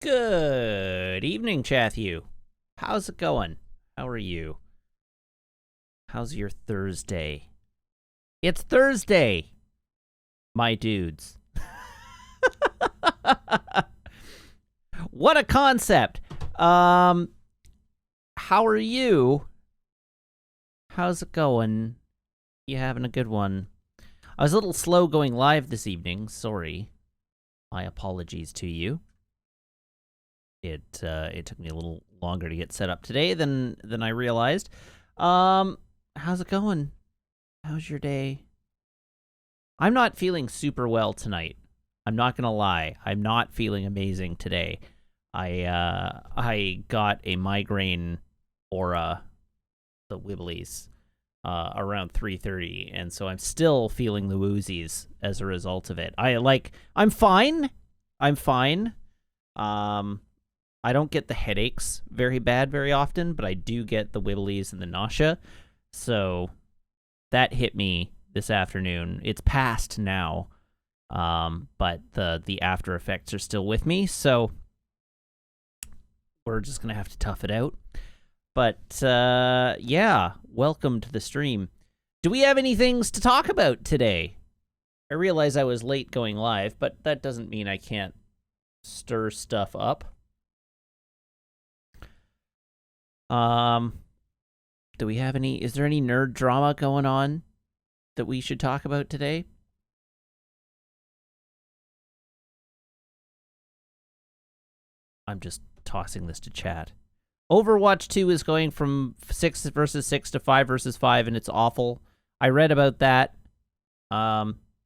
Good evening, Chathu. How's it going? How are you? How's your Thursday? It's Thursday, my dudes. What a concept. How are you? How's it going? You having a good one? I was a little slow going live this evening. Sorry. My apologies to you. It took me a little longer to get set up today than I realized. How's it going? How's your day? I'm not feeling super well tonight. I'm not gonna lie. I'm not feeling amazing today. I got a migraine aura, the wibblies, around 3:30, and so I'm still feeling the woozies as a result of it. I'm fine. I'm fine. I don't get the headaches very bad very often, but I do get the wibblies and the nausea. So that hit me this afternoon. It's past now, but the after effects are still with me. So we're just gonna have to tough it out. But yeah, welcome to the stream. Do we have any things to talk about today? I realize I was late going live, but that doesn't mean I can't stir stuff up. Do we have any, is there any nerd drama going on that we should talk about today? I'm just tossing this to chat. Overwatch 2 is going from 6 versus 6 to 5 versus 5, and it's awful. I read about that.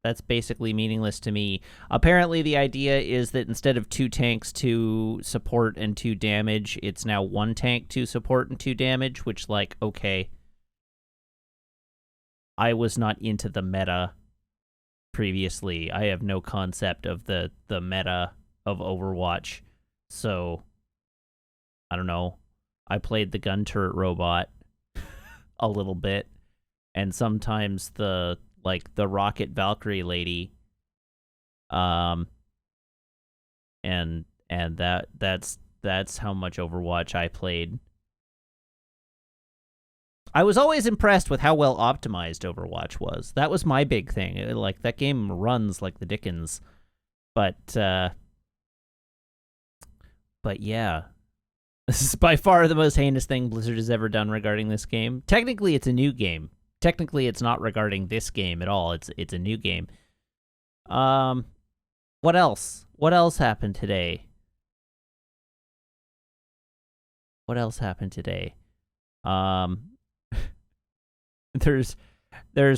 That's basically meaningless to me. Apparently, the idea is that instead of 2 tanks to support and 2 damage, it's now 1 tank to support and 2 damage, which, like, okay. I was not into the meta previously. I have no concept of the meta of Overwatch. So, I don't know. I played the gun turret robot a little bit, and sometimes the rocket Valkyrie lady, and that's how much Overwatch I played. I was always impressed with how well optimized Overwatch was. That was my big thing. That game runs like the dickens. But yeah. This is by far the most heinous thing Blizzard has ever done regarding this game. Technically, it's a new game. Technically, it's not regarding this game at all. It's a new game. What else? What else happened today? What else happened today? There's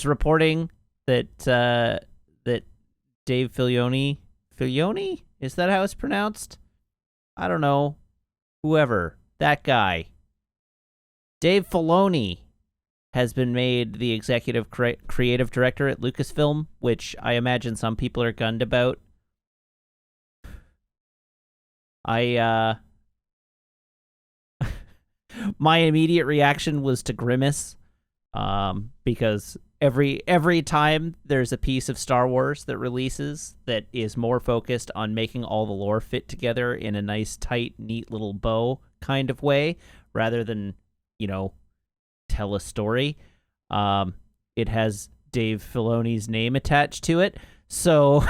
reporting that that Dave Filoni, is that how it's pronounced? I don't know. Whoever, that guy, Dave Filoni, has been made the executive creative director at Lucasfilm, which I imagine some people are gunned about. My immediate reaction was to grimace, because every time there's a piece of Star Wars that releases that is more focused on making all the lore fit together in a nice, tight, neat little bow kind of way, rather than, tell a story, it has Dave Filoni's name attached to it. So,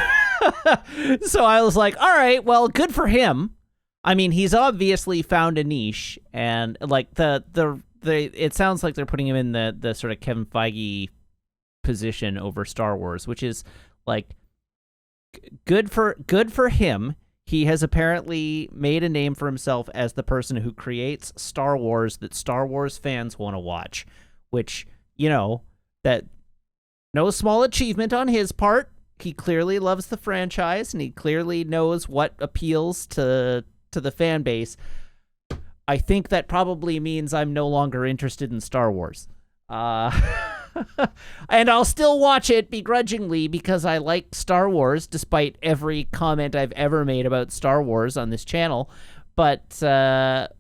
so I was like, all right, well, good for him. I mean, he's obviously found a niche, and it sounds like they're putting him in the sort of Kevin Feige position over Star Wars, which is good for him. He has apparently made a name for himself as the person who creates Star Wars that Star Wars fans want to watch, which, that no small achievement on his part. He clearly loves the franchise, and he clearly knows what appeals to the fan base. I think that probably means I'm no longer interested in Star Wars. And I'll still watch it begrudgingly because I like Star Wars, despite every comment I've ever made about Star Wars on this channel. But but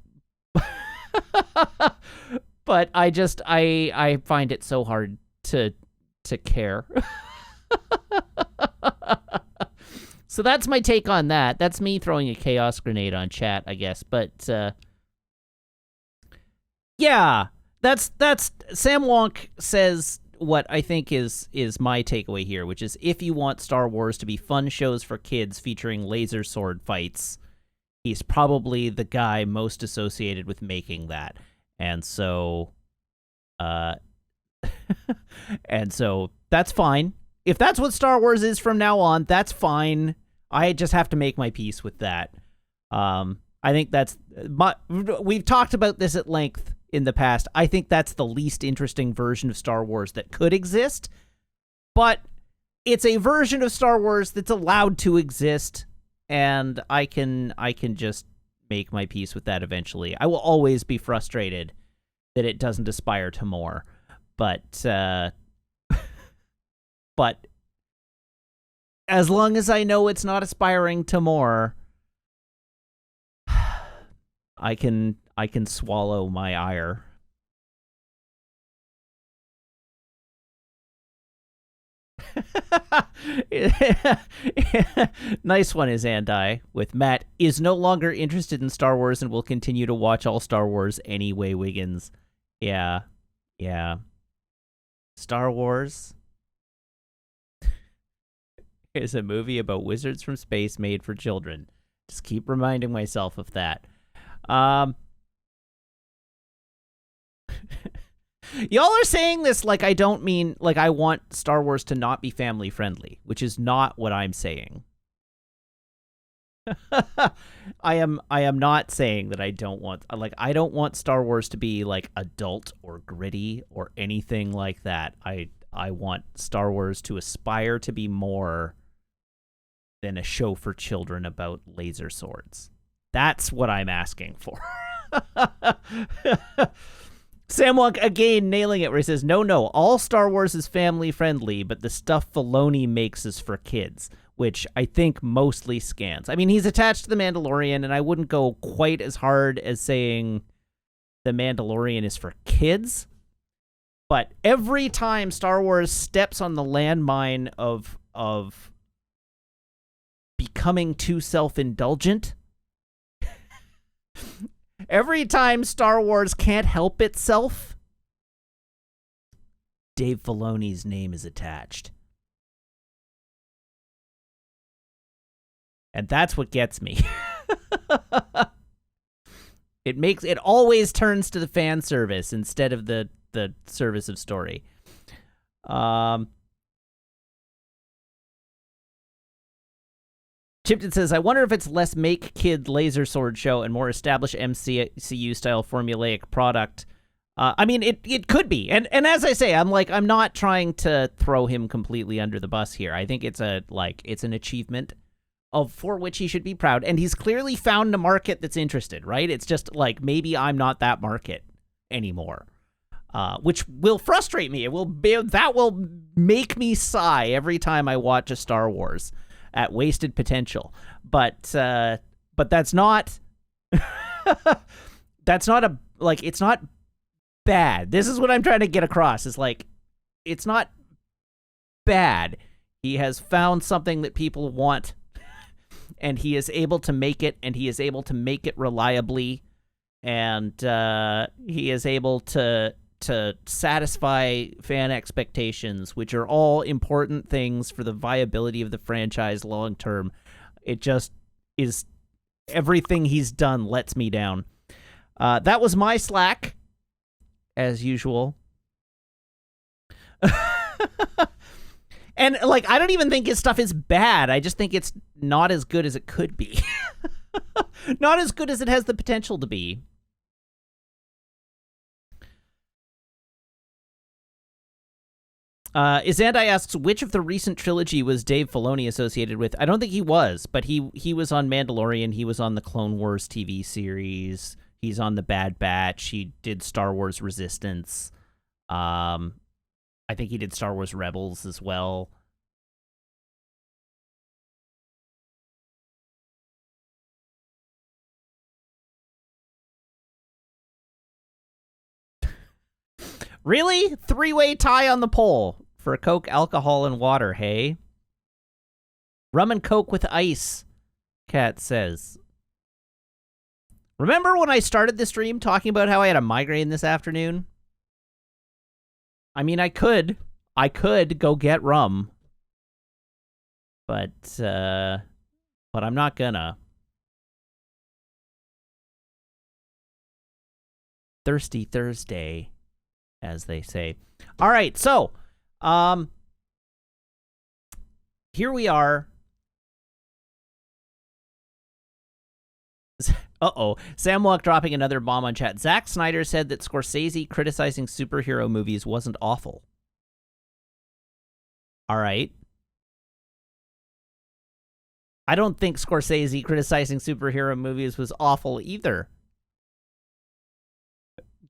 I find it so hard to care. So that's my take on that. That's me throwing a chaos grenade on chat, I guess. But yeah, that's Sam Wonk says what I think is my takeaway here, which is if you want Star Wars to be fun shows for kids featuring laser sword fights, he's probably the guy most associated with making that. And so and so that's fine. If that's what Star Wars is from now on, that's fine. I just have to make my peace with that. I think that's we've talked about this at length in the past. I think that's the least interesting version of Star Wars that could exist, but it's a version of Star Wars that's allowed to exist, and I can just make my peace with that eventually. I will always be frustrated that it doesn't aspire to more, but but as long as I know it's not aspiring to more, I can swallow my ire. Nice one is Andai with Matt is no longer interested in Star Wars and will continue to watch all Star Wars anyway, Wiggins. Yeah. Star Wars is a movie about wizards from space made for children. Just keep reminding myself of that. Y'all are saying this like I don't mean like I want Star Wars to not be family friendly, which is not what I'm saying. I am not saying that I don't want Star Wars to be like adult or gritty or anything like that. I want Star Wars to aspire to be more than a show for children about laser swords. That's what I'm asking for. Sam Wonk again nailing it where he says, no, all Star Wars is family friendly, but the stuff Filoni makes is for kids, which I think mostly scans. I mean, he's attached to The Mandalorian, and I wouldn't go quite as hard as saying The Mandalorian is for kids, but every time Star Wars steps on the landmine of becoming too self-indulgent, every time Star Wars can't help itself, Dave Filoni's name is attached. And that's what gets me. It always turns to the fan service instead of the service of story. Chipton says, I wonder if it's less make kid laser sword show and more established MCU style formulaic product. I mean, it could be. And as I say, I'm not trying to throw him completely under the bus here. I think it's an achievement for which he should be proud. And he's clearly found a market that's interested, right? It's just like, maybe I'm not that market anymore. Which will frustrate me. That will make me sigh every time I watch a Star Wars at wasted potential. But that's not it's not bad. This is what I'm trying to get across, is like, it's not bad. He has found something that people want, and he is able to make it, and he is able to make it reliably, and he is able to satisfy fan expectations, which are all important things for the viability of the franchise long term. It just is, everything he's done lets me down. That was my slack, as usual. And like, I don't even think his stuff is bad. I just think it's not as good as it could be. Not as good as it has the potential to be. Izandai asks, which of the recent trilogy was Dave Filoni associated with? I don't think he was, but he was on Mandalorian. He was on the Clone Wars TV series. He's on the Bad Batch. He did Star Wars Resistance. I think he did Star Wars Rebels as well. Really? 3-way tie on the poll for Coke, alcohol, and water, hey? Rum and Coke with ice, Kat says. Remember when I started the stream talking about how I had a migraine this afternoon? I mean, I could go get rum, but I'm not gonna. Thirsty Thursday, as they say. All right, so here we are. Uh-oh. Samwalk dropping another bomb on chat. Zack Snyder said that Scorsese criticizing superhero movies wasn't awful. All right. I don't think Scorsese criticizing superhero movies was awful either.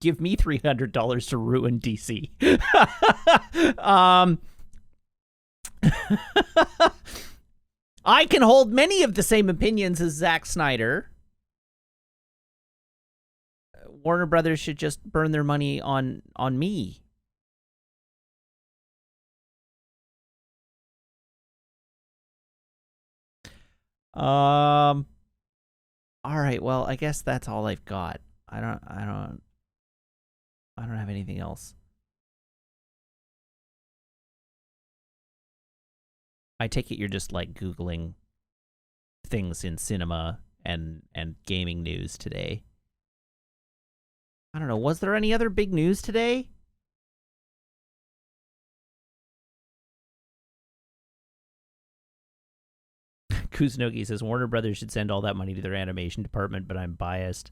Give me $300 to ruin DC. I can hold many of the same opinions as Zack Snyder. Warner Brothers should just burn their money on me. All right, well, I guess that's all I've got. I don't have anything else. I take it you're just like Googling things in cinema and gaming news today. I don't know. Was there any other big news today? Kuznagi says Warner Brothers should send all that money to their animation department, but I'm biased.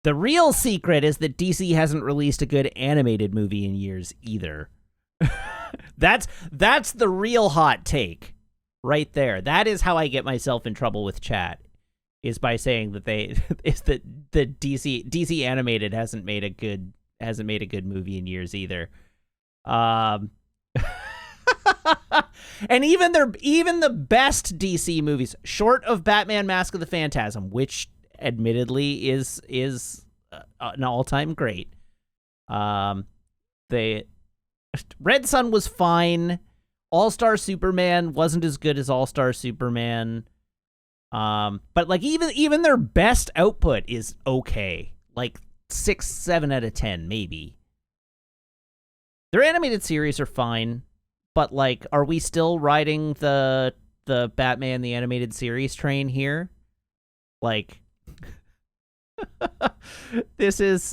The real secret is that DC hasn't released a good animated movie in years either. That's the real hot take right there. That is how I get myself in trouble with chat, is by saying that the DC animated hasn't made a good movie in years either. And even the best DC movies, short of Batman Mask of the Phantasm, which admittedly is an all-time great. Red Sun was fine. All-Star Superman wasn't as good as All-Star Superman. But like even their best output is okay. Like 6, 7 out of 10 maybe. Their animated series are fine, but like, are we still riding the Batman the animated series train here? Like, this is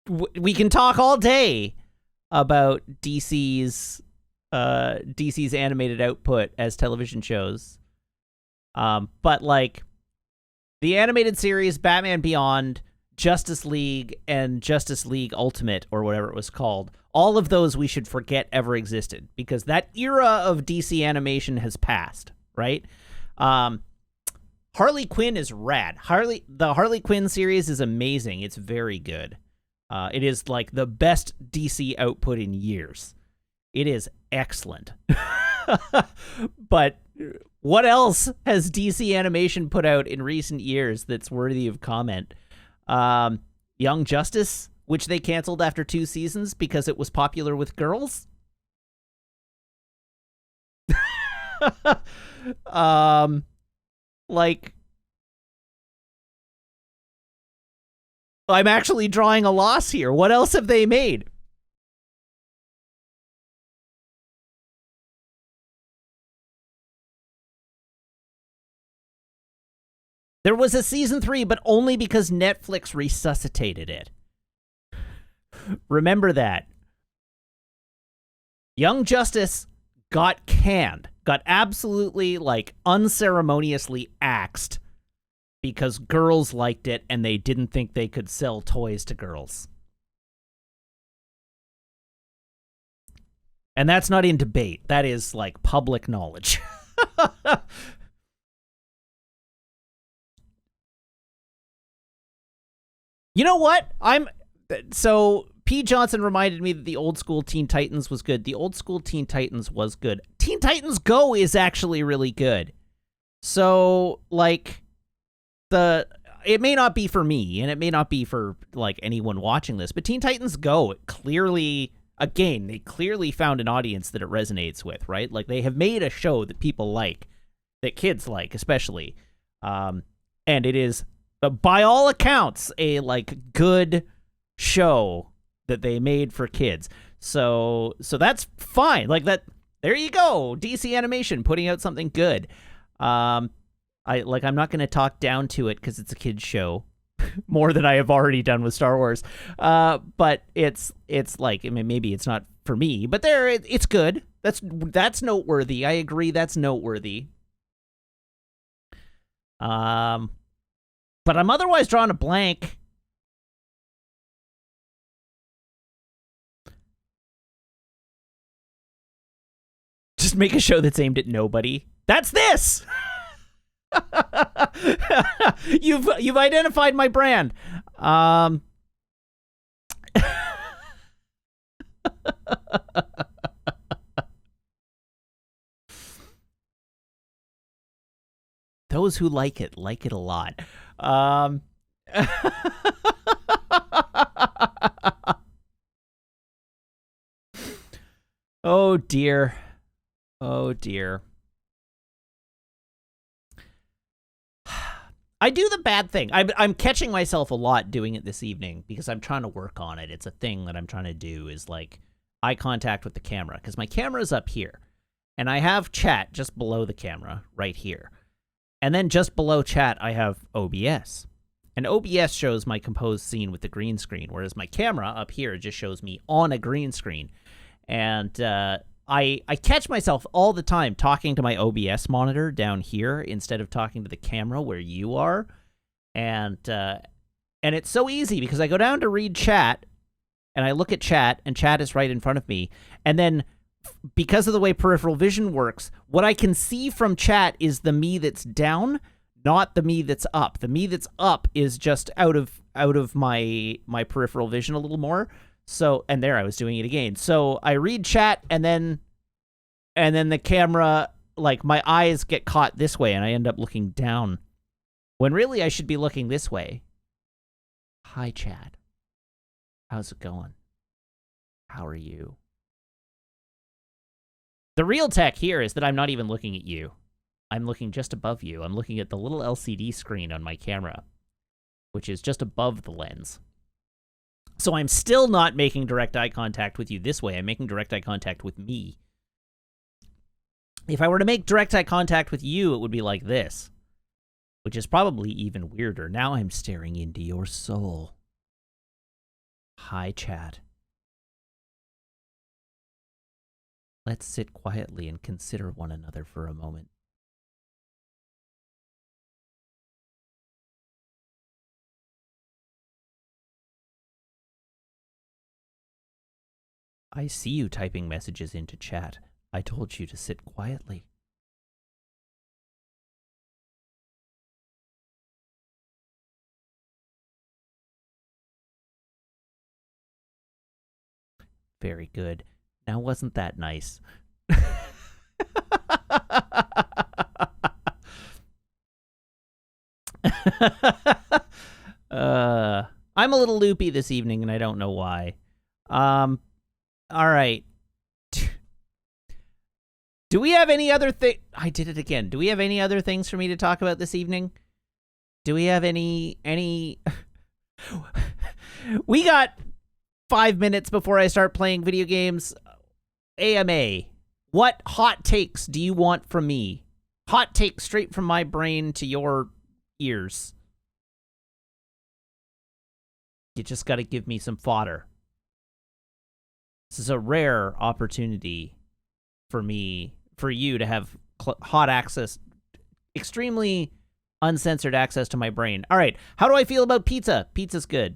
we can talk all day about DC's animated output as television shows. But like the animated series Batman Beyond, Justice League, and Justice League Ultimate, or whatever it was called, all of those we should forget ever existed, because that era of DC animation has passed, right? Harley Quinn is rad. The Harley Quinn series is amazing. It's very good. It is like the best DC output in years. It is excellent. But what else has DC animation put out in recent years that's worthy of comment? Young Justice, which they canceled after 2 seasons because it was popular with girls. Like, I'm actually drawing a loss here. What else have they made? There was a season 3, but only because Netflix resuscitated it. Remember that. Young Justice got canned. Got absolutely, like, unceremoniously axed because girls liked it and they didn't think they could sell toys to girls. And that's not in debate. That is, like, public knowledge. You know what? So P. Johnson reminded me that the old school Teen Titans was good. The old school Teen Titans was good. Teen Titans Go is actually really good. So, like, it may not be for me, and it may not be for, like, anyone watching this, but Teen Titans Go clearly, again, they clearly found an audience that it resonates with, right? Like, they have made a show that people like, that kids like, especially. And it is, by all accounts, a, like, good show that they made for kids. So that's fine. Like, that, there you go. DC Animation putting out something good. I'm not going to talk down to it because it's a kid's show more than I have already done with Star Wars. But it's like, I mean, maybe it's not for me, but it's good. That's noteworthy. I agree. That's noteworthy. But I'm otherwise drawing a blank. Just make a show that's aimed at nobody. That's this. You've identified my brand. Those who like it a lot. Oh dear. Oh dear. I do the bad thing. I'm catching myself a lot doing it this evening because I'm trying to work on it. It's a thing that I'm trying to do, is like eye contact with the camera, because my camera's up here and I have chat just below the camera right here. And then just below chat, I have OBS. And OBS shows my composed scene with the green screen, whereas my camera up here just shows me on a green screen. And I catch myself all the time talking to my OBS monitor down here instead of talking to the camera where you are. And it's so easy because I go down to read chat, and I look at chat, and chat is right in front of me. And then, because of the way peripheral vision works, what I can see from chat is the me that's down, not the me that's up. The me that's up is just out of my peripheral vision a little more. So, and there I was doing it again. So I read chat, and then the camera, like, my eyes get caught this way and I end up looking down when really I should be looking this way. Hi, chat. How's it going? How are you? The real tech here is that I'm not even looking at you. I'm looking just above you. I'm looking at the little LCD screen on my camera, which is just above the lens. So I'm still not making direct eye contact with you this way. I'm making direct eye contact with me. If I were to make direct eye contact with you, it would be like this, which is probably even weirder. Now I'm staring into your soul. Hi, chat. Let's sit quietly and consider one another for a moment. I see you typing messages into chat. I told you to sit quietly. Very good. Now, wasn't that nice? I'm a little loopy this evening, and I don't know why. All right. Do we have any other thing? I did it again. Do we have any other things for me to talk about this evening? Do we have any? We got 5 minutes before I start playing video games. AMA. What hot takes do you want from me? Hot takes straight from my brain to your ears. You just got to give me some fodder. This is a rare opportunity for you to have hot access, extremely uncensored access to my brain. All right, how do I feel about pizza? Pizza's good.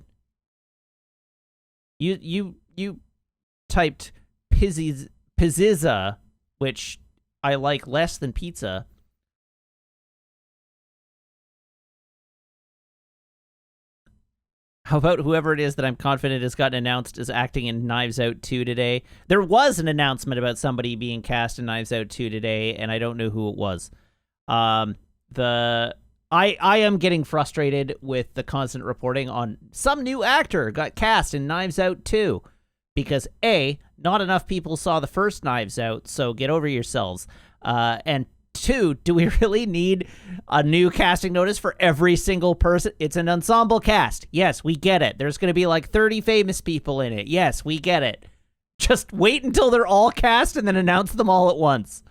You typed pizza, which I like less than pizza. How about whoever it is that I'm confident has gotten announced as acting in Knives Out 2 today? There was an announcement about somebody being cast in Knives Out 2 today, and I don't know who it was. I am getting frustrated with the constant reporting on some new actor got cast in Knives Out 2 because A, not enough people saw the first Knives Out, so get over yourselves. And 2, do we really need a new casting notice for every single person? It's an ensemble cast. Yes, we get it. There's going to be like 30 famous people in it. Yes, we get it. Just wait until they're all cast and then announce them all at once.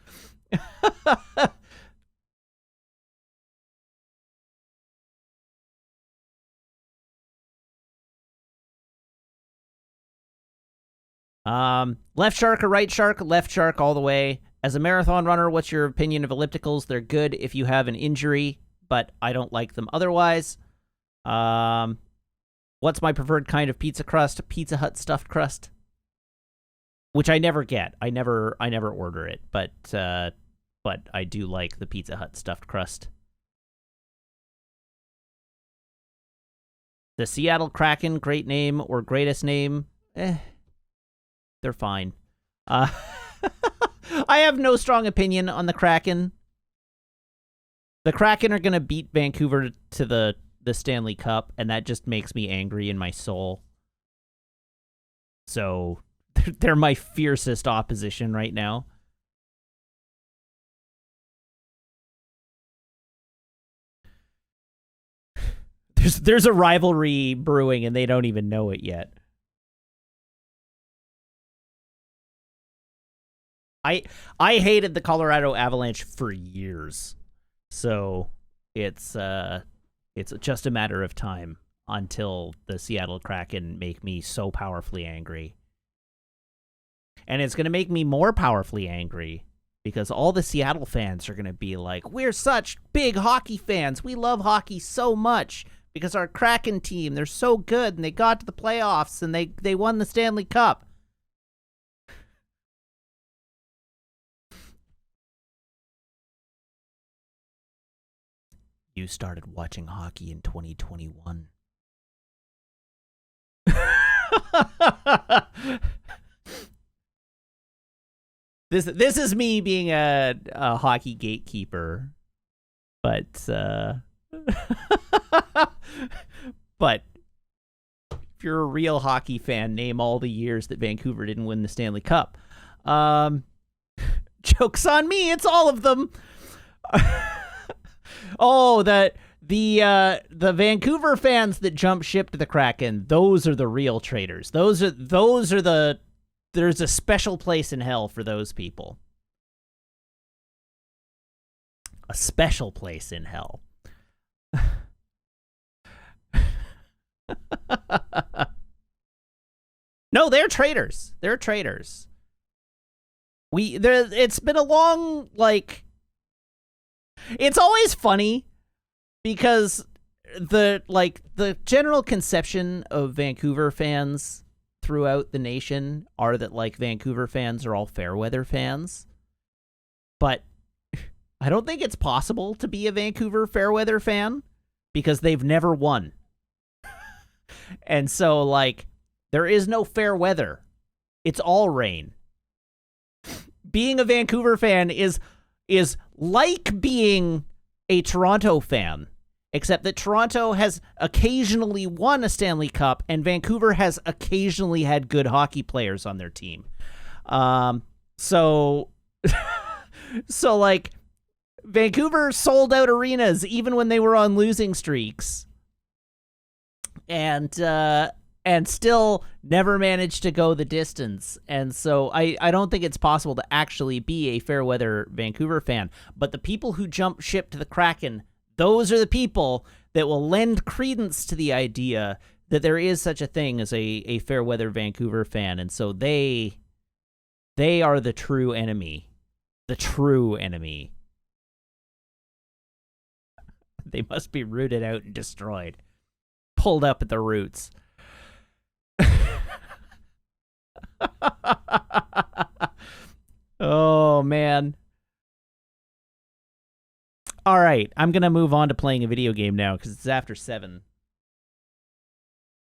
Left shark or right shark? Left shark all the way. As a marathon runner, what's your opinion of ellipticals? They're good if you have an injury, but I don't like them otherwise. What's my preferred kind of pizza crust? Pizza Hut stuffed crust, which I never get. I never order it, but I do like the Pizza Hut stuffed crust. The Seattle Kraken, great name or greatest name? They're fine. I have no strong opinion on the Kraken. The Kraken are going to beat Vancouver to the Stanley Cup, and that just makes me angry in my soul. So they're my fiercest opposition right now. There's a rivalry brewing, and they don't even know it yet. I hated the Colorado Avalanche for years, so it's just a matter of time until the Seattle Kraken make me so powerfully angry. And it's going to make me more powerfully angry because all the Seattle fans are going to be like, we're such big hockey fans. We love hockey so much because our Kraken team, they're so good and they got to the playoffs and they won the Stanley Cup. You started watching hockey in 2021. This is me being a hockey gatekeeper, but but if you're a real hockey fan, name all the years that Vancouver didn't win the Stanley Cup. Joke's on me, it's all of them. Oh, the Vancouver fans that jump ship to the Kraken, those are the real traitors. Those are there's a special place in hell for those people. A special place in hell. No, they're traitors. They're traitors. It's been a long, like, it's always funny because the general conception of Vancouver fans throughout the nation are that, like, Vancouver fans are all fair weather fans. But I don't think it's possible to be a Vancouver fair weather fan because they've never won. And so, like, there is no fair weather. It's all rain. Being a Vancouver fan is like being a Toronto fan, except that Toronto has occasionally won a Stanley Cup and Vancouver has occasionally had good hockey players on their team. So like, Vancouver sold out arenas even when they were on losing streaks, and still never managed to go the distance. And so I don't think it's possible to actually be a fair weather Vancouver fan. But the people who jump ship to the Kraken, those are the people that will lend credence to the idea that there is such a thing as a fair weather Vancouver fan. And so they are the true enemy. The true enemy. They must be rooted out and destroyed. Pulled up at the roots. Oh, man. All right, I'm going to move on to playing a video game now because it's after 7.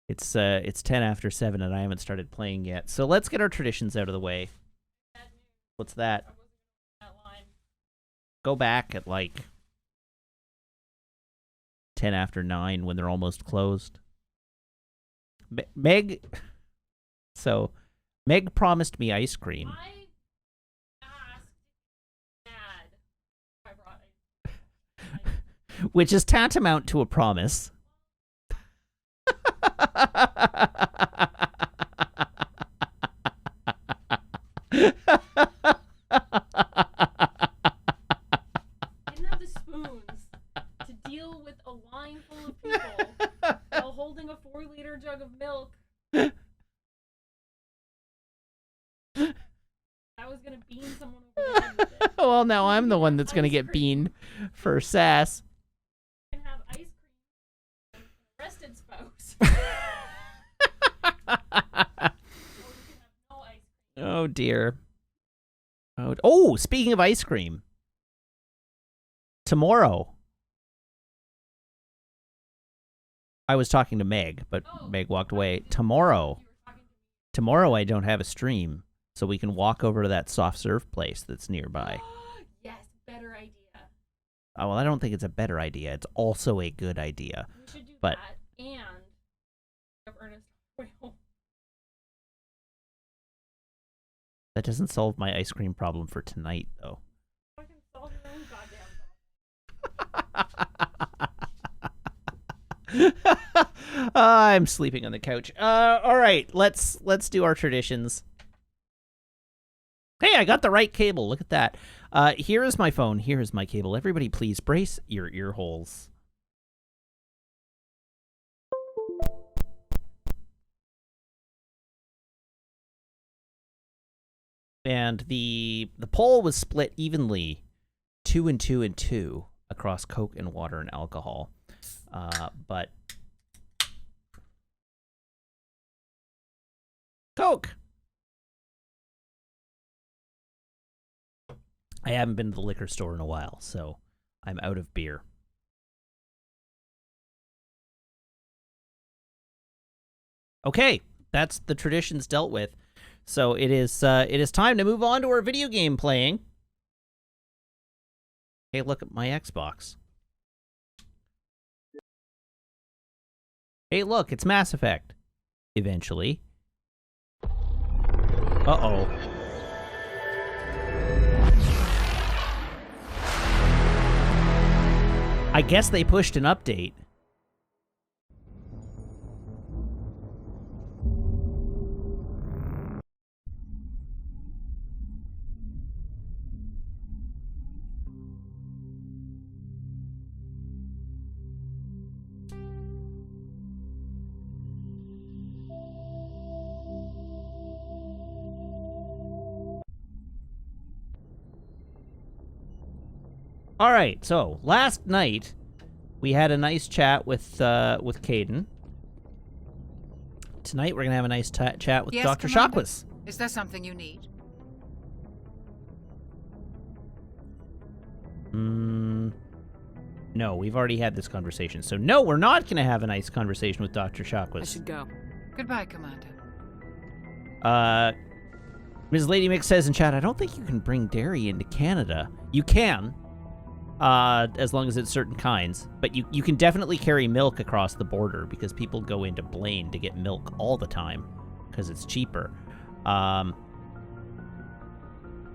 It's 10 after 7 and I haven't started playing yet. So let's get our traditions out of the way. What's that? Go back at, like, 10 after 9 when they're almost closed. Meg... So, Meg promised me ice cream. I asked Dad if I brought ice. Which is tantamount to a promise. Didn't have the spoons to deal with a line full of people while holding a 4-liter jug of milk. I was gonna bean someone over the head with it. Well, now I'm the one that's gonna get beaned for sass. You can have ice cream with an arrested spouse. Or you can have no ice cream. Oh dear. Oh, speaking of ice cream. Tomorrow. I was talking to Meg, but Meg walked away. Tomorrow I don't have a stream, so we can walk over to that soft serve place that's nearby. Yes, better idea. Oh, well, I don't think it's a better idea. It's also a good idea. We should do But that and have Ernest Oil. that doesn't solve my ice cream problem for tonight, though. Fucking solve your own goddamn I'm sleeping on the couch. All right, let's do our traditions. Hey, I got the right cable. Look at that. Here is my phone. Here is my cable. Everybody, please brace your ear holes. And the poll was split evenly, 2 and 2 and 2 across Coke and water and alcohol. But Coke. I haven't been to the liquor store in a while, so I'm out of beer. Okay, that's the traditions dealt with. So it is time to move on to our video game playing. Hey, look at my Xbox. Hey, look, it's Mass Effect. Eventually. Uh-oh. I guess they pushed an update. All right, so last night we had a nice chat with Caden. Tonight we're gonna have a nice chat with Yes, Dr. Commander. Shockless. Is there something you need? No, we've already had this conversation. So no, we're not gonna have a nice conversation with Dr. Shockless. I should go. Goodbye, Commander. Ms. Lady Mix says in chat, I don't think you can bring dairy into Canada. You can, as long as it's certain kinds. But you can definitely carry milk across the border because people go into Blaine to get milk all the time because it's cheaper.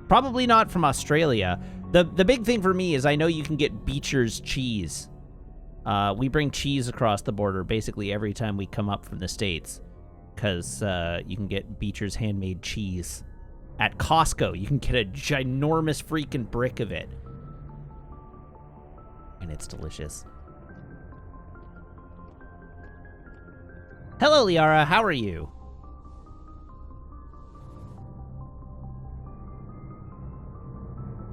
Probably not from Australia. The big thing for me is I know you can get Beecher's cheese. We bring cheese across the border basically every time we come up from the States because you can get Beecher's handmade cheese. At Costco, you can get a ginormous freaking brick of it. And it's delicious. Hello, Liara. How are you?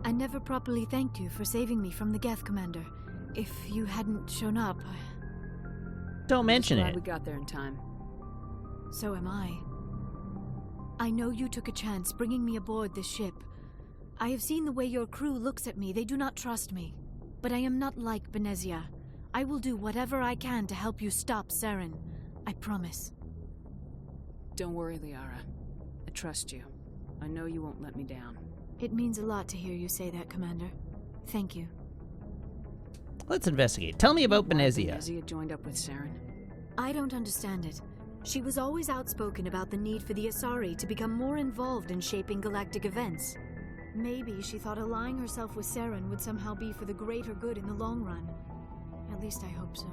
I never properly thanked you for saving me from the Geth, Commander. If you hadn't shown up, Don't mention Glad it. we got there in time. so am I. I know you took a chance bringing me aboard this ship. I have seen the way your crew looks at me. They do not trust me. But I am not like Benezia. I will do whatever I can to help you stop Saren. I promise. Don't worry, Liara. I trust you. I know you won't let me down. It means a lot to hear you say that, Commander. Thank you. Let's investigate. Tell me about Why Benezia. Benezia joined up with Saren. I don't understand it. She was always outspoken about the need for the Asari to become more involved in shaping galactic events. Maybe she thought allying herself with Saren would somehow be for the greater good in the long run. At least I hope so.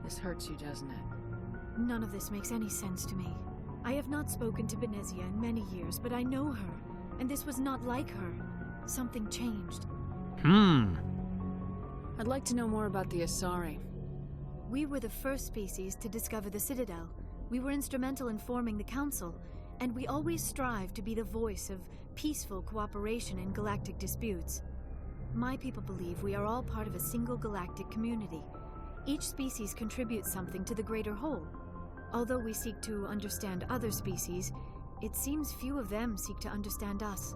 This hurts you, doesn't it? None of this makes any sense to me. I have not spoken to Benezia in many years, but I know her, and this was not like her. Something changed. I'd like to know more about the Asari. We were the first species to discover the Citadel. We were instrumental in forming the Council, and we always strive to be the voice of peaceful cooperation in galactic disputes. My people believe we are all part of a single galactic community. Each species contributes something to the greater whole. Although we seek to understand other species, it seems few of them seek to understand us.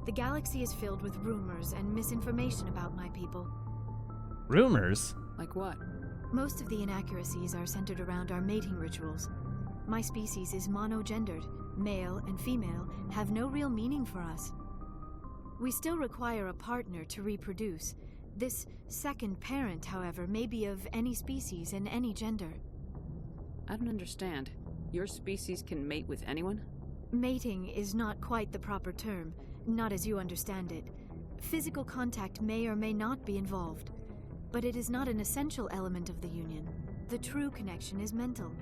The galaxy is filled with rumors and misinformation about my people. Rumors? Like what? Most of the inaccuracies are centered around our mating rituals. My species is monogendered. Male and female have no real meaning for us. We still require a partner to reproduce. This second parent, however, may be of any species and any gender. I don't understand. Your species can mate with anyone? Mating is not quite the proper term, not as you understand it. Physical contact may or may not be involved, but it is not an essential element of the union. The true connection is mental.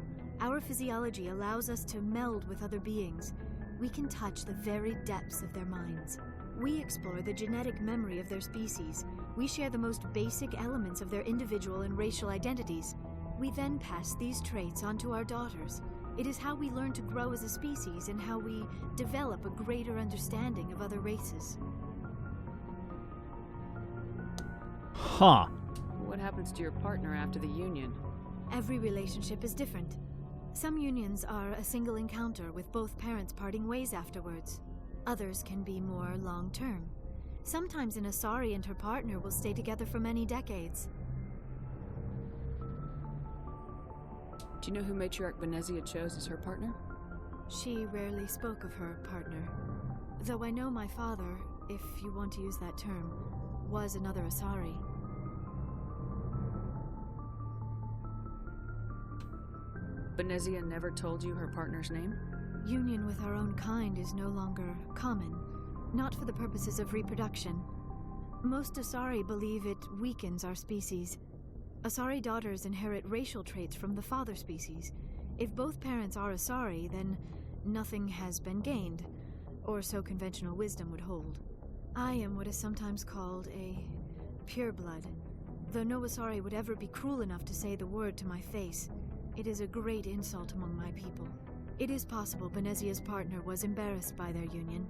Our physiology allows us to meld with other beings. We can touch the very depths of their minds. We explore the genetic memory of their species. We share the most basic elements of their individual and racial identities. We then pass these traits on to our daughters. It is how we learn to grow as a species and how we develop a greater understanding of other races. Huh. What happens to your partner after the union? Every relationship is different. Some unions are a single encounter with both parents parting ways afterwards. Others can be more long-term. Sometimes an Asari and her partner will stay together for many decades. Do you know who Matriarch Benezia chose as her partner? She rarely spoke of her partner. Though I know my father, if you want to use that term, was another Asari. Benezia never told you her partner's name? Union with our own kind is no longer common, not for the purposes of reproduction. Most Asari believe it weakens our species. Asari daughters inherit racial traits from the father species. If both parents are Asari, then nothing has been gained, or so conventional wisdom would hold. I am what is sometimes called a pureblood, though no Asari would ever be cruel enough to say the word to my face. It is a great insult among my people. It is possible Benezia's partner was embarrassed by their union.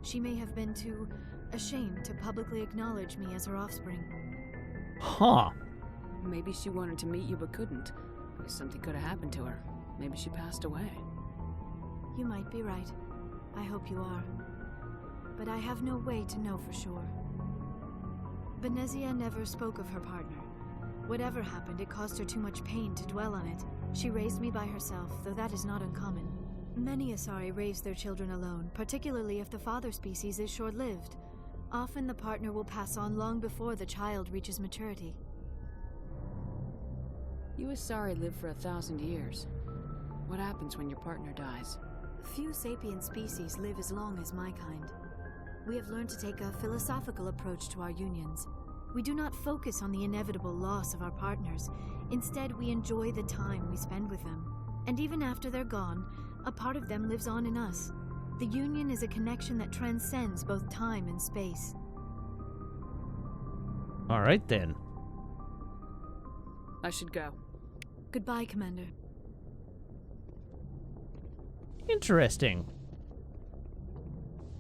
She may have been too ashamed to publicly acknowledge me as her offspring. Huh. Maybe she wanted to meet you but couldn't, because something could have happened to her. Maybe she passed away. You might be right. I hope you are. But I have no way to know for sure. Benezia never spoke of her partner. Whatever happened, it caused her too much pain to dwell on it. She raised me by herself, though that is not uncommon. Many Asari raise their children alone, particularly if the father species is short-lived. Often the partner will pass on long before the child reaches maturity. You Asari live for 1,000 years. What happens when your partner dies? Few sapient species live as long as my kind. We have learned to take a philosophical approach to our unions. We do not focus on the inevitable loss of our partners. Instead, we enjoy the time we spend with them. And even after they're gone, a part of them lives on in us. The union is a connection that transcends both time and space. All right, then. I should go. Goodbye, Commander. Interesting.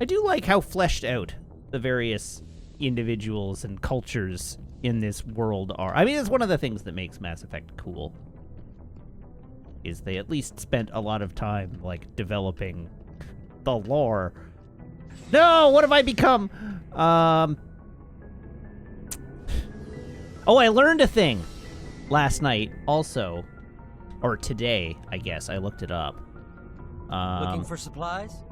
I do like how fleshed out the various individuals and cultures in this world are. I mean, it's one of the things that makes Mass Effect cool. Is they at least spent a lot of time, like, developing the lore. No! What have I become? Oh, I learned a thing last night, also. Or today, I guess. I looked it up. Looking for supplies?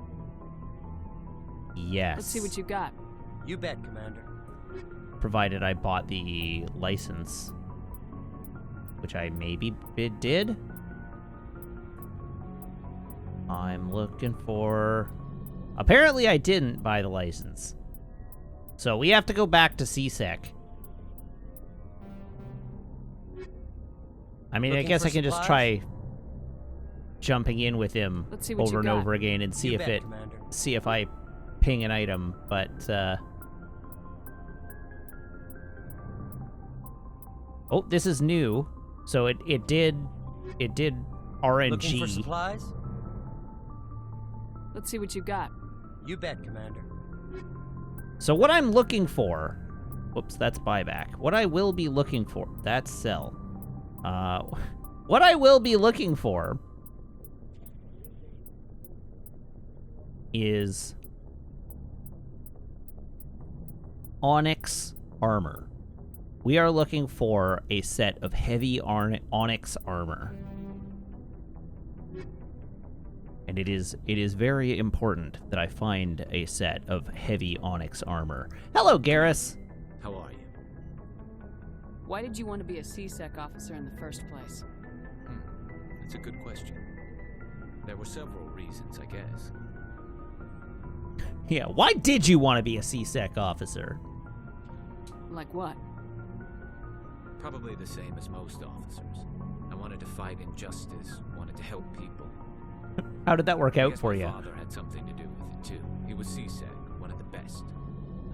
Yes. Let's see what you got. You bet, Commander. Provided I bought the license. Which I maybe did? I'm looking for... Apparently I didn't buy the license. So we have to go back to CSEC. I mean, I Looking guess for I can just supplies? try jumping in with him Let's see what over you and got. over again and see You if bet, it... Commander. See if I ping an item, but, Oh, this is new. So it did Looking RNG. for supplies? Let's see what you got. You bet, Commander. So what I'm looking for... Whoops, that's buyback. What I will be looking for... That's sell. What I will be looking for... is... Onyx armor. We are looking for a set of heavy onyx armor. And it is very important that I find a set of heavy onyx armor. Hello, Garrus. How are you? Why did you want to be a CSEC officer in the first place? That's a good question. There were several reasons, I guess. Yeah, why did you want to be a CSEC officer? Like what? Probably the same as most officers. I wanted to fight injustice, wanted to help people. How did that work I out guess for my you? father had something to do with it too. He was CSEC, one of the best.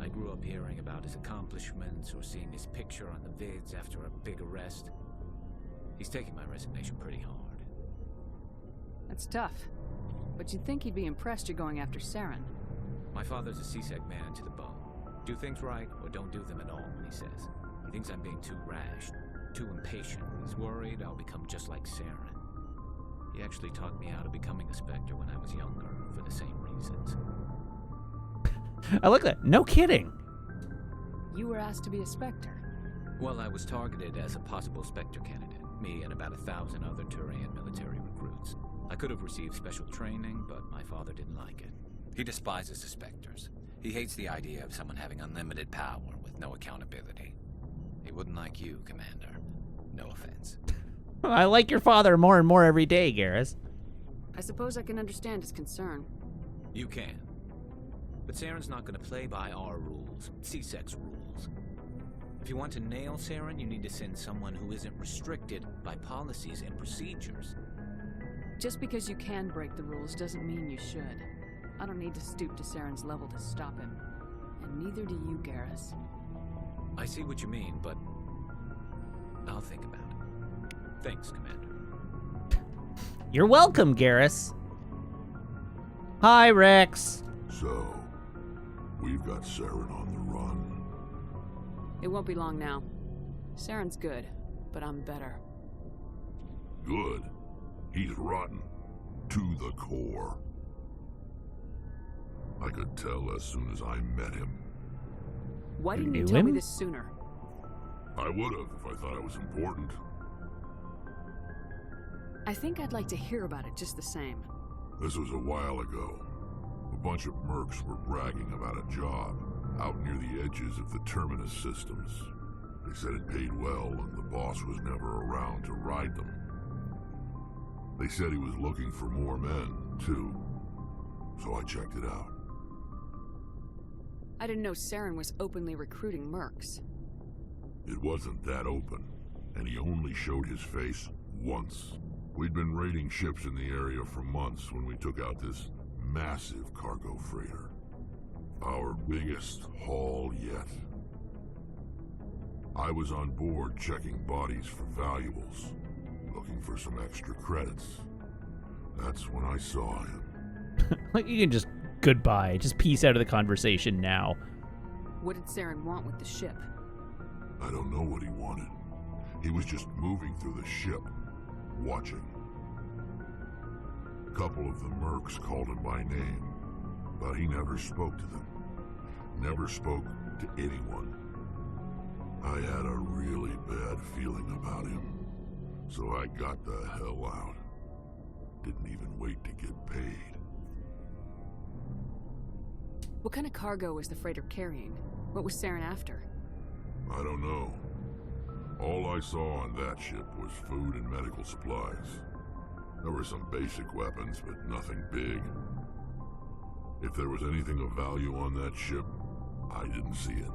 I grew up hearing about his accomplishments or seeing his picture on the vids after a big arrest. He's taking my resignation pretty hard. That's tough. But you'd think he'd be impressed you're going after Saren. My father's a CSEC man to the bone. Do things right or don't do them at all, he says. He thinks I'm being too rash, too impatient. He's worried I'll become just like Saren. He actually talked me out of becoming a Spectre when I was younger, for the same reasons. I like that. No kidding. You were asked to be a Spectre. Well, I was targeted as a possible Spectre candidate, me and about 1,000 other Turian military recruits. I could have received special training, but my father didn't like it. He despises the Spectres. He hates the idea of someone having unlimited power with no accountability. He wouldn't like you, Commander. No offense. I like your father more and more every day, Garrus. I suppose I can understand his concern. You can. But Saren's not going to play by our rules, CSEC's rules. If you want to nail Saren, you need to send someone who isn't restricted by policies and procedures. Just because you can break the rules doesn't mean you should. I don't need to stoop to Saren's level to stop him. And neither do you, Garrus. I see what you mean, but I'll think about it. Thanks, Commander. You're welcome, Garrus. Hi, Rex. So, we've got Saren on the run. It won't be long now. Saren's good, but I'm better. Good. He's rotten. To the core. I could tell as soon as I met him. Why You didn't you knew tell me him? this sooner? I would've if I thought it was important. I think I'd like to hear about it just the same. This was a while ago. A bunch of mercs were bragging about a job out near the edges of the Terminus systems. They said it paid well and the boss was never around to ride them. They said he was looking for more men, too. So I checked it out. I didn't know Saren was openly recruiting mercs. It wasn't that open, and he only showed his face once. We'd been raiding ships in the area for months when we took out this massive cargo freighter. Our biggest haul yet. I was on board checking bodies for valuables, looking for some extra credits. That's when I saw him. Like, you can just goodbye. Just peace out of the conversation now. What did Saren want with the ship? I don't know what he wanted. He was just moving through the ship, watching. A couple of the mercs called him by name, but he never spoke to them. Never spoke to anyone. I had a really bad feeling about him, so I got the hell out. Didn't even wait to get paid. What kind of cargo was the freighter carrying? What was Saren after? I don't know. All I saw on that ship was food and medical supplies. There were some basic weapons, but nothing big. If there was anything of value on that ship, I didn't see it.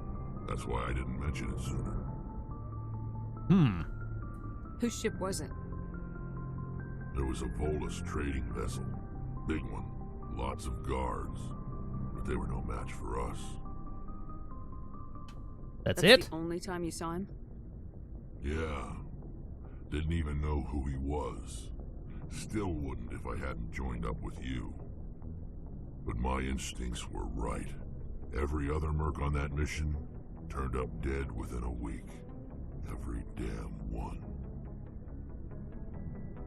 That's why I didn't mention it sooner. Whose ship was it? There was a Volus trading vessel. Big one. Lots of guards. But they were no match for us. That's That's it? the only time you saw him? Yeah. Didn't even know who he was. Still wouldn't if I hadn't joined up with you. But my instincts were right. Every other merc on that mission turned up dead within a week. Every damn one.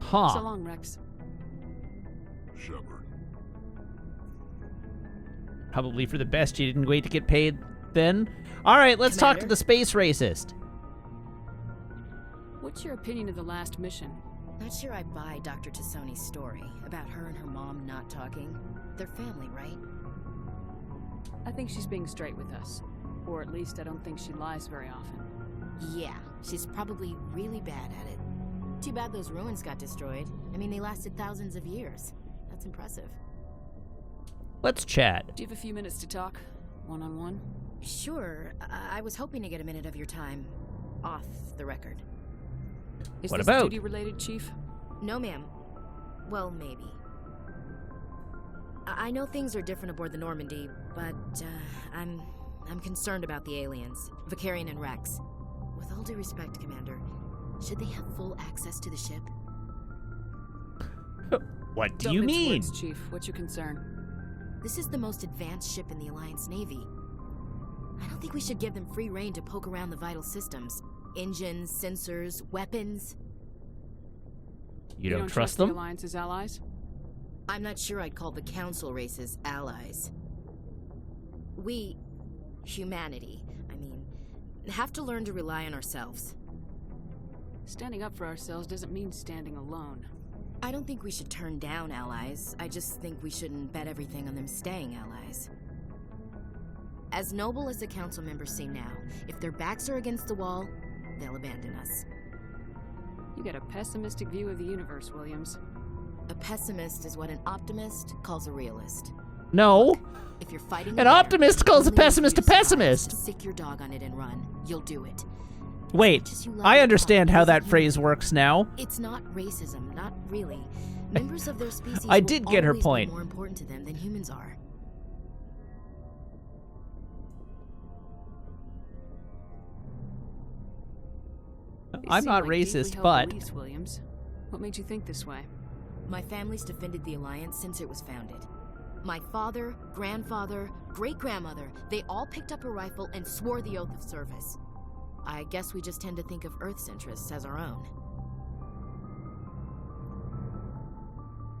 Huh. So long, Rex. Shepard. Probably for the best you didn't wait to get paid then. All right, let's talk to Commander? the space racist. What's your opinion of the last mission? Not sure I buy Dr. Tassoni's story about her and her mom not talking. They're family, right? I think she's being straight with us. Or at least I don't think she lies very often. Yeah, she's probably really bad at it. Too bad those ruins got destroyed. I mean, they lasted thousands of years. That's impressive. Let's chat. Do you have a few minutes to talk? One-on-one? Sure, I was hoping to get a minute of your time off the record. Is What this about? duty-related, Chief? No, ma'am. Well, maybe. I know things are different aboard the Normandy, but I'm concerned about the aliens, Vicarian and Rex. With all due respect, Commander, should they have full access to the ship? What do Don't you mince mean? words, Chief. What's your concern? This is the most advanced ship in the Alliance Navy. I don't think we should give them free rein to poke around the vital systems. Engines, sensors, weapons. You don't trust the them? Alliance's allies? I'm not sure I'd call the Council races allies. We, humanity, I mean, have to learn to rely on ourselves. Standing up for ourselves doesn't mean standing alone. I don't think we should turn down allies. I just think we shouldn't bet everything on them staying allies. As noble as the Council members seem now, if their backs are against the wall, they'll abandon us. You got a pessimistic view of the universe, Williams. A pessimist is what an optimist calls a realist. No. If you're fighting An the bear, optimist calls a only if pessimist a you're surprised, pessimist. Sick your dog on it and run. You'll do it. Wait, As much as you love I your understand dog, how it that isn't phrase you. works now. It's not racism, not really. Members of their species I will did get her always be point. more important to them than humans are. You I'm seem not like deeply racist, held but beliefs, Williams. What made you think this way? My family's defended the Alliance since it was founded. My father, grandfather, great-grandmother, they all picked up a rifle and swore the oath of service. I guess we just tend to think of Earth's interests as our own.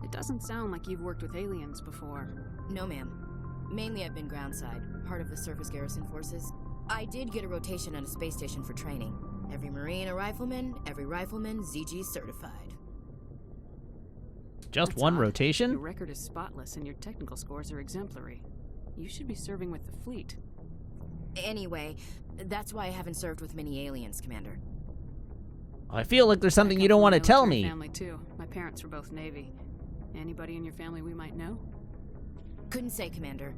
It doesn't sound like you've worked with aliens before. No, ma'am. Mainly I've been groundside, part of the surface garrison forces. I did get a rotation on a space station for training. Every Marine a rifleman, every rifleman ZG certified. just That's one odd. Your rotation? record is spotless and your technical scores are exemplary. You should be serving with the fleet. Anyway, that's why I haven't served with many aliens, Commander. I feel like there's something I you come don't from a want to tell military me. Family too. My parents were both Navy. Anybody in your family we might know? Couldn't say, Commander.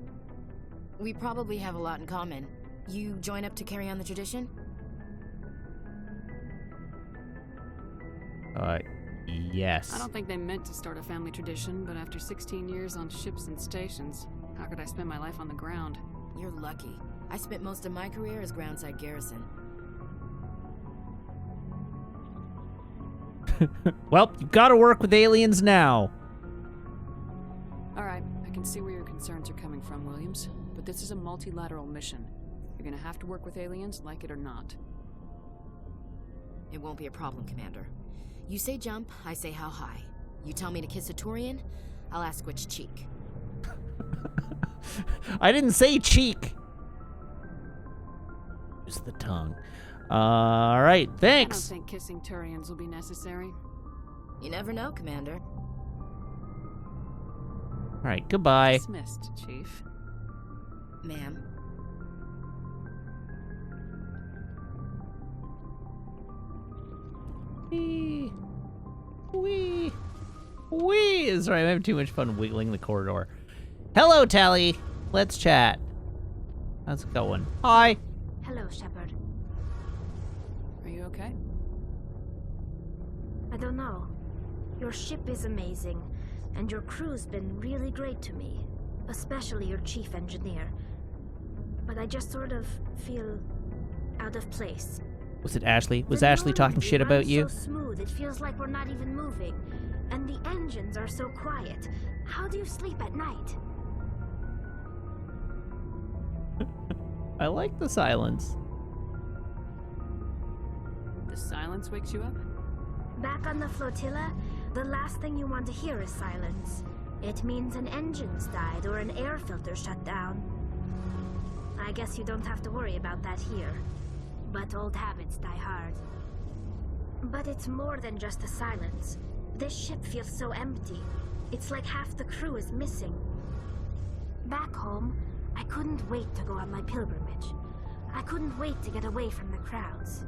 We probably have a lot in common. You join up to carry on the tradition? Yes. I don't think they meant to start a family tradition, but after 16 years on ships and stations, how could I spend my life on the ground? You're lucky. I spent most of my career as groundside garrison. Well, you gotta work with aliens now. Alright, I can see where your concerns are coming from, Williams. But this is a multilateral mission. You're gonna have to work with aliens, like it or not. It won't be a problem, Commander. You say jump, I say how high. You tell me to kiss a Turian, I'll ask which cheek. I didn't say cheek. Use the tongue. All right, I thanks. don't think kissing Turians will be necessary. You never know, Commander. All right, goodbye. Dismissed, Chief. Ma'am. Wee. Wee. Whee! Sorry, I'm having too much fun wiggling the corridor. Hello, Tali. Let's chat. How's it going? Hi. Hello, Shepard. Are you okay? I don't know. Your ship is amazing, and your crew's been really great to me, especially your chief engineer. But I just sort of feel out of place. Was it Ashley? Was The Ashley talking Normandy shit about runs you? So smooth, it feels like we're not even moving, and the engines are so quiet. How do you sleep at night? I like the silence. The silence wakes you up? Back on the flotilla, the last thing you want to hear is silence. It means an engine's died or an air filter shut down. I guess you don't have to worry about that here. But old habits die hard. But it's more than just the silence. This ship feels so empty. It's like half the crew is missing. Back home, I couldn't wait to go on my pilgrimage. I couldn't wait to get away from the crowds.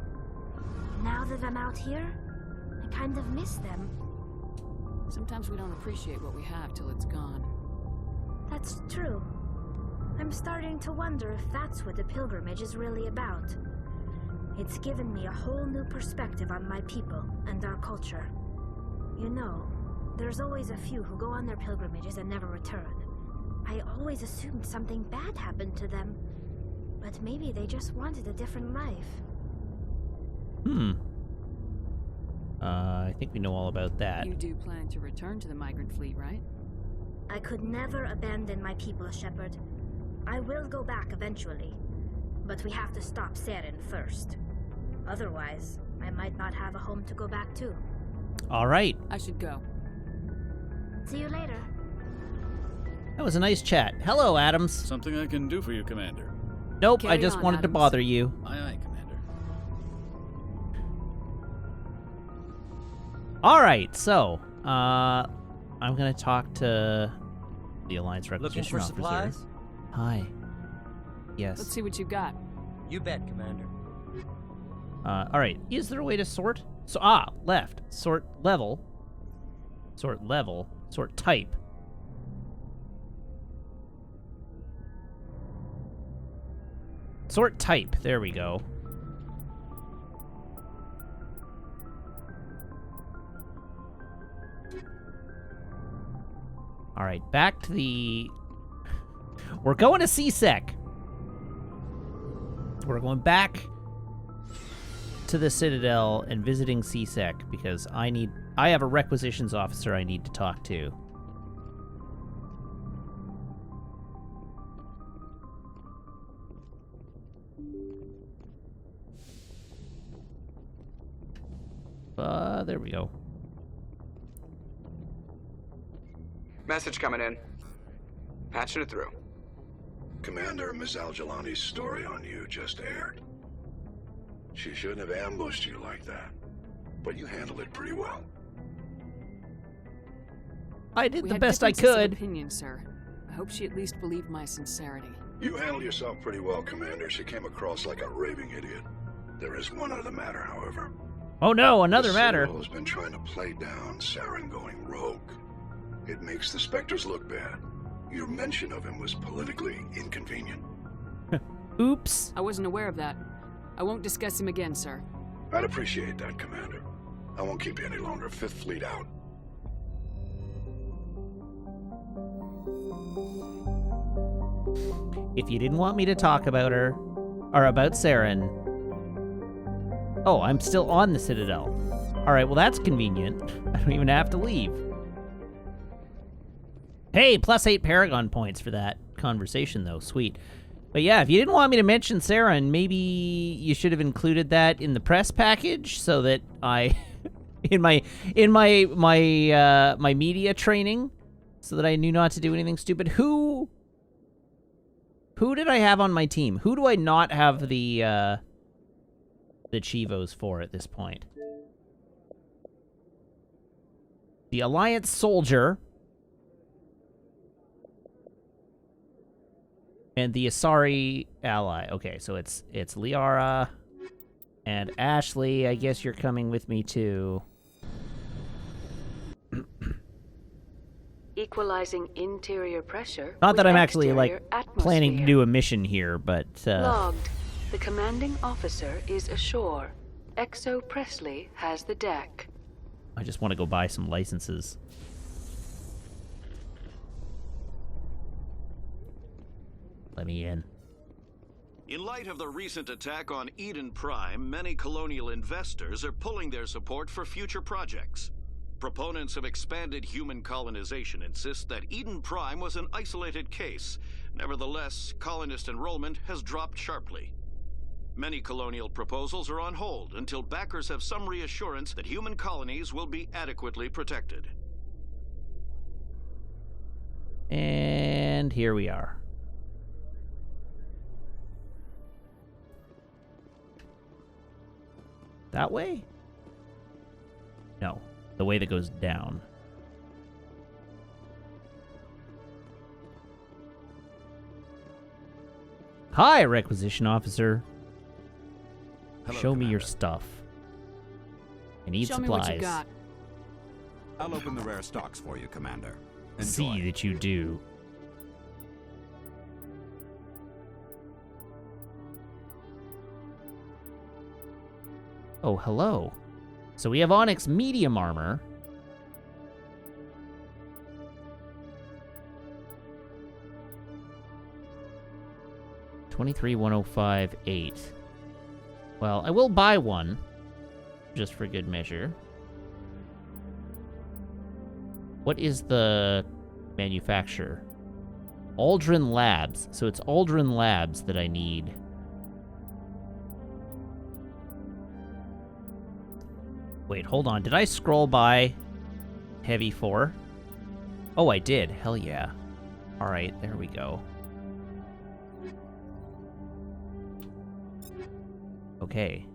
Now that I'm out here, I kind of miss them. Sometimes we don't appreciate what we have till it's gone. That's true. I'm starting to wonder if that's what the pilgrimage is really about. It's given me a whole new perspective on my people and our culture. You know, there's always a few who go on their pilgrimages and never return. I always assumed something bad happened to them, but maybe they just wanted a different life. I think we know all about that. You do plan to return to the migrant fleet, right? I could never abandon my people, Shepard. I will go back eventually, but we have to stop Saren first. Otherwise, I might not have a home to go back to. All right. I should go. See you later. That was a nice chat. Hello, Adams. Something I can do for you, Commander. Nope, I Carry just on, wanted to Adams. bother you. Aye, aye, Commander. All right, so I'm gonna talk to the Alliance Looking Requisition for Officer. supplies? Hi. Yes. Let's see what you got. You bet, Commander. All right. Is there a way to sort? So left. Sort level. Sort level. Sort type. Sort type. There we go. All right, back to the... We're going to CSEC. We're going back to the Citadel and visiting CSEC because I have a requisitions officer I need to talk to. There we go. Message coming in. Patching it through. Commander, Ms. Al-Jalani's story on you just aired. She shouldn't have ambushed you like that, but you handled it pretty well. I did We the had best I differences of could. opinion, sir. I hope she at least believed my sincerity. You handled yourself pretty well, Commander. She came across like a raving idiot. There is one other matter, however. Oh no, another The matter. Citadel has been trying to play down Saren going rogue. It makes the Spectres look bad. Your mention of him was politically inconvenient. Oops. I wasn't aware of that. I won't discuss him again, sir. I'd appreciate that, Commander. I won't keep you any longer. Fifth Fleet out. If you didn't want me to talk about her, or about Saren... Oh, I'm still on the Citadel. Alright, well that's convenient. I don't even have to leave. Hey, +8 Paragon points for that conversation, though. Sweet. But yeah, if you didn't want me to mention Saren, maybe you should have included that in the press package so that I... in my media training, so that I knew not to do anything stupid. Who did I have on my team? Who do I not have the Chivos for at this point? The Alliance Soldier and the Asari ally. Okay, so it's Liara and Ashley. I guess you're coming with me too. equalizing interior pressure. Not that with I'm actually, like, exterior planning to atmosphere. do a mission here, but, Logged. The commanding officer is ashore. Exo Presley has the deck. I just want to go buy some licenses. Let me in. In light of the recent attack on Eden Prime, many colonial investors are pulling their support for future projects. Proponents of expanded human colonization insist that Eden Prime was an isolated case. Nevertheless, colonist enrollment has dropped sharply. Many colonial proposals are on hold until backers have some reassurance that human colonies will be adequately protected. And here we are. That way? No, the way that goes down. Hi, requisition officer. Hello, Show me your Commander. stuff. I need Show supplies. me what you got. I'll open the rare stocks for you, Commander. Enjoy. See that you do. Oh, hello. So we have Onyx medium armor. $23,105.8. Well, I will buy one, just for good measure. What is the manufacturer? Aldrin Labs. So it's Aldrin Labs that I need. Wait, hold on. Did I scroll by Heavy 4? Oh, I did. Hell yeah. Alright, there we go. Okay.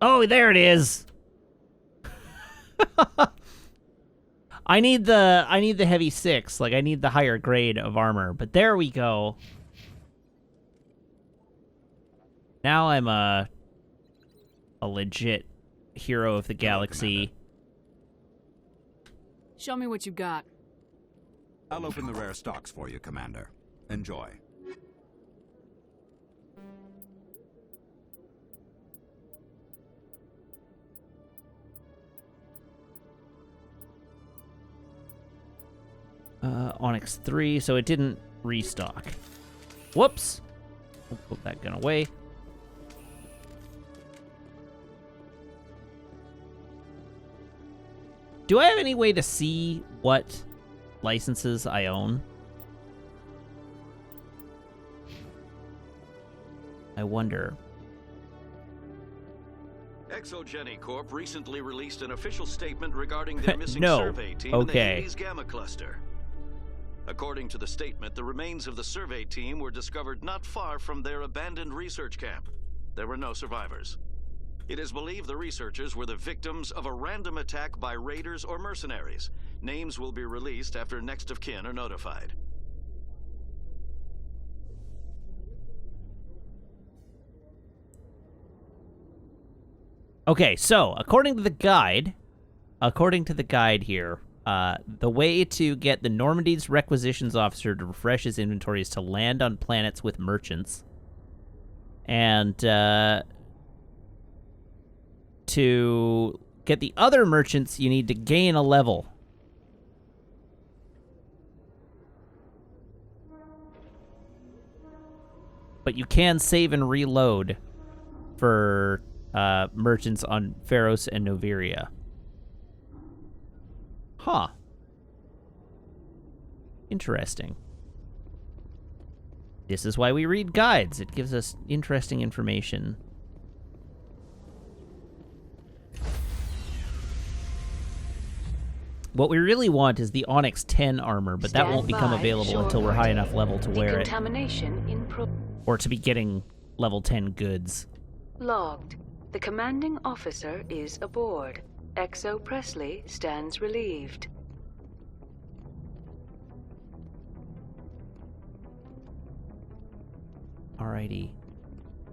Oh, there it is. I need the heavy 6. Like, I need the higher grade of armor. But there we go. Now I'm a legit hero of the galaxy. Show me what you got. I'll open the rare stocks for you, Commander. Enjoy. Onyx 3, so it didn't restock. Whoops. We'll put that gun away. Do I have any way to see what licenses I own? I wonder. Exogeny Corp recently released an official statement regarding their missing No. survey team Okay. in the Hades Gamma Cluster. According to the statement, the remains of the survey team were discovered not far from their abandoned research camp. There were no survivors. It is believed the researchers were the victims of a random attack by raiders or mercenaries. Names will be released after next of kin are notified. Okay, so according to the guide here, the way to get the Normandy's requisitions officer to refresh his inventory is to land on planets with merchants. And to get the other merchants, you need to gain a level. But you can save and reload for merchants on Pharos and Noveria. Huh. Interesting. This is why we read guides. It gives us interesting information. What we really want is the Onyx 10 armor, but that won't become available until we're high enough level to wear it. Decontamination in Or to be getting level 10 goods. Logged. The commanding officer is aboard. Exo Presley stands relieved. Alrighty.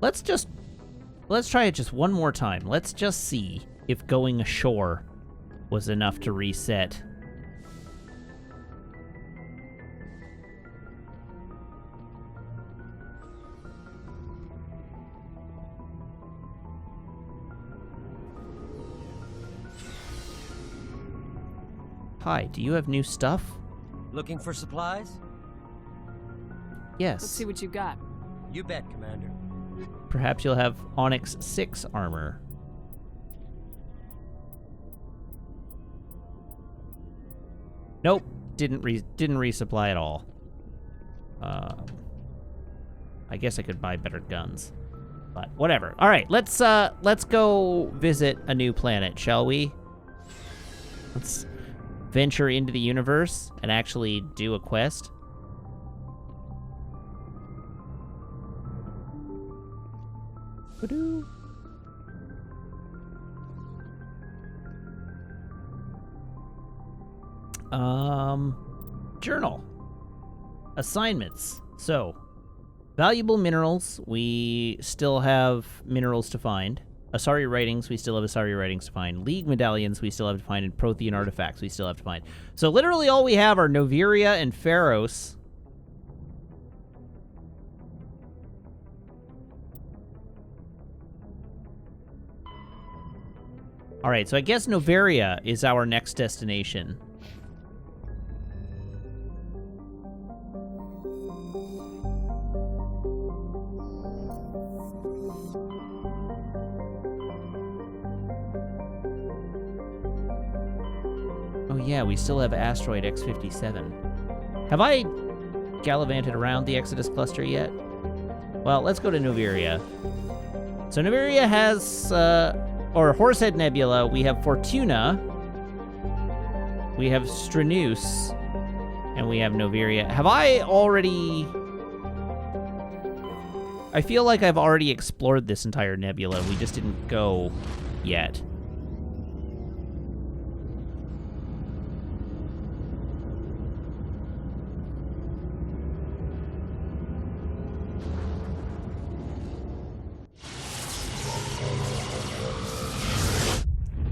Let's just Let's try it just one more time. Let's just see if going ashore was enough to reset. Hi, do you have new stuff? Looking for supplies? Yes. Let's see what you got. You bet, Commander. Perhaps you'll have Onyx 6 armor. Nope, didn't resupply at all. I guess I could buy better guns, but whatever. All right, let's go visit a new planet, shall we? Let's venture into the universe and actually do a quest. Ba-doo. Journal. Assignments. So, valuable minerals. We still have minerals to find. Asari writings. We still have Asari writings to find. League medallions. We still have to find. And Prothean artifacts. We still have to find. So, literally all we have are Noveria and Pharos. All right, so I guess Noveria is our next destination. Oh yeah, we still have asteroid X-57. Have I gallivanted around the Exodus cluster yet? Well, let's go to Noveria. So Noveria has, or Horsehead Nebula, we have Fortuna, we have Stranus, and we have Noveria. Have I already... I feel like I've already explored this entire nebula. We just didn't go yet.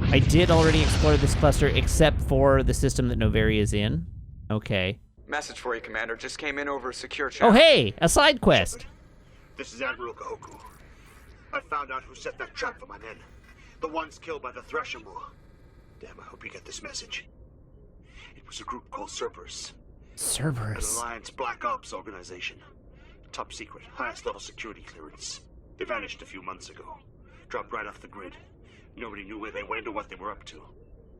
I did already explore this cluster, except for the system that Noveria is in. Okay. Message for you, Commander. Just came in over a secure channel. Oh, hey! A side quest! This is Admiral Kahoku. I found out who set that trap for my men. The ones killed by the Thresher Moor. Damn, I hope you get this message. It was a group called Cerberus. Cerberus? An Alliance Black Ops organization. Top secret, highest level security clearance. They vanished a few months ago. Dropped right off the grid. Nobody knew where they went or what they were up to.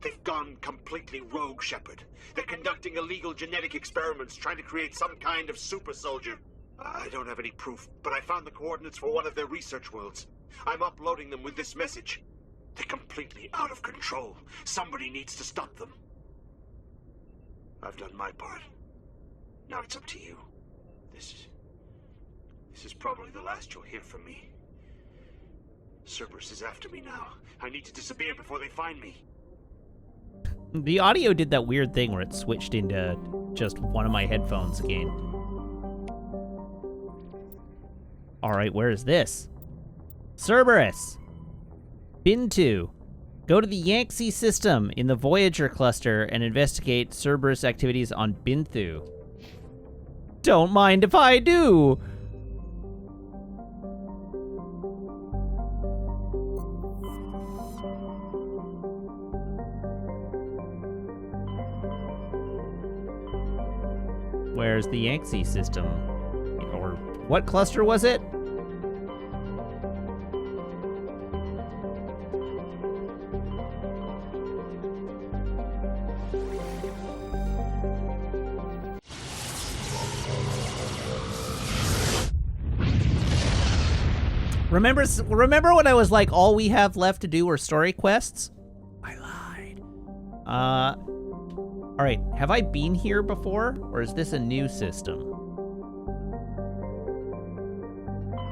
They've gone completely rogue, Shepard. They're conducting illegal genetic experiments, trying to create some kind of super soldier. I don't have any proof, but I found the coordinates for one of their research worlds. I'm uploading them with this message. They're completely out of control. Somebody needs to stop them. I've done my part. Now it's up to you. This is probably the last you'll hear from me. Cerberus is after me now. I need to disappear before they find me. The audio did that weird thing where it switched into just one of my headphones again. Alright, where is this? Cerberus! Bin2. Go to the Yangtze system in the Voyager cluster and investigate Cerberus activities on Binthu. Don't mind if I do! Where's the Yangtze system? Or what cluster was it? Remember when I was like, all we have left to do are story quests? I lied. All right, have I been here before, or is this a new system?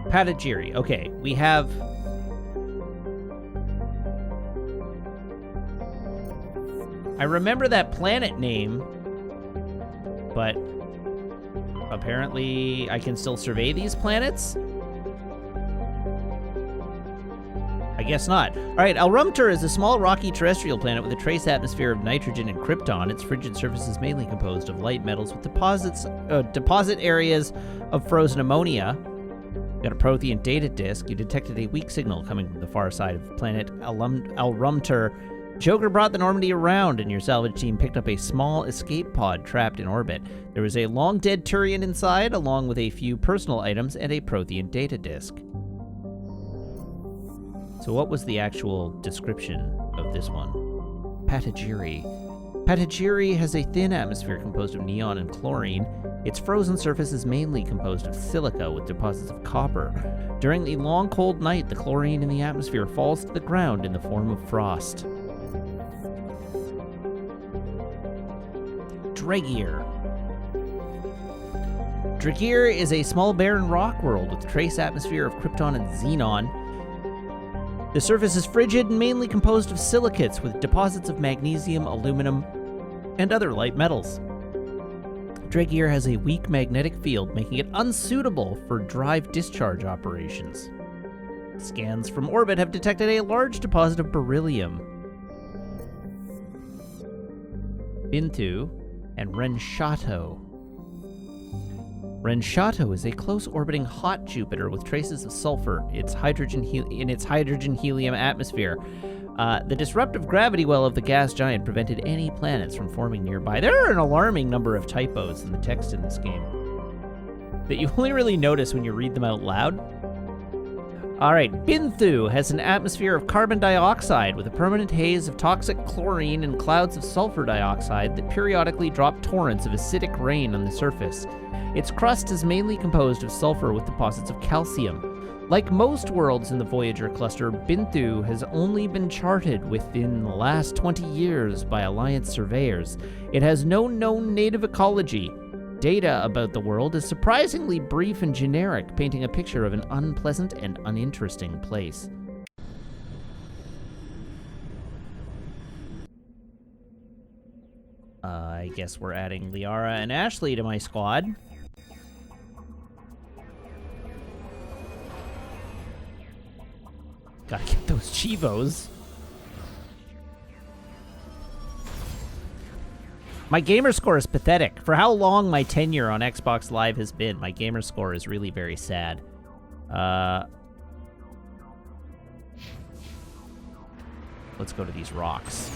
Patagiri. Okay, we have... I remember that planet name, but apparently I can still survey these planets? guess not. All right, Alrumtur is a small rocky terrestrial planet with a trace atmosphere of nitrogen and krypton. Its frigid surface is mainly composed of light metals with deposit areas of frozen ammonia. You got a Prothean data disk. You detected a weak signal coming from the far side of planet Alrumtur. Joker brought the Normandy around, and your salvage team picked up a small escape pod trapped in orbit. There was a long-dead Turian inside, along with a few personal items and a Prothean data disk. So what was the actual description of this one? Patagiri. Patagiri has a thin atmosphere composed of neon and chlorine. Its frozen surface is mainly composed of silica with deposits of copper. During the long cold night, the chlorine in the atmosphere falls to the ground in the form of frost. Dregir. Dregir is a small barren rock world with trace atmosphere of krypton and xenon. The surface is frigid and mainly composed of silicates with deposits of magnesium, aluminum, and other light metals. Dregir has a weak magnetic field, making it unsuitable for drive-discharge operations. Scans from orbit have detected a large deposit of beryllium. Bintu and Renshato. Renshato is a close-orbiting hot Jupiter with traces of sulfur in its hydrogen-helium atmosphere. The disruptive gravity well of the gas giant prevented any planets from forming nearby. There are an alarming number of typos in the text in this game that you only really notice when you read them out loud. All right, Binthu has an atmosphere of carbon dioxide with a permanent haze of toxic chlorine and clouds of sulfur dioxide that periodically drop torrents of acidic rain on the surface. Its crust is mainly composed of sulfur with deposits of calcium. Like most worlds in the Voyager cluster, Binthu has only been charted within the last 20 years by Alliance surveyors. It has no known native ecology. Data about the world is surprisingly brief and generic, painting a picture of an unpleasant and uninteresting place. I guess we're adding Liara and Ashley to my squad. Gotta get those Chivos. My gamer score is pathetic. For how long my tenure on Xbox Live has been, my gamer score is really very sad. Let's go to these rocks.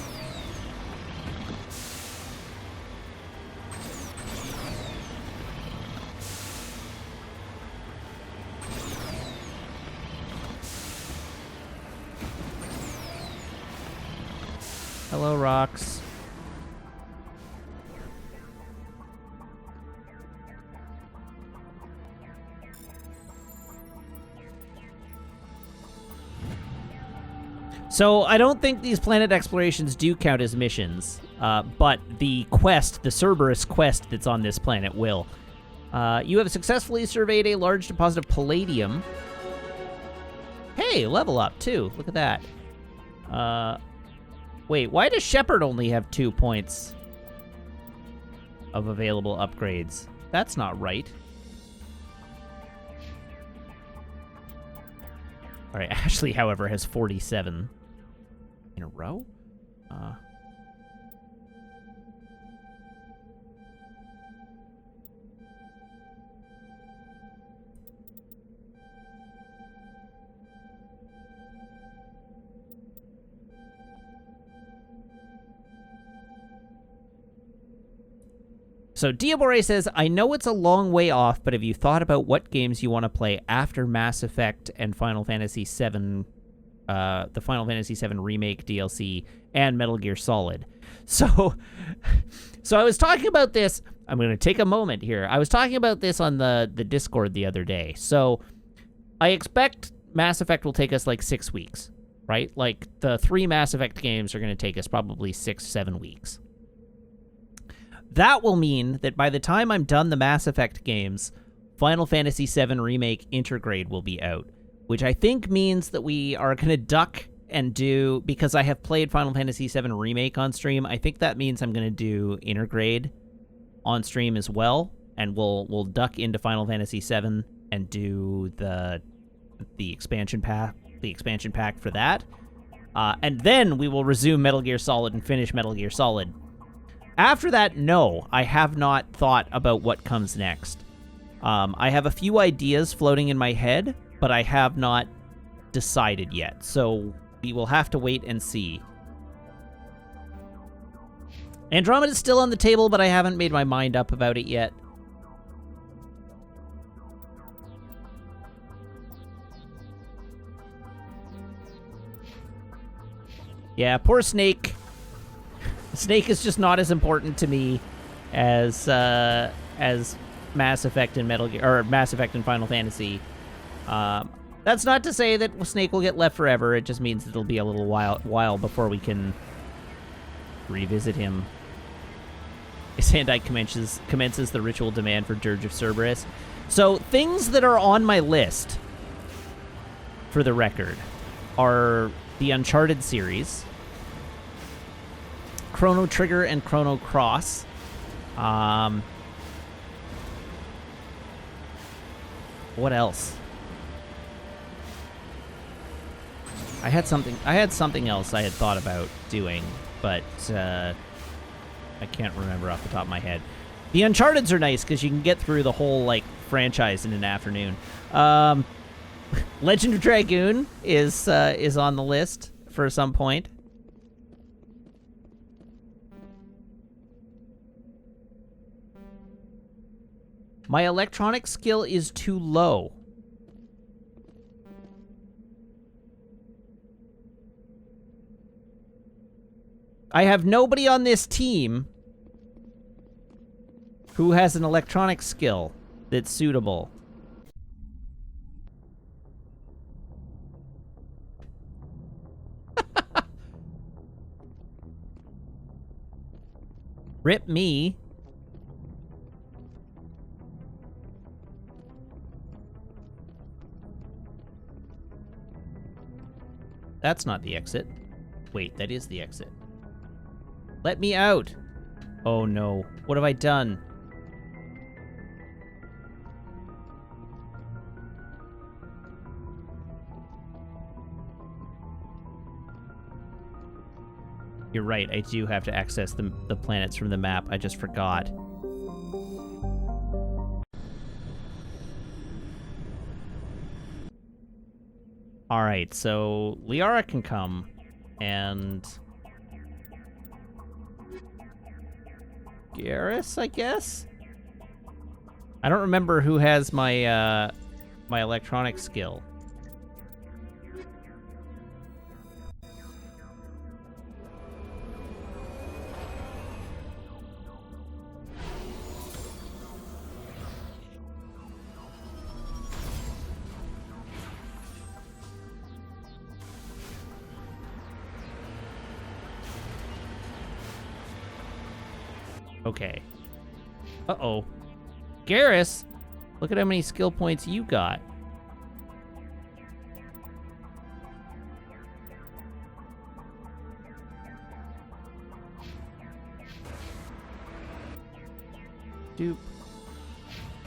Hello, rocks. So I don't think these planet explorations do count as missions, but the quest, the Cerberus quest that's on this planet will. You have successfully surveyed a large deposit of palladium. Hey, level up too. Look at that. Wait, why does Shepard only have 2 points of available upgrades? That's not right. All right, Ashley, however, has 47 in a row. So Diabore says, I know it's a long way off, but have you thought about what games you want to play after Mass Effect and Final Fantasy VII, the Final Fantasy VII Remake DLC, and Metal Gear Solid? So I was talking about this. I'm going to take a moment here. I was talking about this on the Discord the other day. So I expect Mass Effect will take us like 6 weeks, right? Like the 3 Mass Effect games are going to take us probably 6-7 weeks. That will mean that by the time I'm done the Mass Effect games, Final Fantasy VII Remake Intergrade will be out, which I think means that we are going to duck and do, because I have played Final Fantasy VII Remake on stream, I think that means I'm going to do Intergrade on stream as well, and we'll duck into Final Fantasy VII and do the expansion pack the expansion pack for that. And then we will resume Metal Gear Solid and finish Metal Gear Solid. After that, no, I have not thought about what comes next. I have a few ideas floating in my head, but I have not decided yet. So we will have to wait and see. Andromeda's still on the table, but I haven't made my mind up about it yet. Yeah, poor Snake. Snake is just not as important to me as Mass Effect and Mass Effect and Final Fantasy. That's not to say that Snake will get left forever. It just means it'll be a little while before we can revisit him. Sandai commences the ritual demand for Dirge of Cerberus. So things that are on my list, for the record, are the Uncharted series, Chrono Trigger and Chrono Cross. What else? I had something else I had thought about doing, but I can't remember off the top of my head. The Uncharted's are nice because you can get through the whole like franchise in an afternoon. Legend of Dragoon is on the list for some point. My electronic skill is too low. I have nobody on this team who has an electronic skill that's suitable. Rip me. That's not the exit. Wait, that is the exit. Let me out! Oh no, what have I done? You're right, I do have to access the planets from the map. I just forgot. Alright, so Liara can come, and Garrus, I guess? I don't remember who has my, my electronic skill. Okay. Uh-oh. Garrus, look at how many skill points you got. Doop.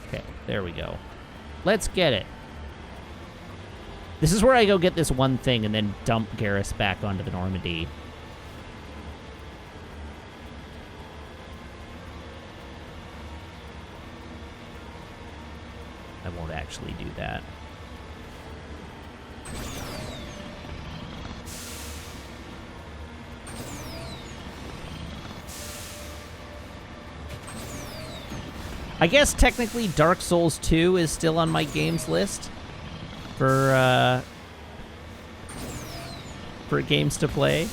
Okay, there we go. Let's get it. This is where I go get this one thing and then dump Garrus back onto the Normandy. I won't actually do that. I guess technically Dark Souls 2 is still on my games list for games to play.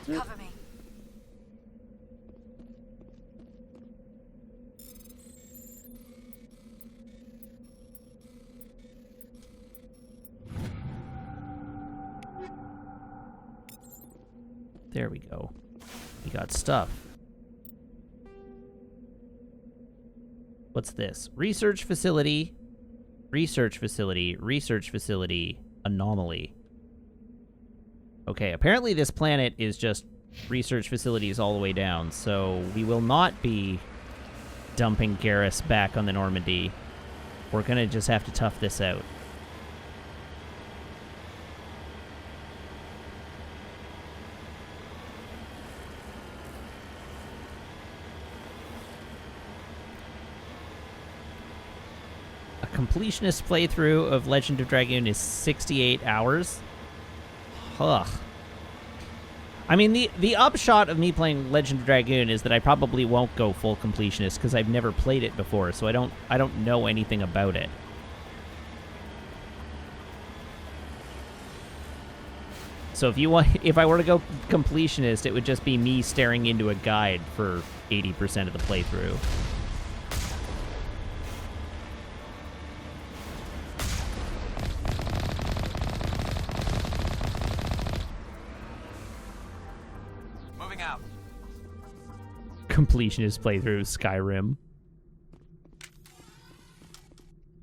Cover me. There we go. We got stuff. What's this? Research facility. Research facility. Research facility. Anomaly. Okay, apparently this planet is just research facilities all the way down, so we will not be dumping Garrus back on the Normandy. We're gonna just have to tough this out. A completionist playthrough of Legend of Dragoon is 68 hours. Ugh. I mean, the upshot of me playing Legend of Dragoon is that I probably won't go full completionist because I've never played it before, so I don't know anything about it. So if I were to go completionist, it would just be me staring into a guide for 80% of the playthrough. Completionist playthrough Skyrim.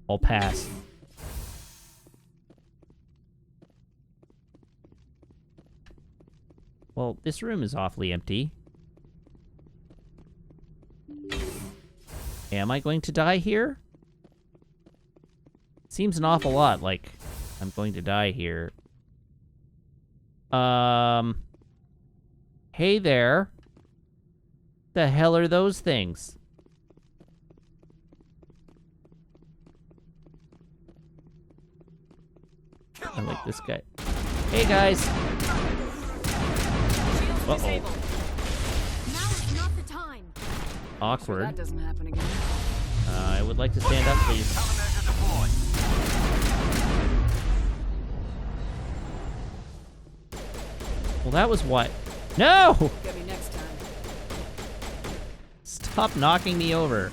I'll pass. Well, this room is awfully empty. Am I going to die here? Seems an awful lot like I'm going to die here. Hey there. The hell are those things? I like this guy. Hey guys. Uh-oh. Now is not the time. Awkward. That doesn't happen again. I would like to stand up, please. Well, that was what? No! Get me next time. Stop knocking me over.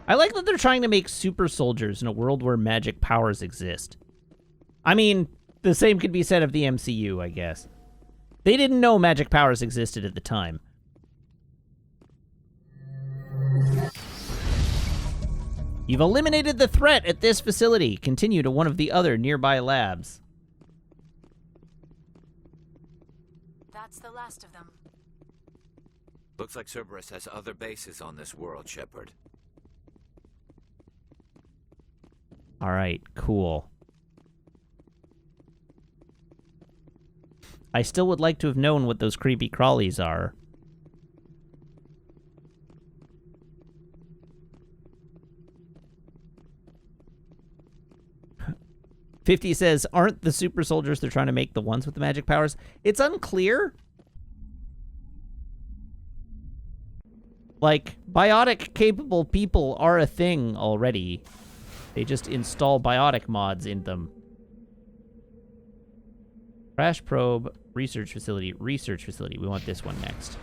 I like that they're trying to make super soldiers in a world where magic powers exist. I mean, the same could be said of the MCU, I guess. They didn't know magic powers existed at the time. You've eliminated the threat at this facility. Continue to one of the other nearby labs. That's the last of them. Looks like Cerberus has other bases on this world, Shepard. All right, cool. I still would like to have known what those creepy crawlies are. "50 says, aren't the super soldiers they're trying to make the ones with the magic powers? It's unclear. Like, biotic-capable people are a thing already. They just install biotic mods in them. Crash probe, research facility, research facility. We want this one next.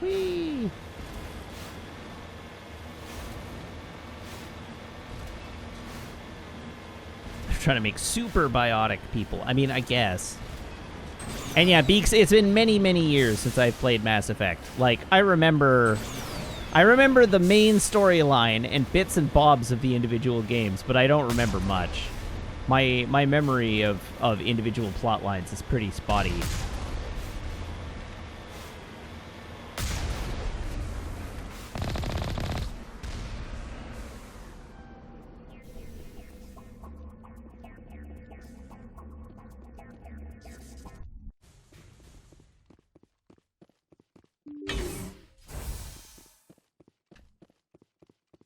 Whee! They're trying to make super biotic people. I mean, I guess. And yeah, Beaks, it's been many, many years since I've played Mass Effect. Like, I remember the main storyline and bits and bobs of the individual games, but I don't remember much. My memory of individual plot lines is pretty spotty.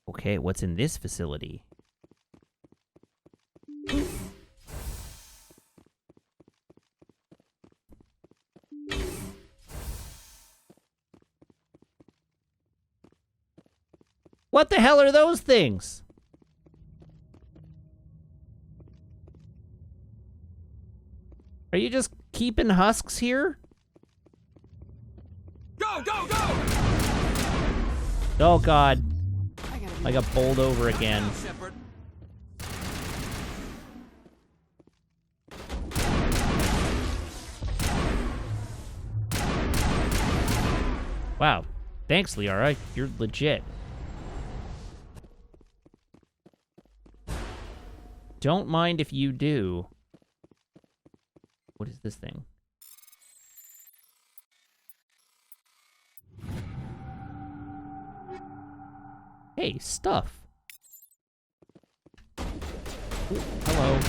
Okay, what's in this facility? What the hell are those things? Are you just keeping husks here? Go, go, go! Oh god. I got bowled over again. Wow. Thanks, Liara. You're legit. Don't mind if you do. What is this thing? Hey, stuff. Ooh, hello.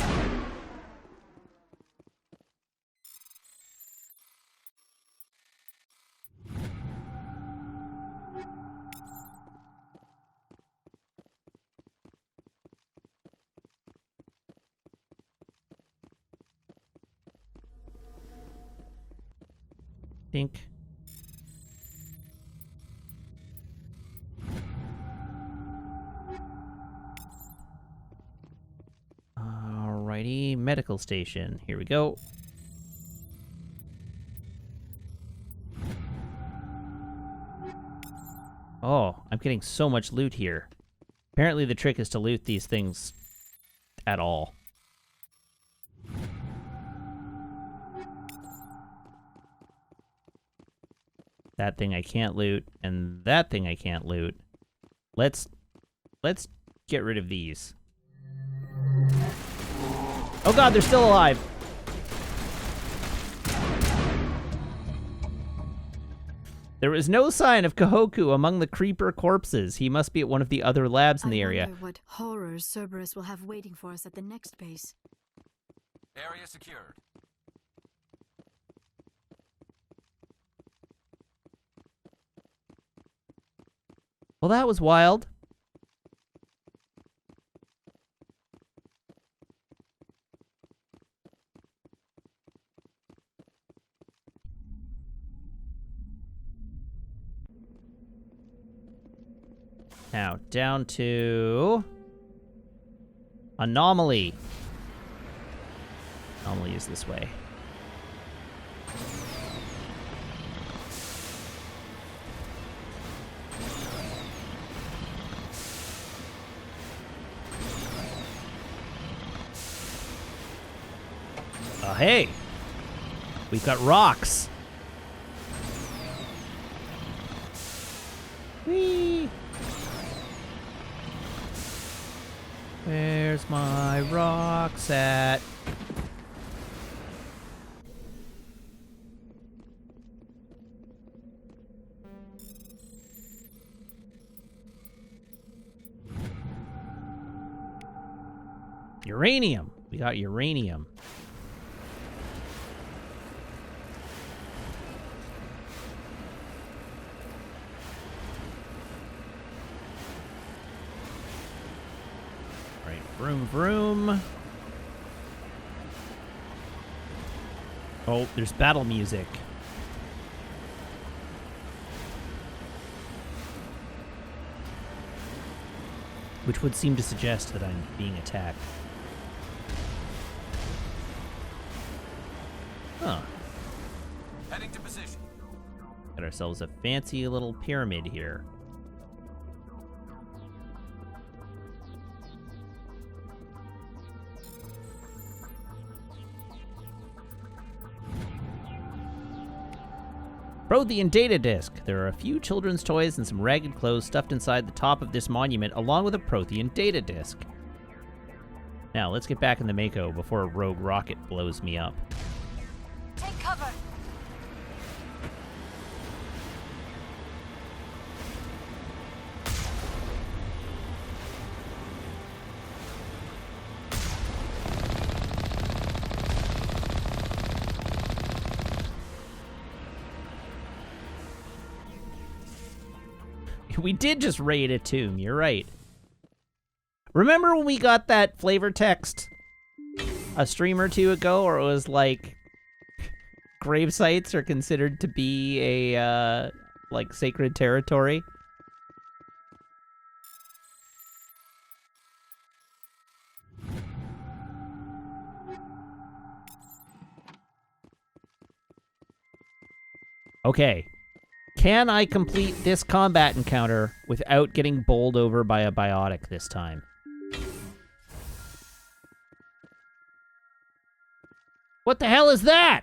Think. Alrighty, medical station. Here we go. Oh, I'm getting so much loot here. Apparently the trick is to loot these things at all. That thing I can't loot, and that thing I can't loot. Let's get rid of these. Oh god, they're still alive! There was no sign of Kahoku among the creeper corpses. He must be at one of the other labs in the area. I wonder what horrors Cerberus will have waiting for us at the next base. Area secured. Well, that was wild. Now, down to... Anomaly. Anomaly is this way. Hey! We've got rocks! Whee! Where's my rocks at? Uranium! We got uranium. Vroom, vroom. Oh, there's battle music. Which would seem to suggest that I'm being attacked. Huh. Heading to position. Got ourselves a fancy little pyramid here. Prothean data disk. There are a few children's toys and some ragged clothes stuffed inside the top of this monument, along with a Prothean data disk. Now, let's get back in the Mako before a rogue rocket blows me up. Take cover! We did just raid a tomb, you're right. Remember when we got that flavor text a stream or two ago, or it was like, grave sites are considered to be a, like, sacred territory? Okay. Can I complete this combat encounter without getting bowled over by a biotic this time? What the hell is that?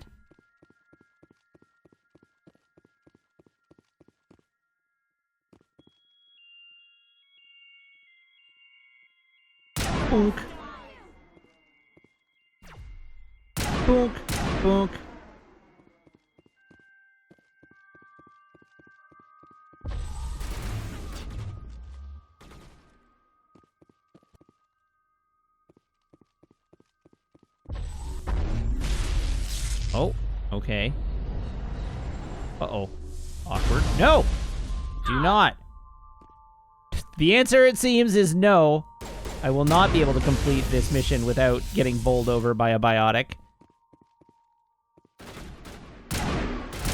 Boonk. Boonk. Oh, okay. Uh-oh. Awkward. No! Do not. The answer, it seems, is no. I will not be able to complete this mission without getting bowled over by a biotic.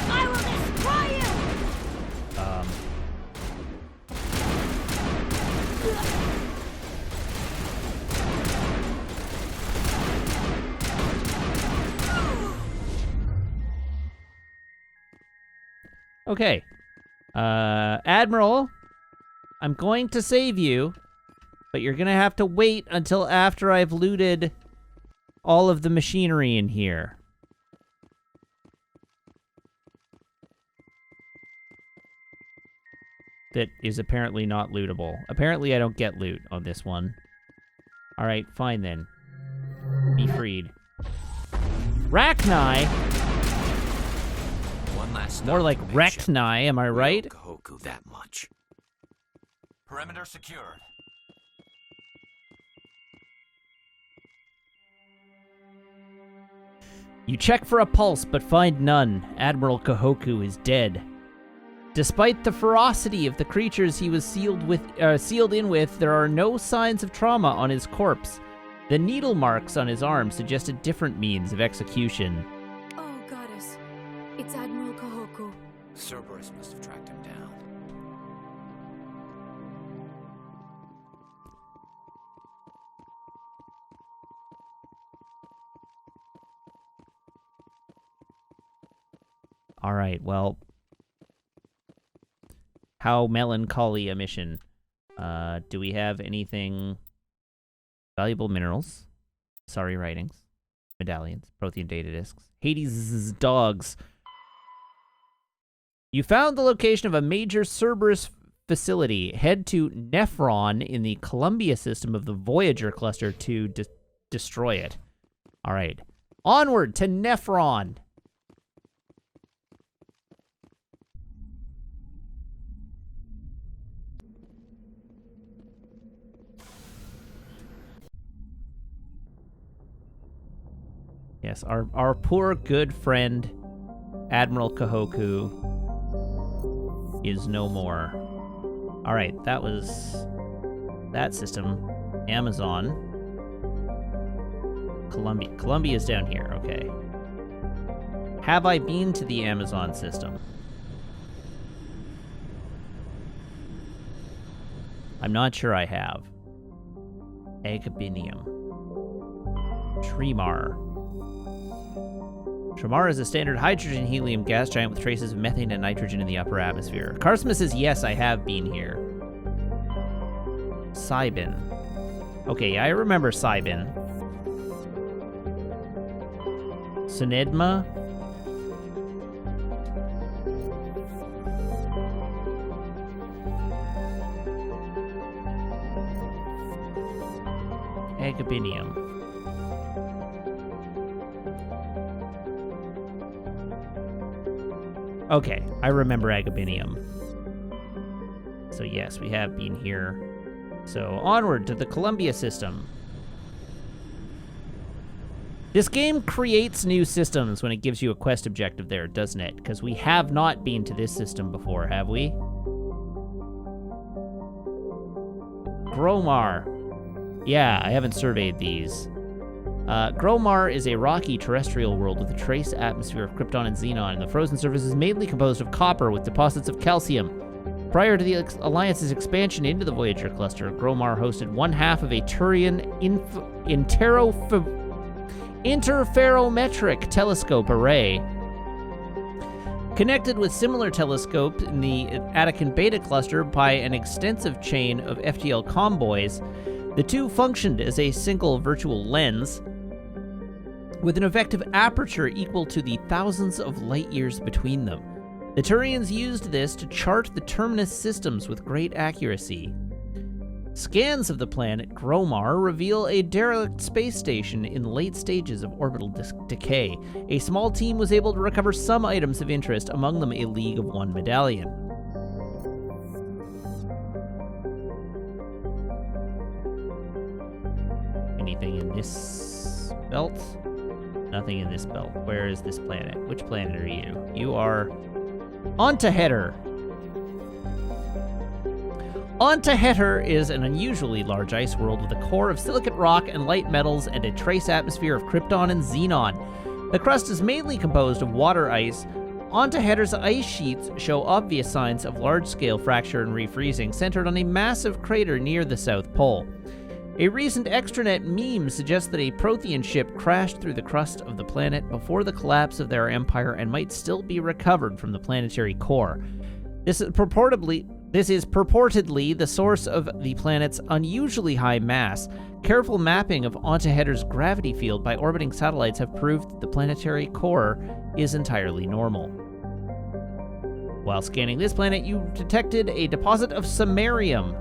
I will destroy you! Okay. Admiral, I'm going to save you, but you're gonna have to wait until after I've looted all of the machinery in here. That is apparently not lootable. Apparently I don't get loot on this one. Alright, fine then. Be freed. Rachni? One last More like Rechni, am I right? Kahoku that much. Perimeter secured. You check for a pulse, but find none. Admiral Kahoku is dead. Despite the ferocity of the creatures he was sealed in with, there are no signs of trauma on his corpse. The needle marks on his arm suggest a different means of execution. Oh, goddess. It's Admiral Kahoku. Cerberus must have tracked him down. All right, well, how melancholy a mission. Do we have anything? Valuable minerals, sorry writings, medallions, Prothean data discs, Hades' dogs. You found the location of a major Cerberus facility. Head to Nephron in the Columbia system of the Voyager cluster to destroy it. All right, onward to Nephron. Yes, our poor good friend, Admiral Kahoku, is no more. All right, that was that system. Amazon. Columbia. Columbia's down here, okay. Have I been to the Amazon system? I'm not sure I have. Agabinium. Tremar. Tremar is a standard hydrogen-helium gas giant with traces of methane and nitrogen in the upper atmosphere. Karsma says, yes, I have been here. Cybin. Okay, I remember Cybin. Sunedma. Agabinium. Okay, I remember Agabinium. So yes, we have been here. So onward to the Columbia system. This game creates new systems when it gives you a quest objective there, doesn't it? Because we have not been to this system before, have we? Gromar. Yeah, I haven't surveyed these. Gromar is a rocky terrestrial world with a trace atmosphere of krypton and xenon, and the frozen surface is mainly composed of copper with deposits of calcium. Prior to the Alliance's expansion into the Voyager cluster, Gromar hosted one half of a Turian interferometric telescope array. Connected with similar telescopes in the Attican Beta cluster by an extensive chain of FTL comboys, the two functioned as a single virtual lens with an effective aperture equal to the thousands of light years between them. The Turians used this to chart the terminus systems with great accuracy. Scans of the planet Gromar reveal a derelict space station in the late stages of orbital decay. A small team was able to recover some items of interest, among them a League of One medallion. Anything in this belt? Nothing in this belt. Where is this planet? Which planet are you? You are Ontaheter. Ontaheter is an unusually large ice world with a core of silicate rock and light metals and a trace atmosphere of krypton and xenon. The crust is mainly composed of water ice. Ontaheter's ice sheets show obvious signs of large-scale fracture and refreezing, centered on a massive crater near the South Pole. A recent extranet meme suggests that a Prothean ship crashed through the crust of the planet before the collapse of their empire and might still be recovered from the planetary core. This is purportedly the source of the planet's unusually high mass. Careful mapping of Ontaheter's gravity field by orbiting satellites have proved that the planetary core is entirely normal. While scanning this planet, you detected a deposit of samarium.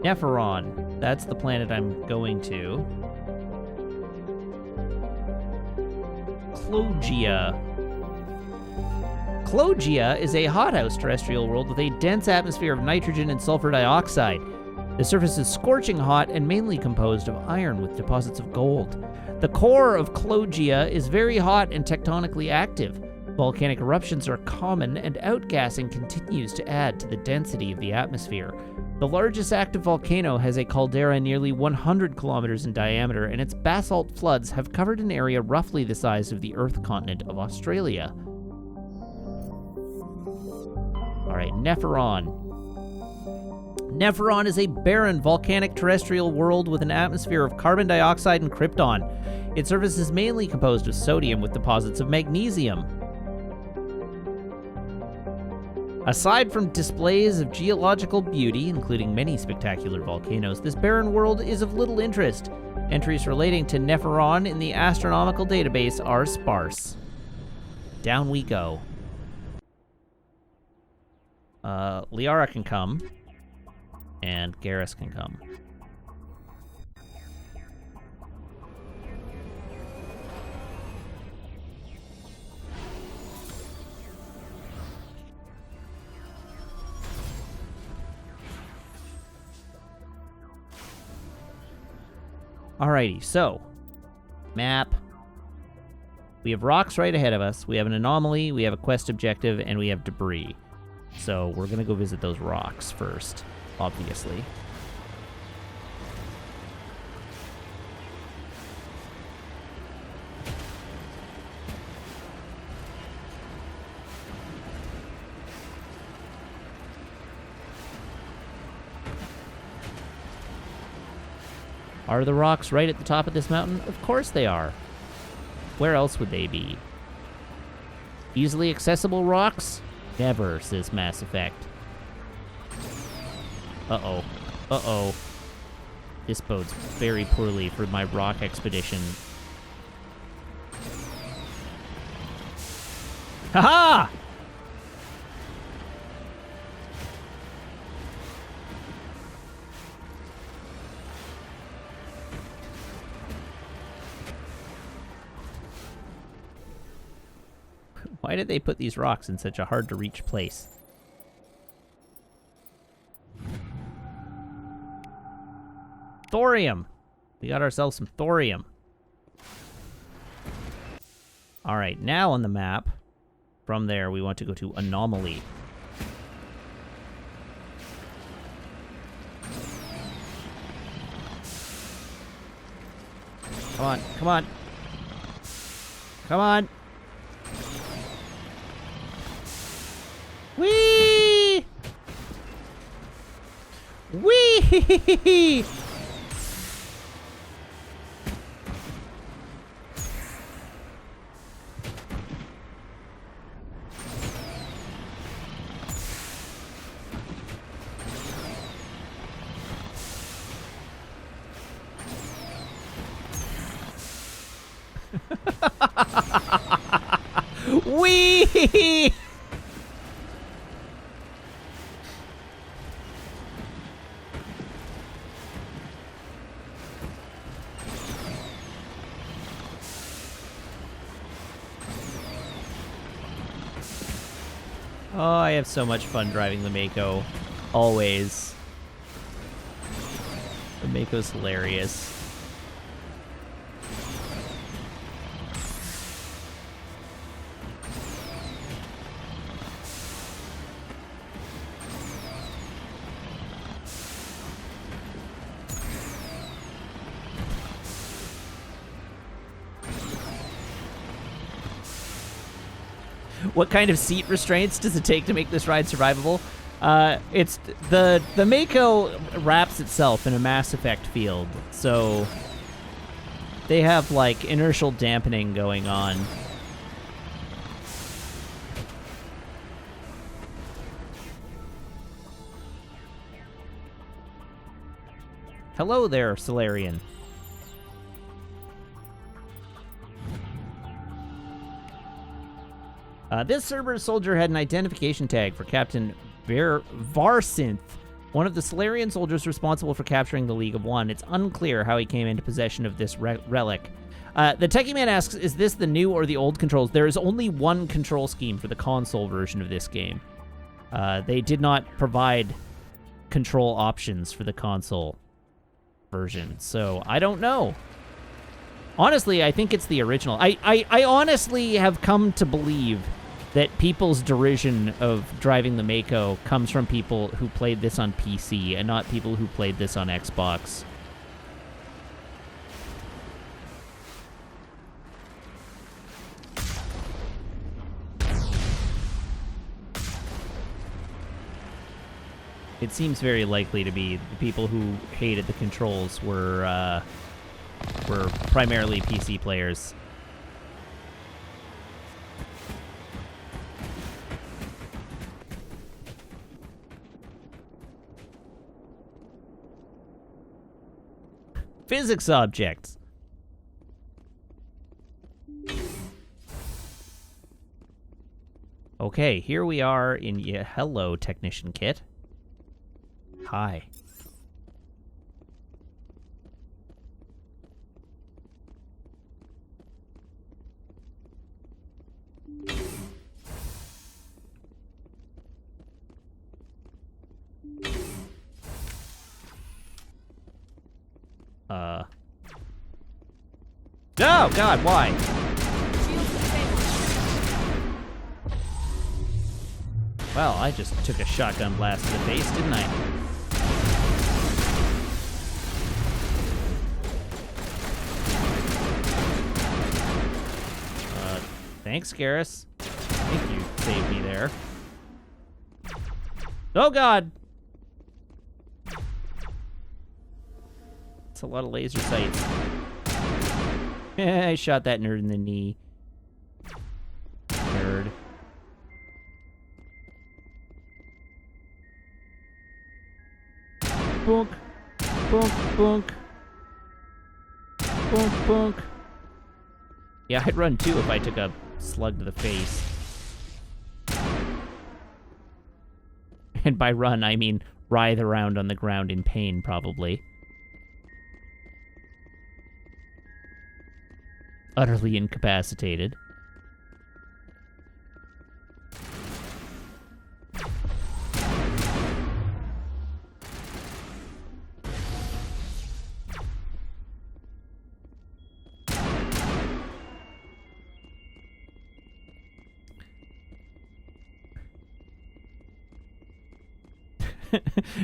Nepheron. That's the planet I'm going to. Clogia. Clogia is a hothouse terrestrial world with a dense atmosphere of nitrogen and sulfur dioxide. The surface is scorching hot and mainly composed of iron with deposits of gold. The core of Clogia is very hot and tectonically active. Volcanic eruptions are common, and outgassing continues to add to the density of the atmosphere. The largest active volcano has a caldera nearly 100 kilometers in diameter, and its basalt floods have covered an area roughly the size of the Earth continent of Australia. Alright, Nepheron. Nepheron is a barren volcanic terrestrial world with an atmosphere of carbon dioxide and krypton. Its surface is mainly composed of sodium with deposits of magnesium. Aside from displays of geological beauty, including many spectacular volcanoes, this barren world is of little interest. Entries relating to Nepheron in the astronomical database are sparse. Down we go. Liara can come, and Garrus can come. Alrighty, so, map. We have rocks right ahead of us, we have an anomaly, we have a quest objective, and we have debris. So we're gonna go visit those rocks first, obviously. Are the rocks right at the top of this mountain? Of course they are. Where else would they be? Easily accessible rocks? Never, says Mass Effect. Uh-oh. Uh-oh. This bodes very poorly for my rock expedition. Ha-ha! Why did they put these rocks in such a hard-to-reach place? Thorium! We got ourselves some thorium. Alright, now on the map, from there we want to go to Anomaly. Come on, come on. Come on! Whee! Whee! Whee! Oh, I have so much fun driving the Mako. Always. The Mako's hilarious. What kind of seat restraints does it take to make this ride survivable? It's the Mako wraps itself in a Mass Effect field, so they have like inertial dampening going on. Hello there, Solarian. This Cerberus soldier had an identification tag for Captain Varsinth, one of the Solarian soldiers responsible for capturing the League of One. It's unclear how he came into possession of this relic. The Techie Man asks, is this the new or the old controls? There is only one control scheme for the console version of this game. They did not provide control options for the console version, so I don't know. Honestly, I think it's the original. I honestly have come to believe that people's derision of driving the Mako comes from people who played this on PC and not people who played this on Xbox. It seems very likely to be the people who hated the controls were primarily PC players. Physics objects. Okay, here we are in hello, Technician Kit. Hi. Oh, God, why? Well, I just took a shotgun blast to the face, didn't I? Thanks, Garrus. I think you saved me there. Oh, God! That's a lot of laser sights. I shot that nerd in the knee. Nerd. Bonk. Bonk, bonk. Bonk, bonk. Yeah, I'd run too if I took a slug to the face. And by run, I mean writhe around on the ground in pain, probably. Utterly incapacitated.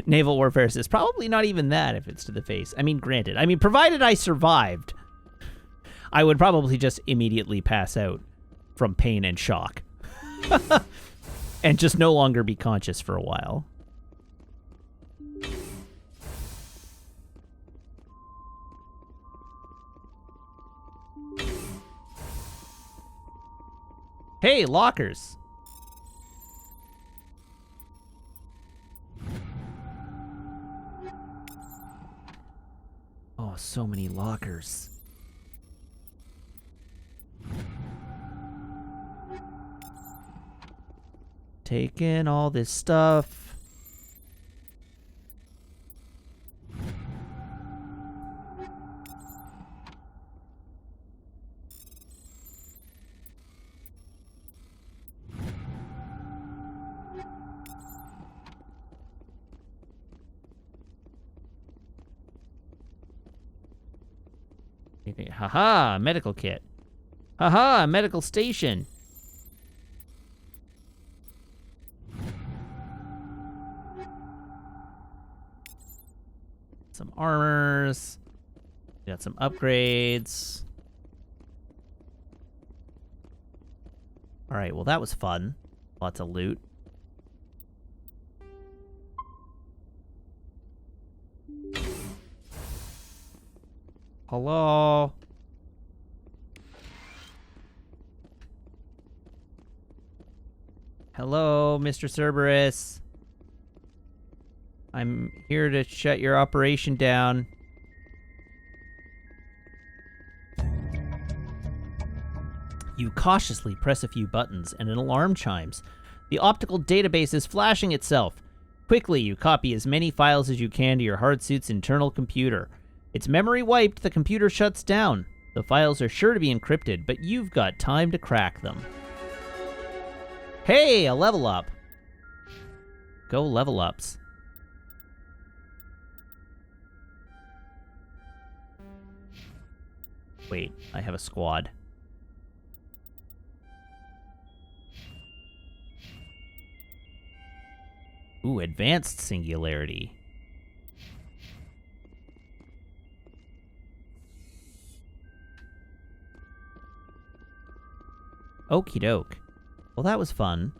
Naval warfare says probably not even that if it's to the face. I mean, granted. I mean, provided I survived, I would probably just immediately pass out from pain and shock. And just no longer be conscious for a while. Hey, lockers. Oh, so many lockers. Taking all this stuff. Anything? Haha, medical kit. Haha, medical station. Some armors. Got some upgrades. Alright, well that was fun. Lots of loot. Hello? Hello, Mr. Cerberus. I'm here to shut your operation down. You cautiously press a few buttons, and an alarm chimes. The optical database is flashing itself. Quickly, you copy as many files as you can to your hardsuit's internal computer. Its memory wiped, the computer shuts down. The files are sure to be encrypted, but you've got time to crack them. Hey, a level up. Go level ups. Wait, I have a squad. Ooh, advanced singularity. Okie doke. Well, that was fun.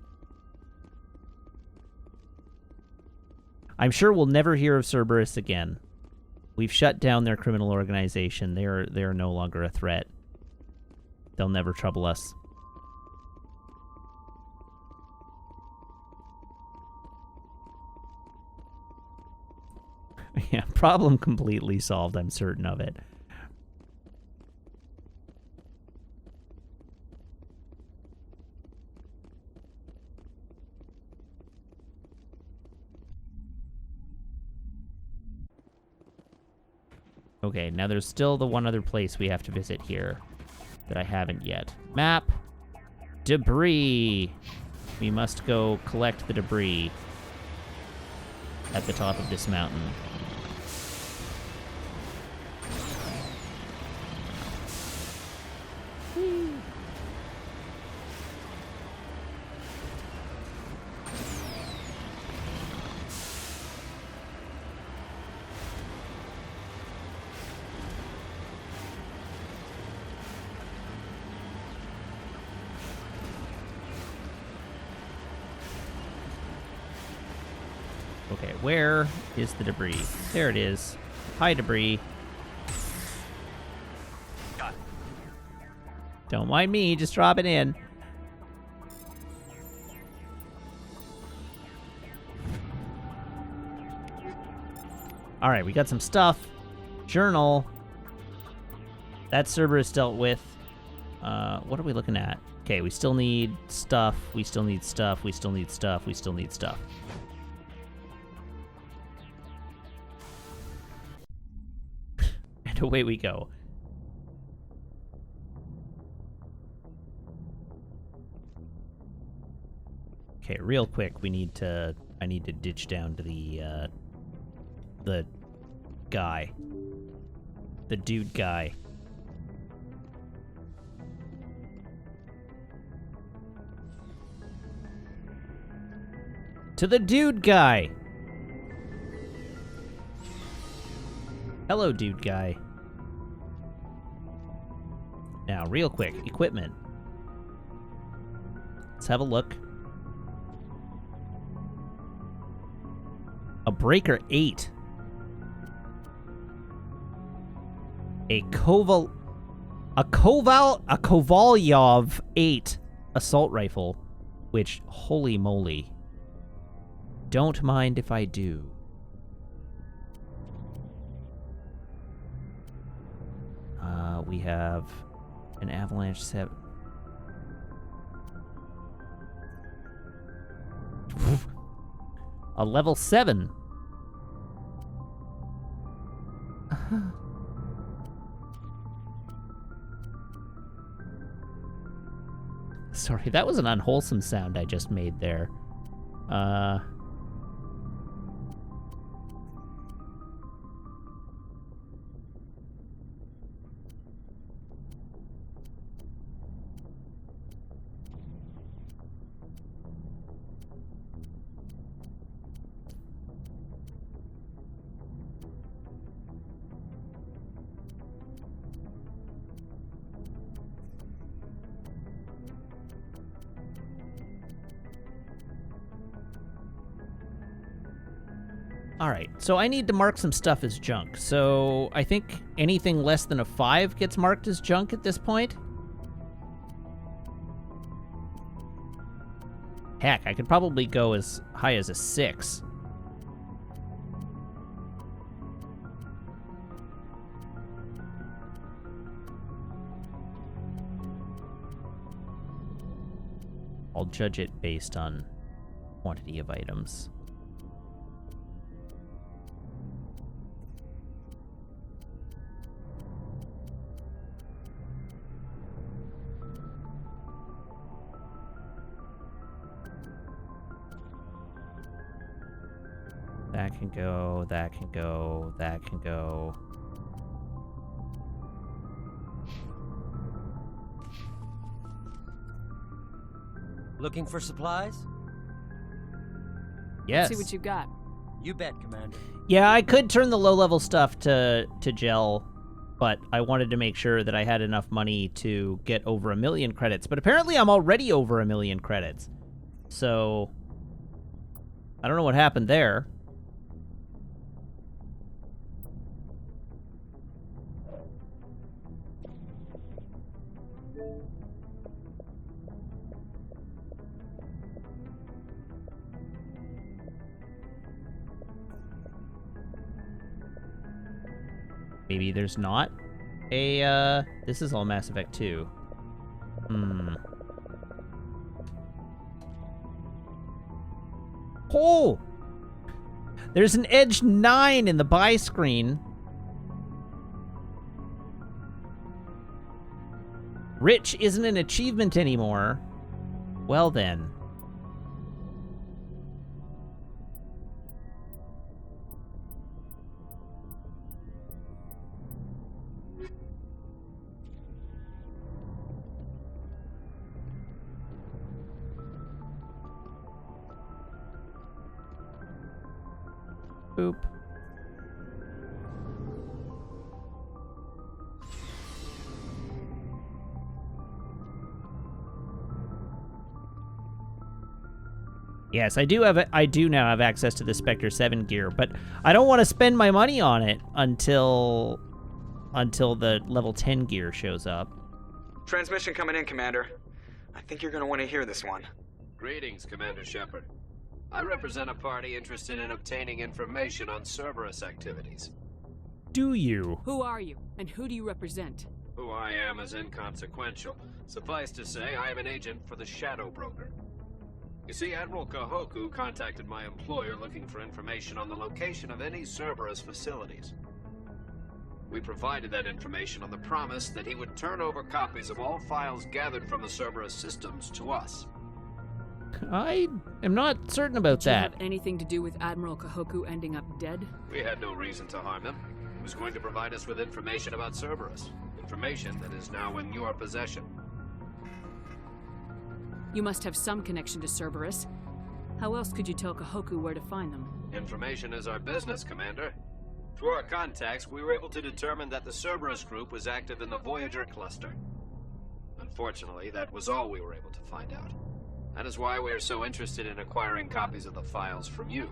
I'm sure we'll never hear of Cerberus again. We've shut down their criminal organization. They are no longer a threat. They'll never trouble us. Yeah, problem completely solved, I'm certain of it. Okay, now there's still the one other place we have to visit here that I haven't yet. Map. Debris. We must go collect the debris at the top of this mountain. Okay, where is the debris? There it is. Hi, debris. Got it. Don't mind me, just drop it in. Alright, we got some stuff. Journal. That Cerberus dealt with. What are we looking at? Okay, we still need stuff. We still need stuff. We still need stuff. We still need stuff. And away we go. Okay, real quick, I need to ditch down to the guy. The dude guy. To the dude guy! Hello, dude guy. Now, real quick, equipment. Let's have a look. A Breaker 8. A Kovalyov 8 assault rifle, which, holy moly. Don't mind if I do. We have an Avalanche 7. A level 7. Sorry, that was an unwholesome sound I just made there. Alright, so I need to mark some stuff as junk. So I think anything less than a 5 gets marked as junk at this point. Heck, I could probably go as high as a 6. I'll judge it based on quantity of items. That can go, that can go, that can go. Looking for supplies? Yes. Let's see what you got. You bet, Commander. Yeah, I could turn the low-level stuff to gel, but I wanted to make sure that I had enough money to get over 1 million credits. But apparently I'm already over 1 million credits. So, I don't know what happened there. Maybe there's not a, this is all Mass Effect 2. Oh! There's an Edge 9 in the buy screen. Rich isn't an achievement anymore. Well then. Boop. Yes, I do now have access to the Spectre 7 gear, but I don't want to spend my money on it until the level 10 gear shows up. Transmission coming in, Commander. I think you're going to want to hear this one. Greetings, Commander Shepard. I represent a party interested in obtaining information on Cerberus activities. Do you? Who are you, and who do you represent? Who I am is inconsequential. Suffice to say, I am an agent for the Shadow Broker. You see, Admiral Kahoku contacted my employer looking for information on the location of any Cerberus facilities. We provided that information on the promise that he would turn over copies of all files gathered from the Cerberus systems to us. I am not certain about Did you that. have anything to do with Admiral Kahoku ending up dead? We had no reason to harm him. He was going to provide us with information about Cerberus. Information that is now in your possession. You must have some connection to Cerberus. How else could you tell Kahoku where to find them? Information is our business, Commander. Through our contacts, we were able to determine that the Cerberus group was active in the Voyager cluster. Unfortunately, that was all we were able to find out. That is why we are so interested in acquiring copies of the files from you.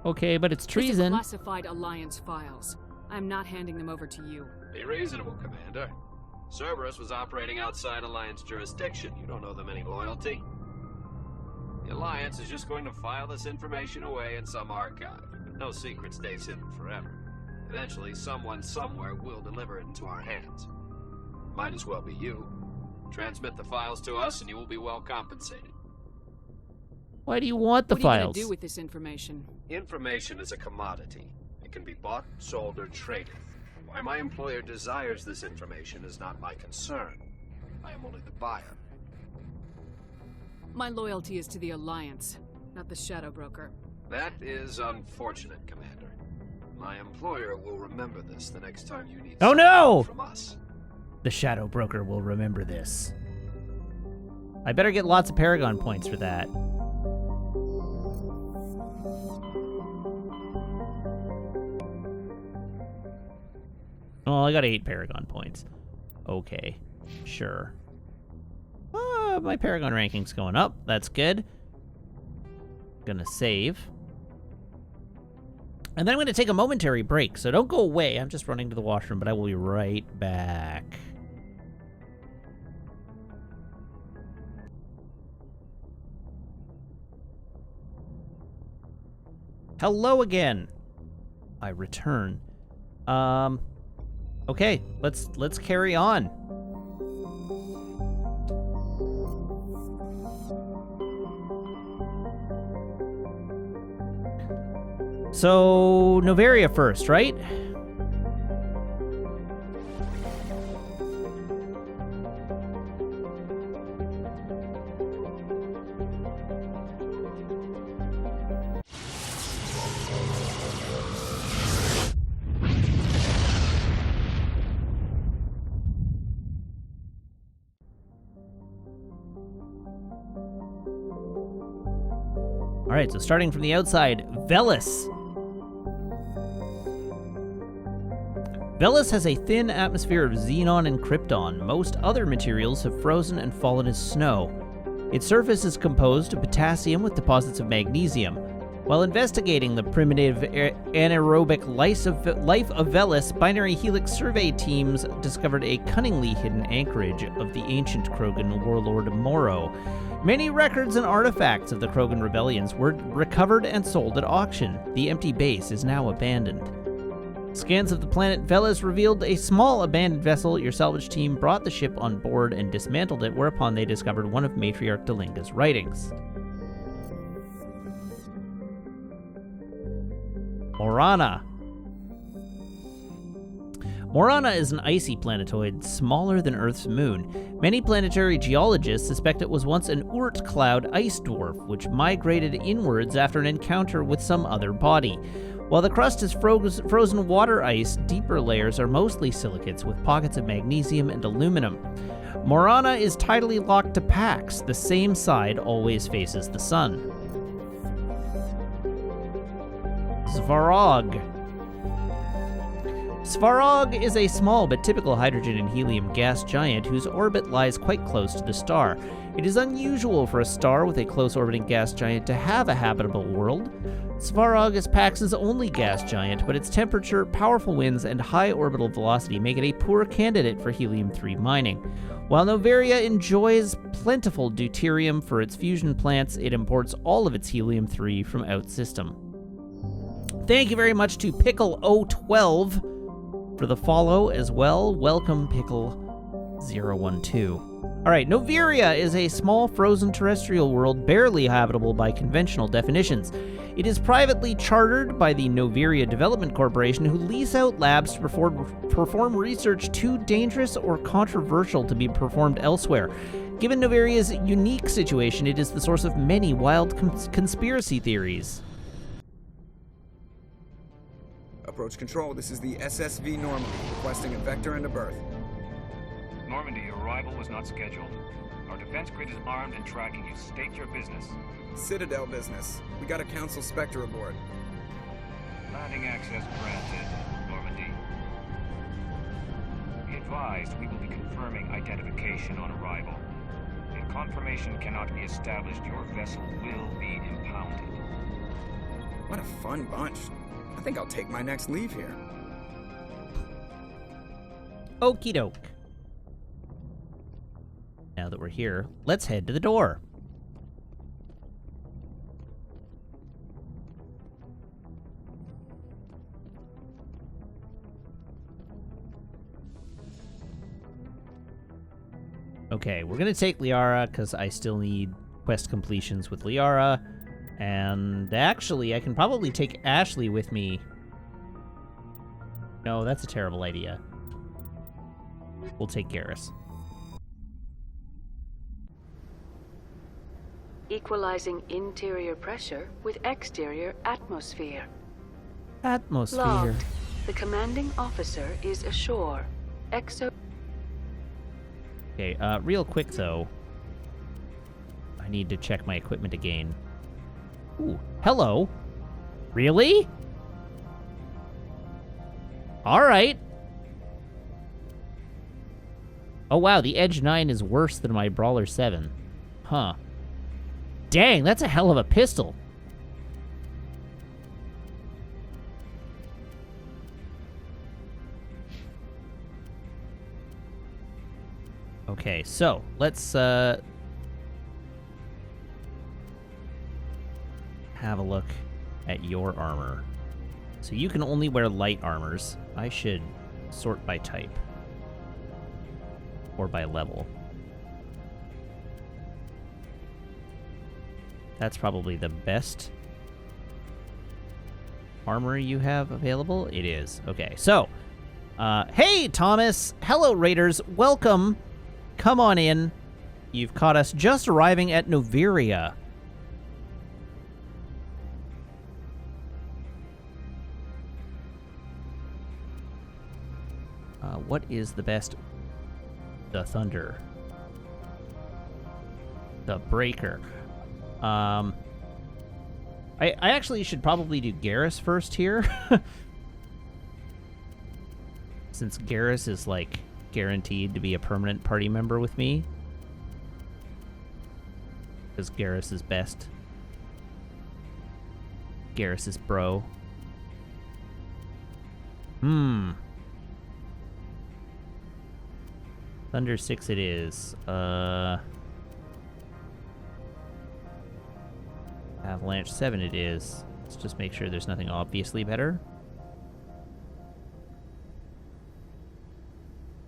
Okay, but it's treason. These are classified Alliance files. I am not handing them over to you. Be reasonable, Commander. Cerberus was operating outside Alliance jurisdiction. You don't owe them any loyalty. The Alliance is just going to file this information away in some archive. No secret stays hidden forever. Eventually, someone somewhere will deliver it into our hands. Might as well be you. Transmit the files to us and you will be well compensated. Why do you want the files? What are you files? going to do with this information? Information is a commodity. It can be bought, sold, or traded. Why my employer desires this information is not my concern. I am only the buyer. My loyalty is to the Alliance, not the Shadow Broker. That is unfortunate, Commander. My employer will remember this the next time you need something from us. The Shadow Broker will remember this. I better get lots of Paragon points for that. Oh, I got 8 Paragon points. Okay, sure. My Paragon ranking's going up. That's good. Gonna save. And then I'm going to take a momentary break, so don't go away. I'm just running to the washroom, but I will be right back. Hello again. I return. Okay, let's carry on. So, Noveria first, right? All right, so starting from the outside, Velis. Velis has a thin atmosphere of xenon and krypton. Most other materials have frozen and fallen as snow. Its surface is composed of potassium with deposits of magnesium. While investigating the primitive anaerobic life of Velis, binary helix survey teams discovered a cunningly hidden anchorage of the ancient Krogan warlord Moro. Many records and artifacts of the Krogan rebellions were recovered and sold at auction. The empty base is now abandoned. Scans of the planet Velis revealed a small abandoned vessel. Your salvage team brought the ship on board and dismantled it, whereupon they discovered one of Matriarch Delinga's writings. Morana. Morana is an icy planetoid smaller than Earth's moon. Many planetary geologists suspect it was once an Oort cloud ice dwarf, which migrated inwards after an encounter with some other body. While the crust is frozen water ice, deeper layers are mostly silicates with pockets of magnesium and aluminum. Morana is tidally locked to Pax. The same side always faces the sun. Svarog. Svarog is a small but typical hydrogen and helium gas giant whose orbit lies quite close to the star. It is unusual for a star with a close orbiting gas giant to have a habitable world. Svarog is Pax's only gas giant, but its temperature, powerful winds, and high orbital velocity make it a poor candidate for helium-3 mining. While Noveria enjoys plentiful deuterium for its fusion plants, it imports all of its helium-3 from out-system. Thank you very much to Pickle012 for the follow as well. Welcome, Pickle012. All right, Noveria is a small frozen terrestrial world barely habitable by conventional definitions. It is privately chartered by the Noveria Development Corporation, who lease out labs to perform research too dangerous or controversial to be performed elsewhere. Given Noveria's unique situation, it is the source of many wild conspiracy theories. Approach control, this is the SSV Normandy, requesting a vector and a berth. Normandy, your arrival was not scheduled. Our defense grid is armed and tracking you. State your business. Citadel business. We got a Council Spectre aboard. Landing access granted, Normandy. Be advised, we will be confirming identification on arrival. If confirmation cannot be established, your vessel will be impounded. What a fun bunch. I think I'll take my next leave here. Okie doke. Now that we're here, let's head to the door. Okay, we're gonna take Liara because I still need quest completions with Liara. And actually, I can probably take Ashley with me. No, that's a terrible idea. We'll take Garrus. Equalizing interior pressure with exterior atmosphere. Atmosphere. Logged. The commanding officer is ashore. Okay, real quick though. I need to check my equipment again. Ooh, hello. Really? Alright. Oh wow, the Edge 9 is worse than my Brawler 7. Huh. Dang, that's a hell of a pistol. Okay, so let's have a look at your armor. So you can only wear light armors. I should sort by type. Or by level. That's probably the best armor you have available. It is. Okay, so, hey, Thomas. Hello, Raiders. Welcome. Come on in. You've caught us just arriving at Noveria. What is the best? The Thunder. The Breaker. I actually should probably do Garrus first here. Since Garrus is, like, guaranteed to be a permanent party member with me. Because Garrus is best. Garrus is bro. Thunder 6 it is. Avalanche 7 it is. Let's just make sure there's nothing obviously better.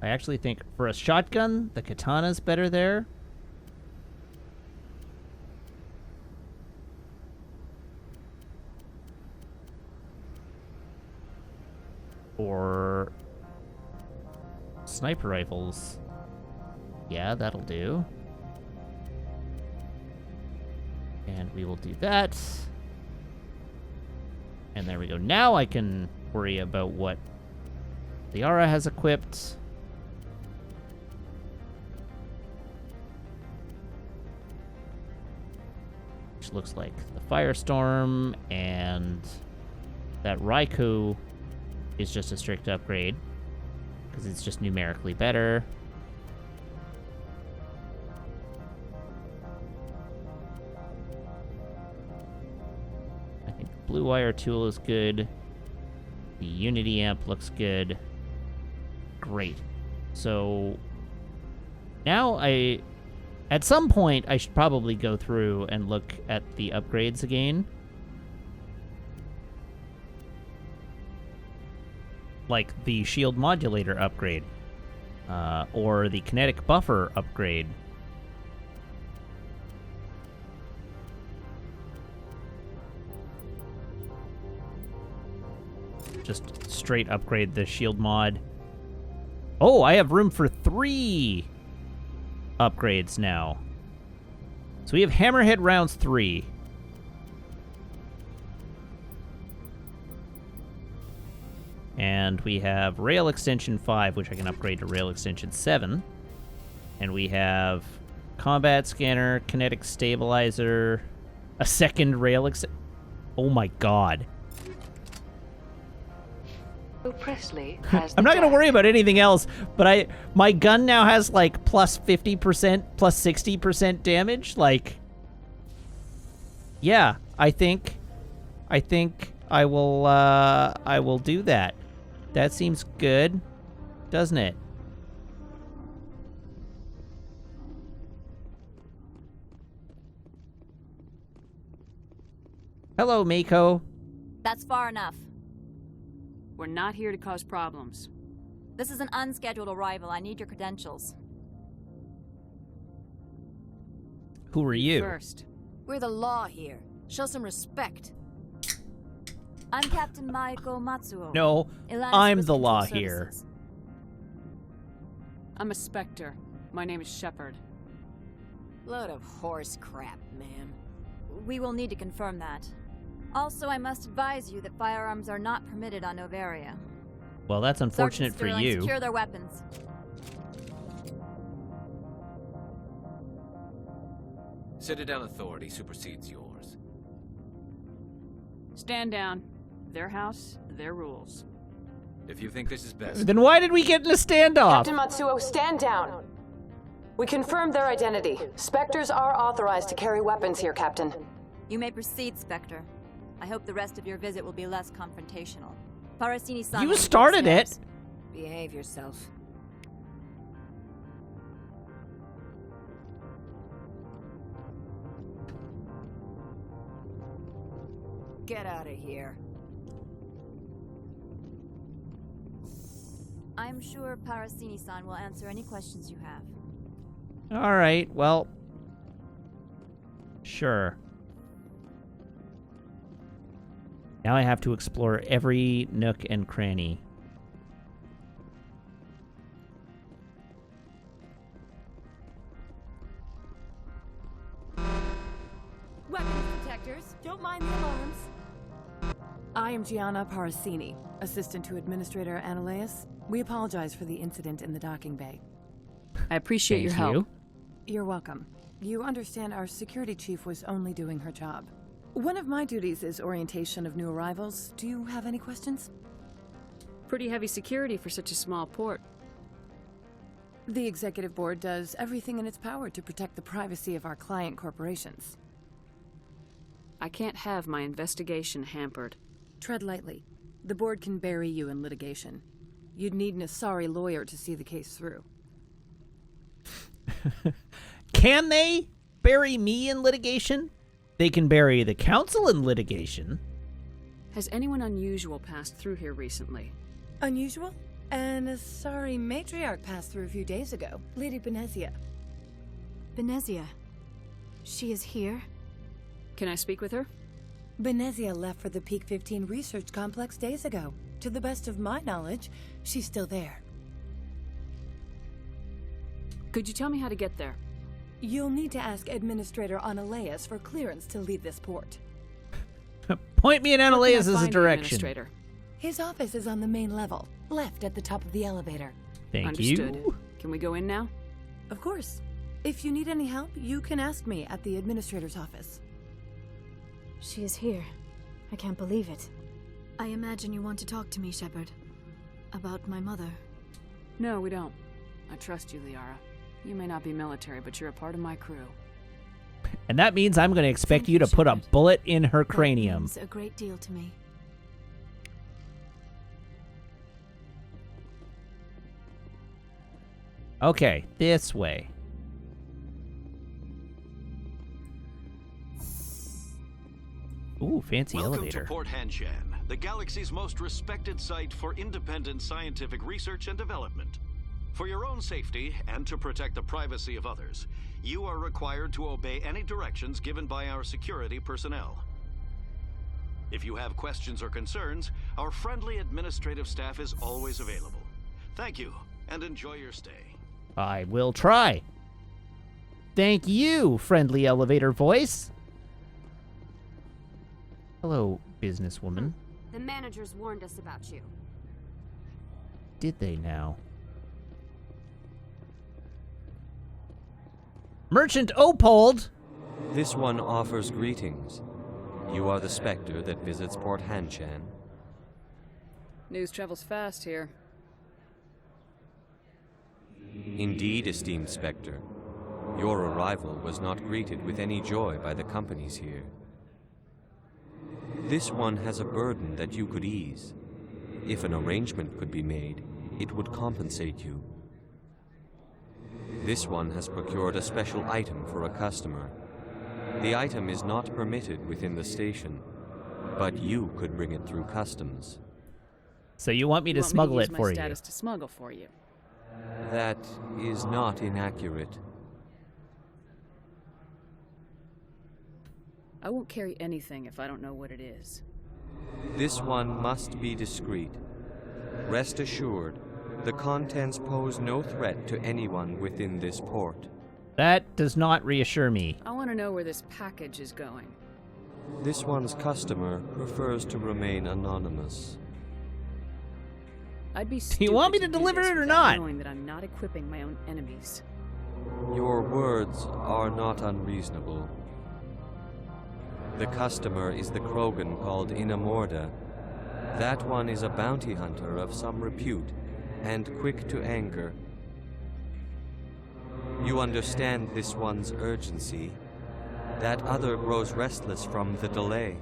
I actually think for a shotgun, the katana's better there. Or sniper rifles. Yeah, that'll do. And we will do that. And there we go. Now I can worry about what Tali'Zorah has equipped. Which looks like the Firestorm, and that Raikou is just a strict upgrade. Because it's just numerically better. I think the Blue Wire tool is good. The Unity amp looks good. Great. So now at some point, I should probably go through and look at the upgrades again. Like the shield modulator upgrade, or the kinetic buffer upgrade. Just straight upgrade the shield mod. Oh, I have room for 3 upgrades now. So we have Hammerhead rounds 3. And we have Rail Extension 5, which I can upgrade to Rail Extension 7. And we have Combat Scanner, Kinetic Stabilizer, a second Rail Oh my god. Presley has I'm not going to worry about anything else, but my gun now has, like, plus 50%, plus 60% damage. Like, yeah, I think I will do that. That seems good, doesn't it? Hello, Mako. That's far enough. We're not here to cause problems. This is an unscheduled arrival. I need your credentials. Who are you? First. We're the law here. Show some respect. I'm Captain Maiko Matsuo. No, Atlantis I'm Risk the Control law Services. here. I'm a Spectre. My name is Shepard. Load of horse crap, ma'am. We will need to confirm that. Also, I must advise you that firearms are not permitted on Noveria. Well, that's unfortunate Sergeant for Sterling, you. Secure their weapons. Citadel authority supersedes yours. Stand down. Their house, their rules. If you think this is best... Then why did we get in a standoff? Captain Matsuo, stand down. We confirmed their identity. Spectres are authorized to carry weapons here, Captain. You may proceed, Spectre. I hope the rest of your visit will be less confrontational. Parasini-san, You started it. Behave yourself. Get out of here. I'm sure Parasini-san will answer any questions you have. All right, well, sure. Now I have to explore every nook and cranny. Weapons detectors, don't mind the alarms. I am Gianna Parasini, assistant to Administrator Ananias. We apologize for the incident in the docking bay. I appreciate your help. You're welcome. You understand our security chief was only doing her job. One of my duties is orientation of new arrivals. Do you have any questions? Pretty heavy security for such a small port. The executive board does everything in its power to protect the privacy of our client corporations. I can't have my investigation hampered. Tread lightly. The board can bury you in litigation. You'd need an Asari lawyer to see the case through. Can they bury me in litigation? They can bury the council in litigation. Has anyone unusual passed through here recently? Unusual? An Asari matriarch passed through a few days ago. Lady Benezia. Benezia? She is here? Can I speak with her? Benezia left for the Peak 15 research complex days ago. To the best of my knowledge, she's still there. Could you tell me how to get there? You'll need to ask Administrator Ananias for clearance to leave this port. Point me in Ananias' direction. His office is on the main level, left at the top of the elevator. Thank Understood. you. Can we go in now? Of course. If you need any help, you can ask me at the Administrator's office. She is here. I can't believe it. I imagine you want to talk to me, Shepard. About my mother. No, we don't. I trust you, Liara. You may not be military, but you're a part of my crew. And that means I'm going to expect you to put a bullet in her cranium. That means a great deal to me. Okay, this way. Ooh, fancy Welcome elevator. to Port Hanshan, the galaxy's most respected site for independent scientific research and development. For your own safety and to protect the privacy of others, you are required to obey any directions given by our security personnel. If you have questions or concerns, our friendly administrative staff is always available. Thank you, and enjoy your stay. I will try. Thank you, friendly elevator voice. Hello, businesswoman. The managers warned us about you. Did they now? Merchant Opold! This one offers greetings. You are the Spectre that visits Port Hanshan. News travels fast here. Indeed, esteemed Spectre. Your arrival was not greeted with any joy by the companies here. This one has a burden that you could ease. If an arrangement could be made, it would compensate you. This one has procured a special item for a customer. The item is not permitted within the station, but you could bring it through customs. So you want me to smuggle it for you? Status to smuggle for you. That is not inaccurate. I won't carry anything if I don't know what it is. This one must be discreet. Rest assured, the contents pose no threat to anyone within this port. That does not reassure me. I want to know where this package is going. This one's customer prefers to remain anonymous. I'd be Do you want me to deliver it or not? Knowing that I'm not equipping my own enemies. Your words are not unreasonable. The customer is the Krogan called Inamorda. That one is a bounty hunter of some repute, and quick to anger. You understand this one's urgency. That other grows restless from the delay.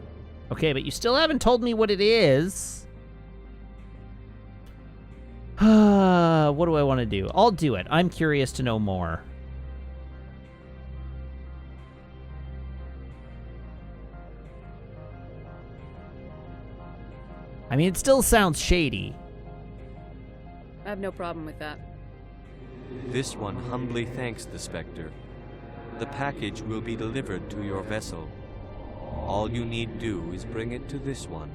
Okay, but you still haven't told me what it is. What do I want to do? I'll do it. I'm curious to know more. I mean, it still sounds shady. I have no problem with that. This one humbly thanks the Spectre. The package will be delivered to your vessel. All you need do is bring it to this one.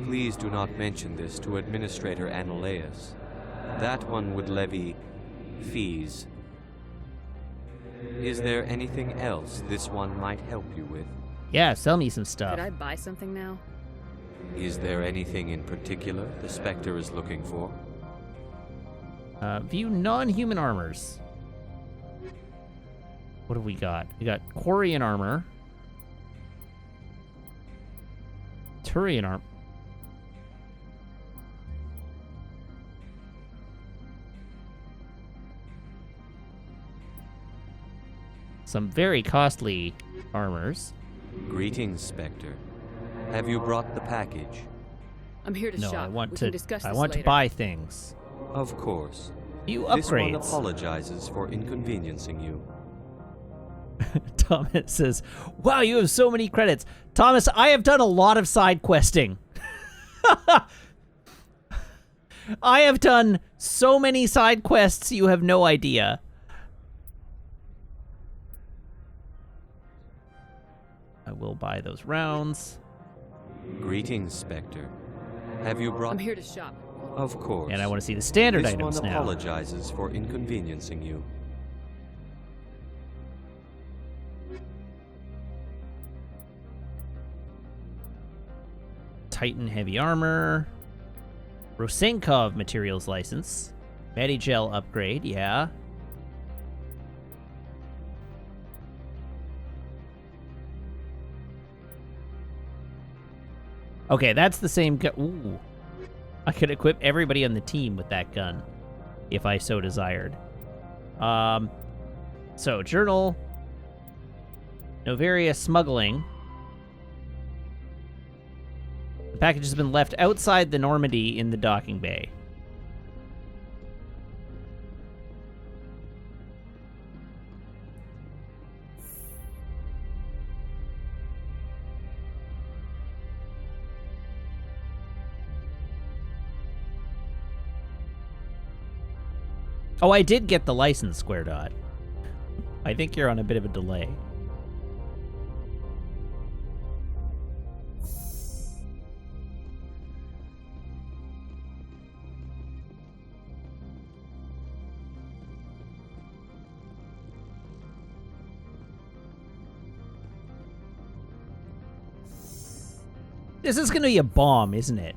Please do not mention this to Administrator Analaeus. That one would levy fees. Is there anything else this one might help you with? Yeah, sell me some stuff. Could I buy something now? Is there anything in particular the Spectre is looking for? View non-human armors. What have we got? We got Quarian armor. Turian armor. Some very costly armors. Greetings, Spectre. Have you brought the package? I'm here to No, shop. I want we to. can discuss I this want later. to buy things. Of course. You This one upgrades. apologizes for inconveniencing you. Thomas says, "Wow, you have so many credits." Thomas, I have done a lot of side questing. I have done so many side quests, you have no idea. I will buy those rounds. Greetings, Spectre. Have you brought... I'm here to shop. Of course. And I want to see the standard this items one now. apologizes for inconveniencing you. Titan heavy armor. Rosenkov materials license. Medigel upgrade, yeah. Okay, that's the same gun. Ooh. I could equip everybody on the team with that gun, if I so desired. So, journal. Noveria smuggling. The package has been left outside the Normandy in the docking bay. Oh, I did get the license, Square Dot. I think you're on a bit of a delay. This is going to be a bomb, isn't it?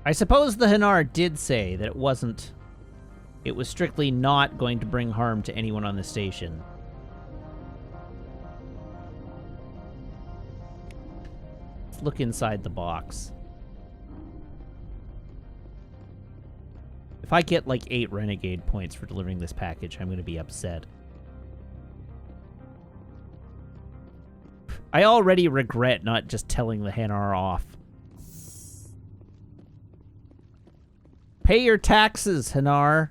I suppose the Hanar did say that it wasn't... It was strictly not going to bring harm to anyone on the station. Let's look inside the box. If I get like 8 Renegade points for delivering this package, I'm going to be upset. I already regret not just telling the Hanar off. Pay your taxes, Hanar.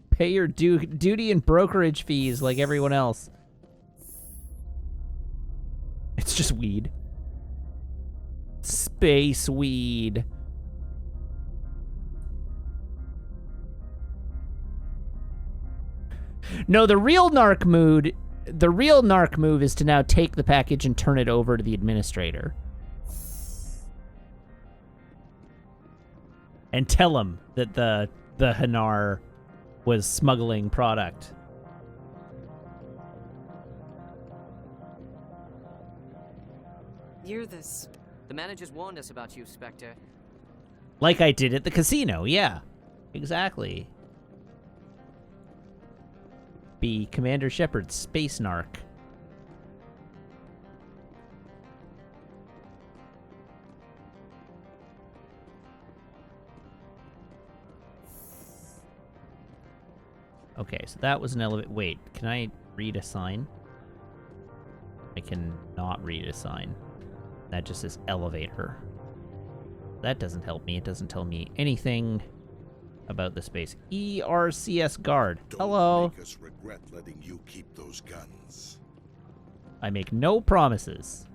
Pay your duty and brokerage fees like everyone else. It's just weed. Space weed. No, the real narc move is to now take the package and turn it over to the administrator. And tell him that the Hanar was smuggling product. You're this. The managers warned us about you, Spectre. Like I did at the casino, yeah. Exactly. Be Commander Shepard's space narc. Okay, so that was an elevator. Wait, can I read a sign? I can not read a sign. That just says elevator. That doesn't help me. It doesn't tell me anything. about the space. ERCS guard. Don't Hello. make us regret letting you keep those guns. I make no promises.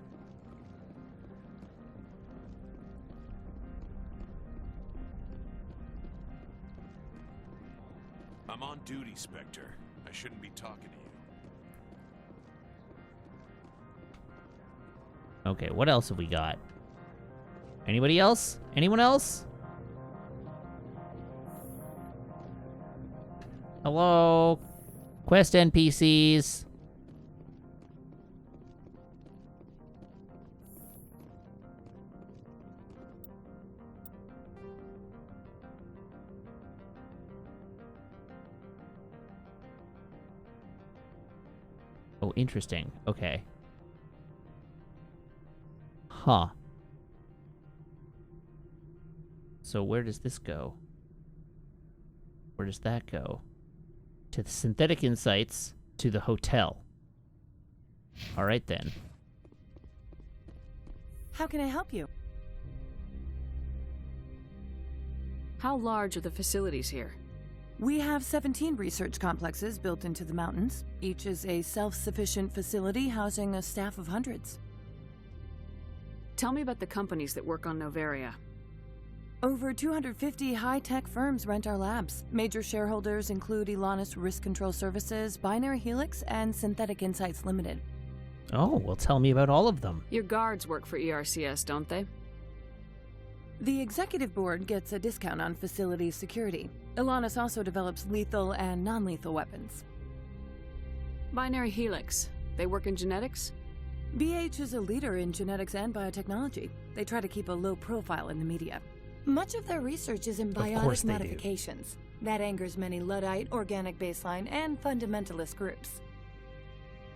I'm on duty, Spectre. I shouldn't be talking to you. Okay, what else have we got? Anybody else? Anyone else? Hello? Quest NPCs. Oh, interesting. Okay. Huh. So where does this go? Where does that go? To the synthetic insights, to the hotel. Alright then. How can I help you? How large are the facilities here? We have 17 research complexes built into the mountains. Each is a self-sufficient facility housing a staff of hundreds. Tell me about the companies that work on Noveria. Over 250 high-tech firms rent our labs. Major shareholders include Elanis Risk Control Services, Binary Helix, and Synthetic Insights Limited. Oh, well tell me about all of them. Your guards work for ERCS, don't they? The executive board gets a discount on facility security. Elanis also develops lethal and non-lethal weapons. Binary Helix. They work in genetics? BH is a leader in genetics and biotechnology. They try to keep a low profile in the media. Much of their research is in biotic modifications. That angers many Luddite, organic baseline, and fundamentalist groups.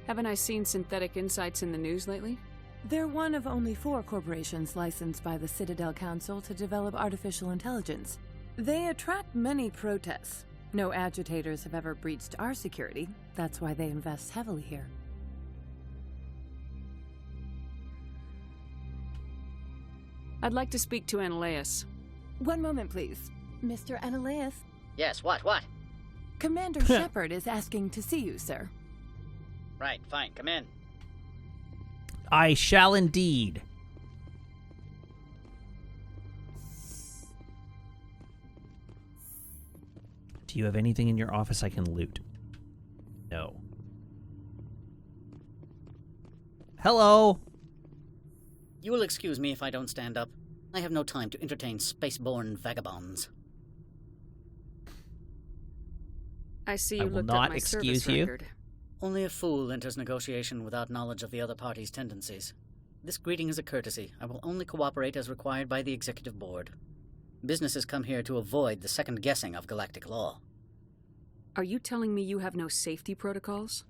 Haven't I seen Synthetic Insights in the news lately? They're one of only 4 corporations licensed by the Citadel Council to develop artificial intelligence. They attract many protests. No agitators have ever breached our security. That's why they invest heavily here. I'd like to speak to Analaeus. One moment, please. Mr. Analaeus? Yes, what? Commander Shepard is asking to see you, sir. Right, fine, come in. I shall indeed. Do you have anything in your office I can loot? No. Hello? You will excuse me if I don't stand up. I have no time to entertain spaceborne vagabonds. I see you I will looked not up my excuse service you. record. Only a fool enters negotiation without knowledge of the other party's tendencies. This greeting is a courtesy. I will only cooperate as required by the executive board. Businesses come here to avoid the second guessing of galactic law. Are you telling me you have no safety protocols?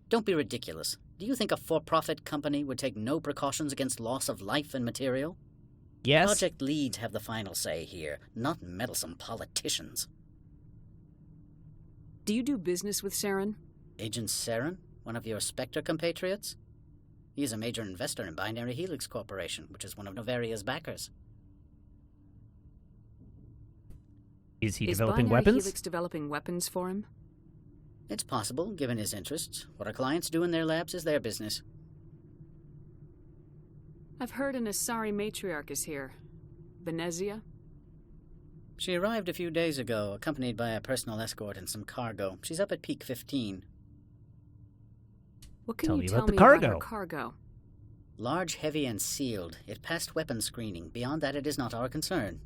Don't be ridiculous. Do you think a for-profit company would take no precautions against loss of life and material? Yes. Project leads have the final say here, not meddlesome politicians. Do you do business with Saren? Agent Saren? One of your Spectre compatriots? He is a major investor in Binary Helix Corporation, which is one of Noveria's backers. Is he Is developing Binary weapons? Helix developing weapons for him? It's possible, given his interests. What our clients do in their labs is their business. I've heard an Asari matriarch is here. Benezia? She arrived a few days ago, accompanied by a personal escort and some cargo. She's up at Peak 15. What can Tell you me tell about the me cargo. about her cargo? Large, heavy, and sealed. It passed weapons screening. Beyond that, it is not our concern.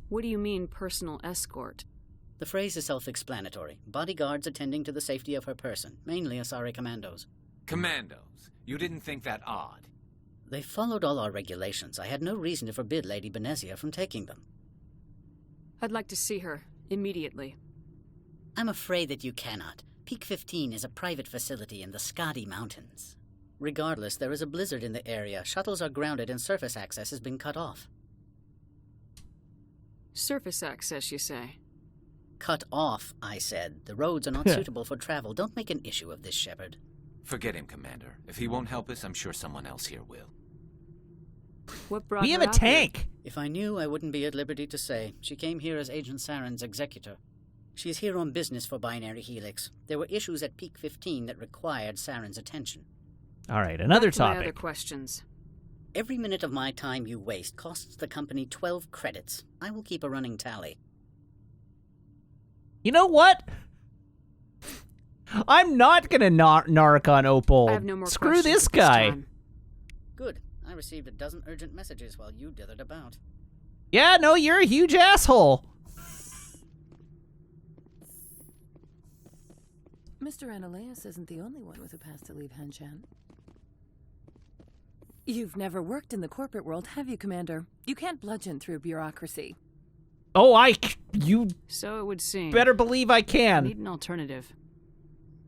What do you mean, personal escort? The phrase is self-explanatory. Bodyguards attending to the safety of her person, mainly Asari commandos. Commandos? You didn't think that odd? They followed all our regulations. I had no reason to forbid Lady Benezia from taking them. I'd like to see her, immediately. I'm afraid that you cannot. Peak 15 is a private facility in the Skadi Mountains. Regardless, there is a blizzard in the area. Shuttles are grounded and surface access has been cut off. Surface access, you say? Cut off, I said. The roads are not suitable for travel. Don't make an issue of this, Shepard. Forget him, Commander. If he won't help us, I'm sure someone else here will. What brought We her have a out here? tank! If I knew, I wouldn't be at liberty to say. She came here as Agent Saren's executor. She's here on business for Binary Helix. There were issues at Peak 15 that required Saren's attention. All right, another Back to my topic. other questions. Every minute of my time you waste costs the company 12 credits. I will keep a running tally. You know what? I'm not gonna narc on Opal. I have no more Screw questions this at this guy. time. Good. I received a dozen urgent messages while you dithered about. Yeah, no, you're a huge asshole. Mr. Analeas isn't the only one with a pass to leave Hanshan. You've never worked in the corporate world, have you, Commander? You can't bludgeon through bureaucracy. Oh, you So it would seem. better believe I I can. need an alternative.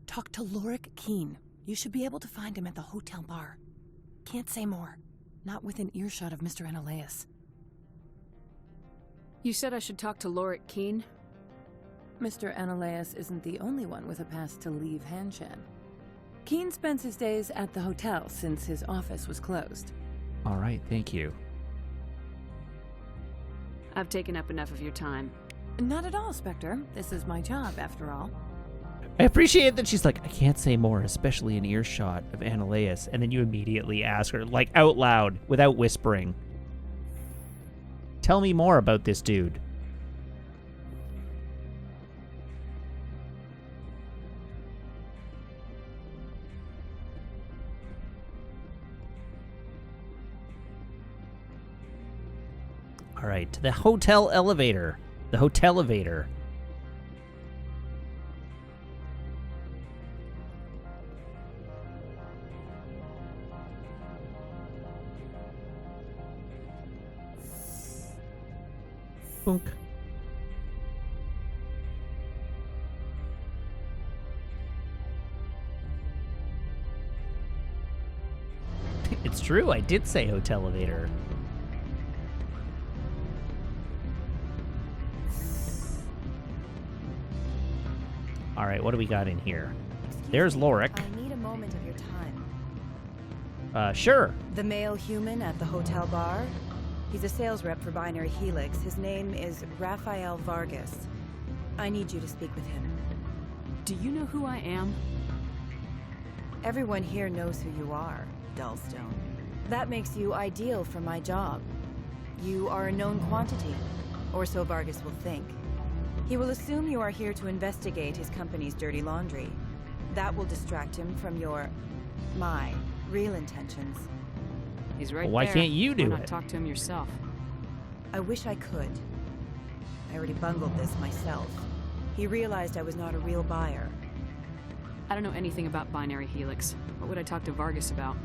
Talk to Lorik Keen. You should be able to find him at the hotel bar. Can't say more. Not within earshot of Mr. Analeas. You said I should talk to Lorik Keen? Mr. Analeas isn't the only one with a pass to leave Hanshan. Keen spends his days at the hotel since his office was closed. All right, thank you. I've taken up enough of your time. Not at all, Spectre. This is my job, after all. I appreciate that she's like, I can't say more, especially in earshot of Analeas, and then you immediately ask her, like out loud, without whispering. Tell me more about this dude. All right, to the hotel elevator. The hotel elevator. Boonk. It's true, I did say hotel elevator. All right, what do we got in here? There's Lorik. I need a moment of your time. Sure. The male human at the hotel bar? He's a sales rep for Binary Helix. His name is Rafael Vargas. I need you to speak with him. Do you know who I am? Everyone here knows who you are, Dullstone. That makes you ideal for my job. You are a known quantity, or so Vargas will think. He will assume you are here to investigate his company's dirty laundry. That will distract him from my real intentions. He's right Well, why there. can't you do Why not it? talk to him yourself? I wish I could. I already bungled this myself. He realized I was not a real buyer. I don't know anything about Binary Helix. What would I talk to Vargas about?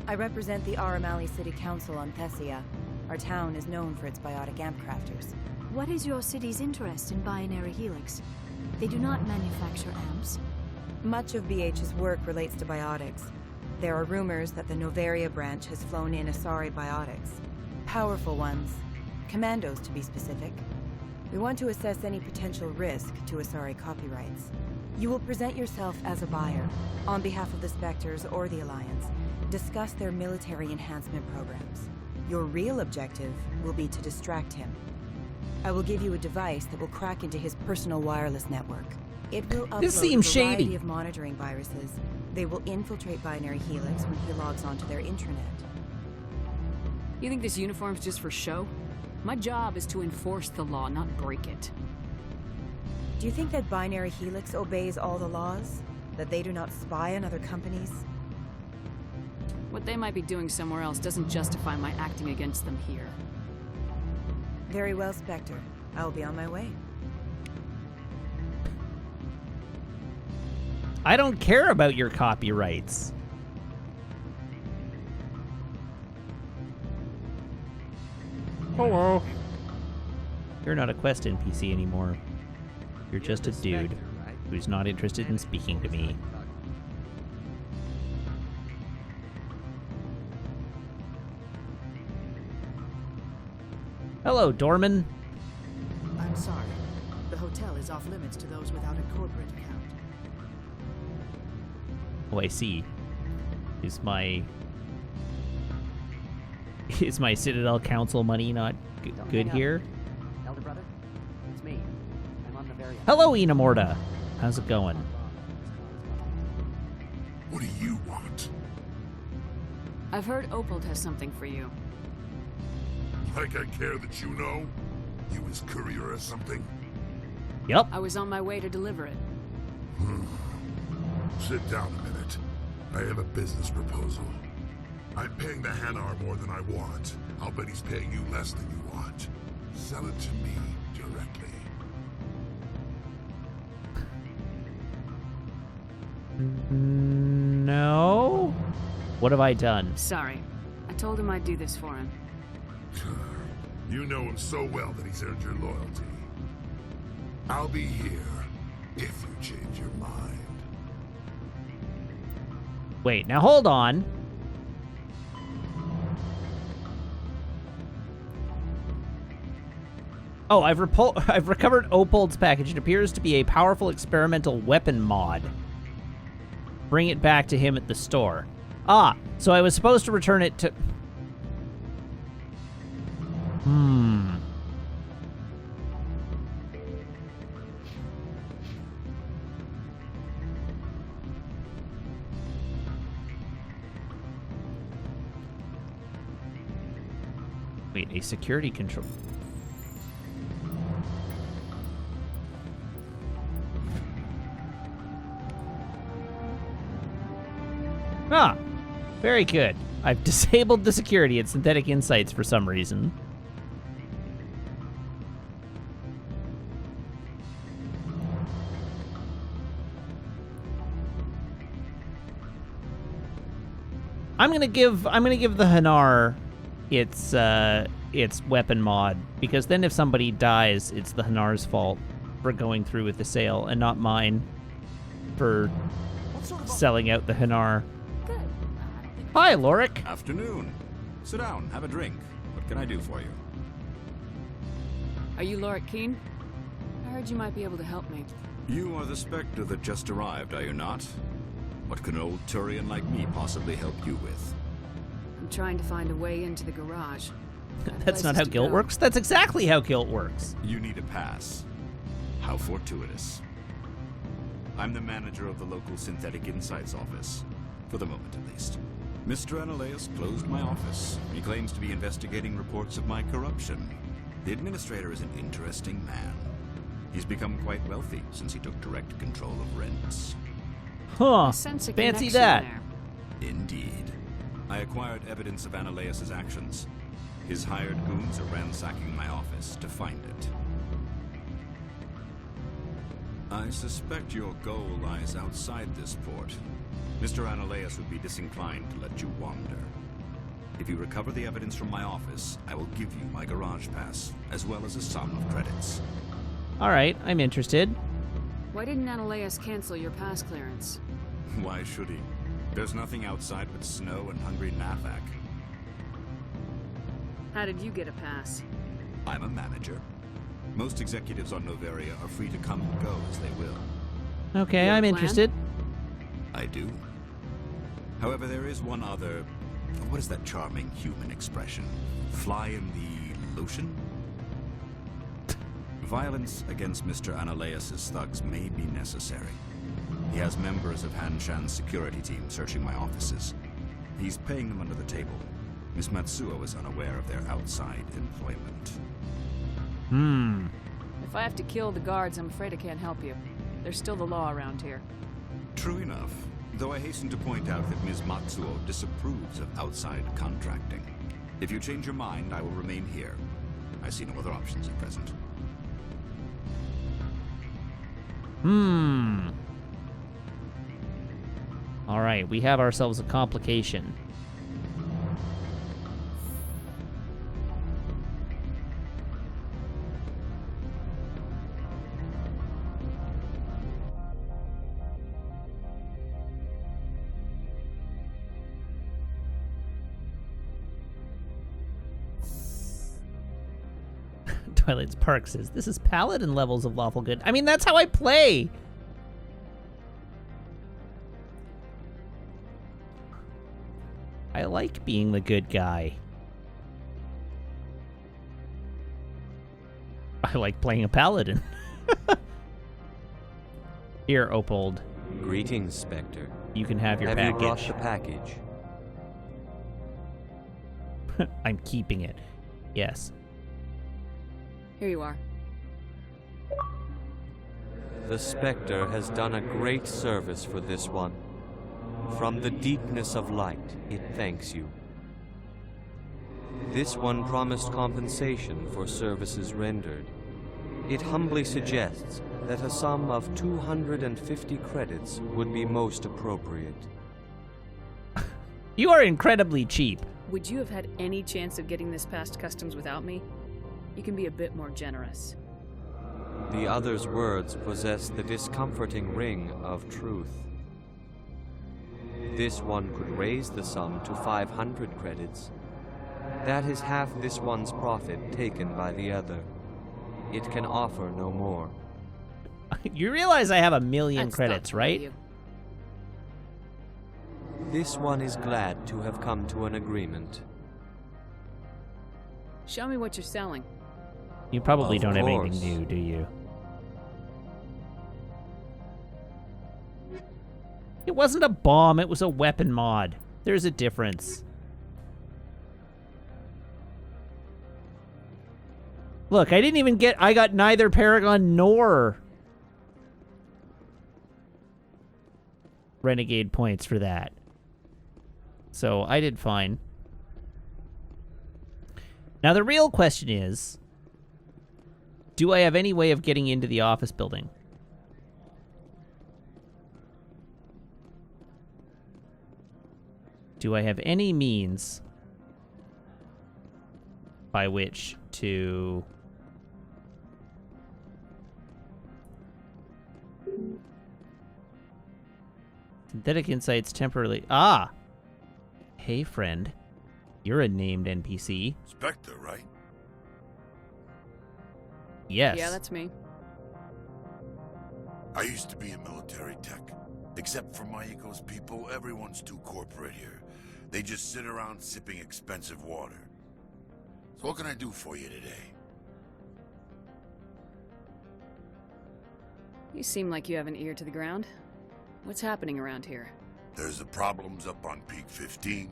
I represent the Aramali City Council on Thessia. Our town is known for its biotic amp crafters. What is your city's interest in Binary Helix? They do not manufacture amps. Much of BH's work relates to biotics. There are rumors that the Noveria branch has flown in Asari biotics. Powerful ones. Commandos, to be specific. We want to assess any potential risk to Asari copyrights. You will present yourself as a buyer, on behalf of the Spectres or the Alliance. Discuss their military enhancement programs. Your real objective will be to distract him. I will give you a device that will crack into his personal wireless network. It will upload This seems a variety shady. of monitoring viruses. They will infiltrate Binary Helix when he logs onto their intranet. You think this uniform's just for show? My job is to enforce the law, not break it. Do you think that Binary Helix obeys all the laws? That they do not spy on other companies? What they might be doing somewhere else doesn't justify my acting against them here. Very well, Spectre. I will be on my way. I don't care about your copyrights. Hello. You're not a quest NPC anymore. You're just a dude who's not interested in speaking to me. Hello, Dorman. I'm sorry. The hotel is off limits to those without a corporate account. Oh, I see. Is my... Is my Citadel Council money not good here? Elder brother, it's me. I'm on Noveria. Hello, Inamorta. How's it going? What do you want? I've heard Opal has something for you. Like I care that you know? You his courier or something? Yep. I was on my way to deliver it. Sit down a minute. I have a business proposal. I'm paying the Hanar more than I want. I'll bet he's paying you less than you want. Sell it to me directly. No? What have I done? Sorry. I told him I'd do this for him. You know him so well that he's earned your loyalty. I'll be here if you change your mind. Wait, now hold on. Oh, I've recovered Opold's package. It appears to be a powerful experimental weapon mod. Bring it back to him at the store. Ah, so I was supposed to return it to... Wait, a security control... Ah, very good. I've disabled the security at Synthetic Insights for some reason. I'm gonna give the Hanar its weapon mod, because then if somebody dies, it's the Hanar's fault for going through with the sale and not mine for selling out the Hanar. Hi, Lorik. Afternoon. Sit down, have a drink. What can I do for you? Are you Lorik Keen? I heard you might be able to help me. You are the Spectre that just arrived, are you not? What can an old Turian like me possibly help you with? I'm trying to find a way into the garage. That's not how guilt works. That's exactly how guilt works. You need a pass. How fortuitous. I'm the manager of the local Synthetic Insights office. For the moment, at least. Mr. Analaeus closed my office. He claims to be investigating reports of my corruption. The administrator is an interesting man. He's become quite wealthy since he took direct control of rents. Huh. Sense a Fancy connection that. there. Indeed. I acquired evidence of Analaeus' actions. His hired goons are ransacking my office to find it. I suspect your goal lies outside this port. Mr. Analaeus would be disinclined to let you wander. If you recover the evidence from my office, I will give you my garage pass, as well as a sum of credits. All right, I'm interested. Why didn't Analaeus cancel your pass clearance? Why should he? There's nothing outside but snow and hungry Nafak. How did you get a pass? I'm a manager. Most executives on Noveria are free to come and go as they will. Okay, I'm interested. I do. However, there is one other... What is that charming human expression? Fly in the lotion? Violence against Mr. Analaeus' thugs may be necessary. He has members of Hanshan's security team searching my offices. He's paying them under the table. Miss Matsuo is unaware of their outside employment. If I have to kill the guards, I'm afraid I can't help you. There's still the law around here. True enough, though I hasten to point out that Ms. Matsuo disapproves of outside contracting. If you change your mind, I will remain here. I see no other options at present. All right, we have ourselves a complication. Twilight Spark says, this is Paladin levels of lawful good. I mean, that's how I play. I like being the good guy. I like playing a paladin. Here, Opold. Greetings, Spectre. You can have your Have package. you brought the package? I'm keeping it. Yes. Here you are. The Spectre has done a great service for this one. From the deepness of light, it thanks you. This one promised compensation for services rendered. It humbly suggests that a sum of 250 credits would be most appropriate. You are incredibly cheap. Would you have had any chance of getting this past customs without me? You can be a bit more generous. The other's words possess the discomforting ring of truth. This one could raise the sum to 500 credits. That is half this one's profit taken by the other. It can offer no more. You realize I have 1 million credits, right? You. This one is glad to have come to an agreement. Show me what you're selling. You probably Of don't have course. anything new, do you? It wasn't a bomb, it was a weapon mod. There's a difference. Look, I didn't even I got neither Paragon nor Renegade points for that. So I did fine. Now the real question is, do I have any way of getting into the office building? Do I have any means by which to... Synthetic Insights temporarily... Ah! Hey, friend. You're a named NPC. Spectre, right? Yes. Yeah, that's me. I used to be in military tech. Except for Mayuko's people, everyone's too corporate here. They just sit around sipping expensive water. So what can I do for you today? You seem like you have an ear to the ground. What's happening around here? There's the problems up on Peak 15.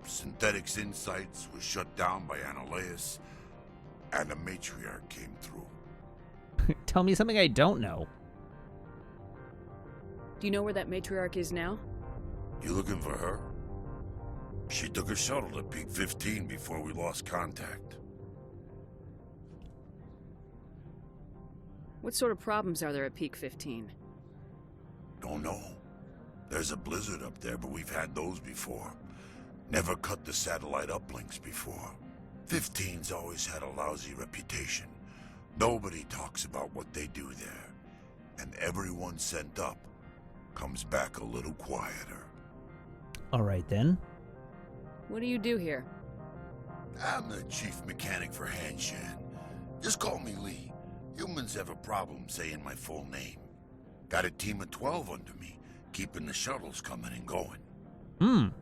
Synthetics Insights was shut down by Analeas. And the matriarch came through. Tell me something I don't know. Do you know where that matriarch is now? You looking for her? She took a shuttle to Peak 15 before we lost contact. What sort of problems are there at Peak 15? Don't know. There's a blizzard up there, but we've had those before. Never cut the satellite uplinks before. 15's always had a lousy reputation. Nobody talks about what they do there. And everyone sent up comes back a little quieter. All right, then. What do you do here? I'm the chief mechanic for Hanshan. Just call me Lee. Humans have a problem saying my full name. Got a team of 12 under me, keeping the shuttles coming and going.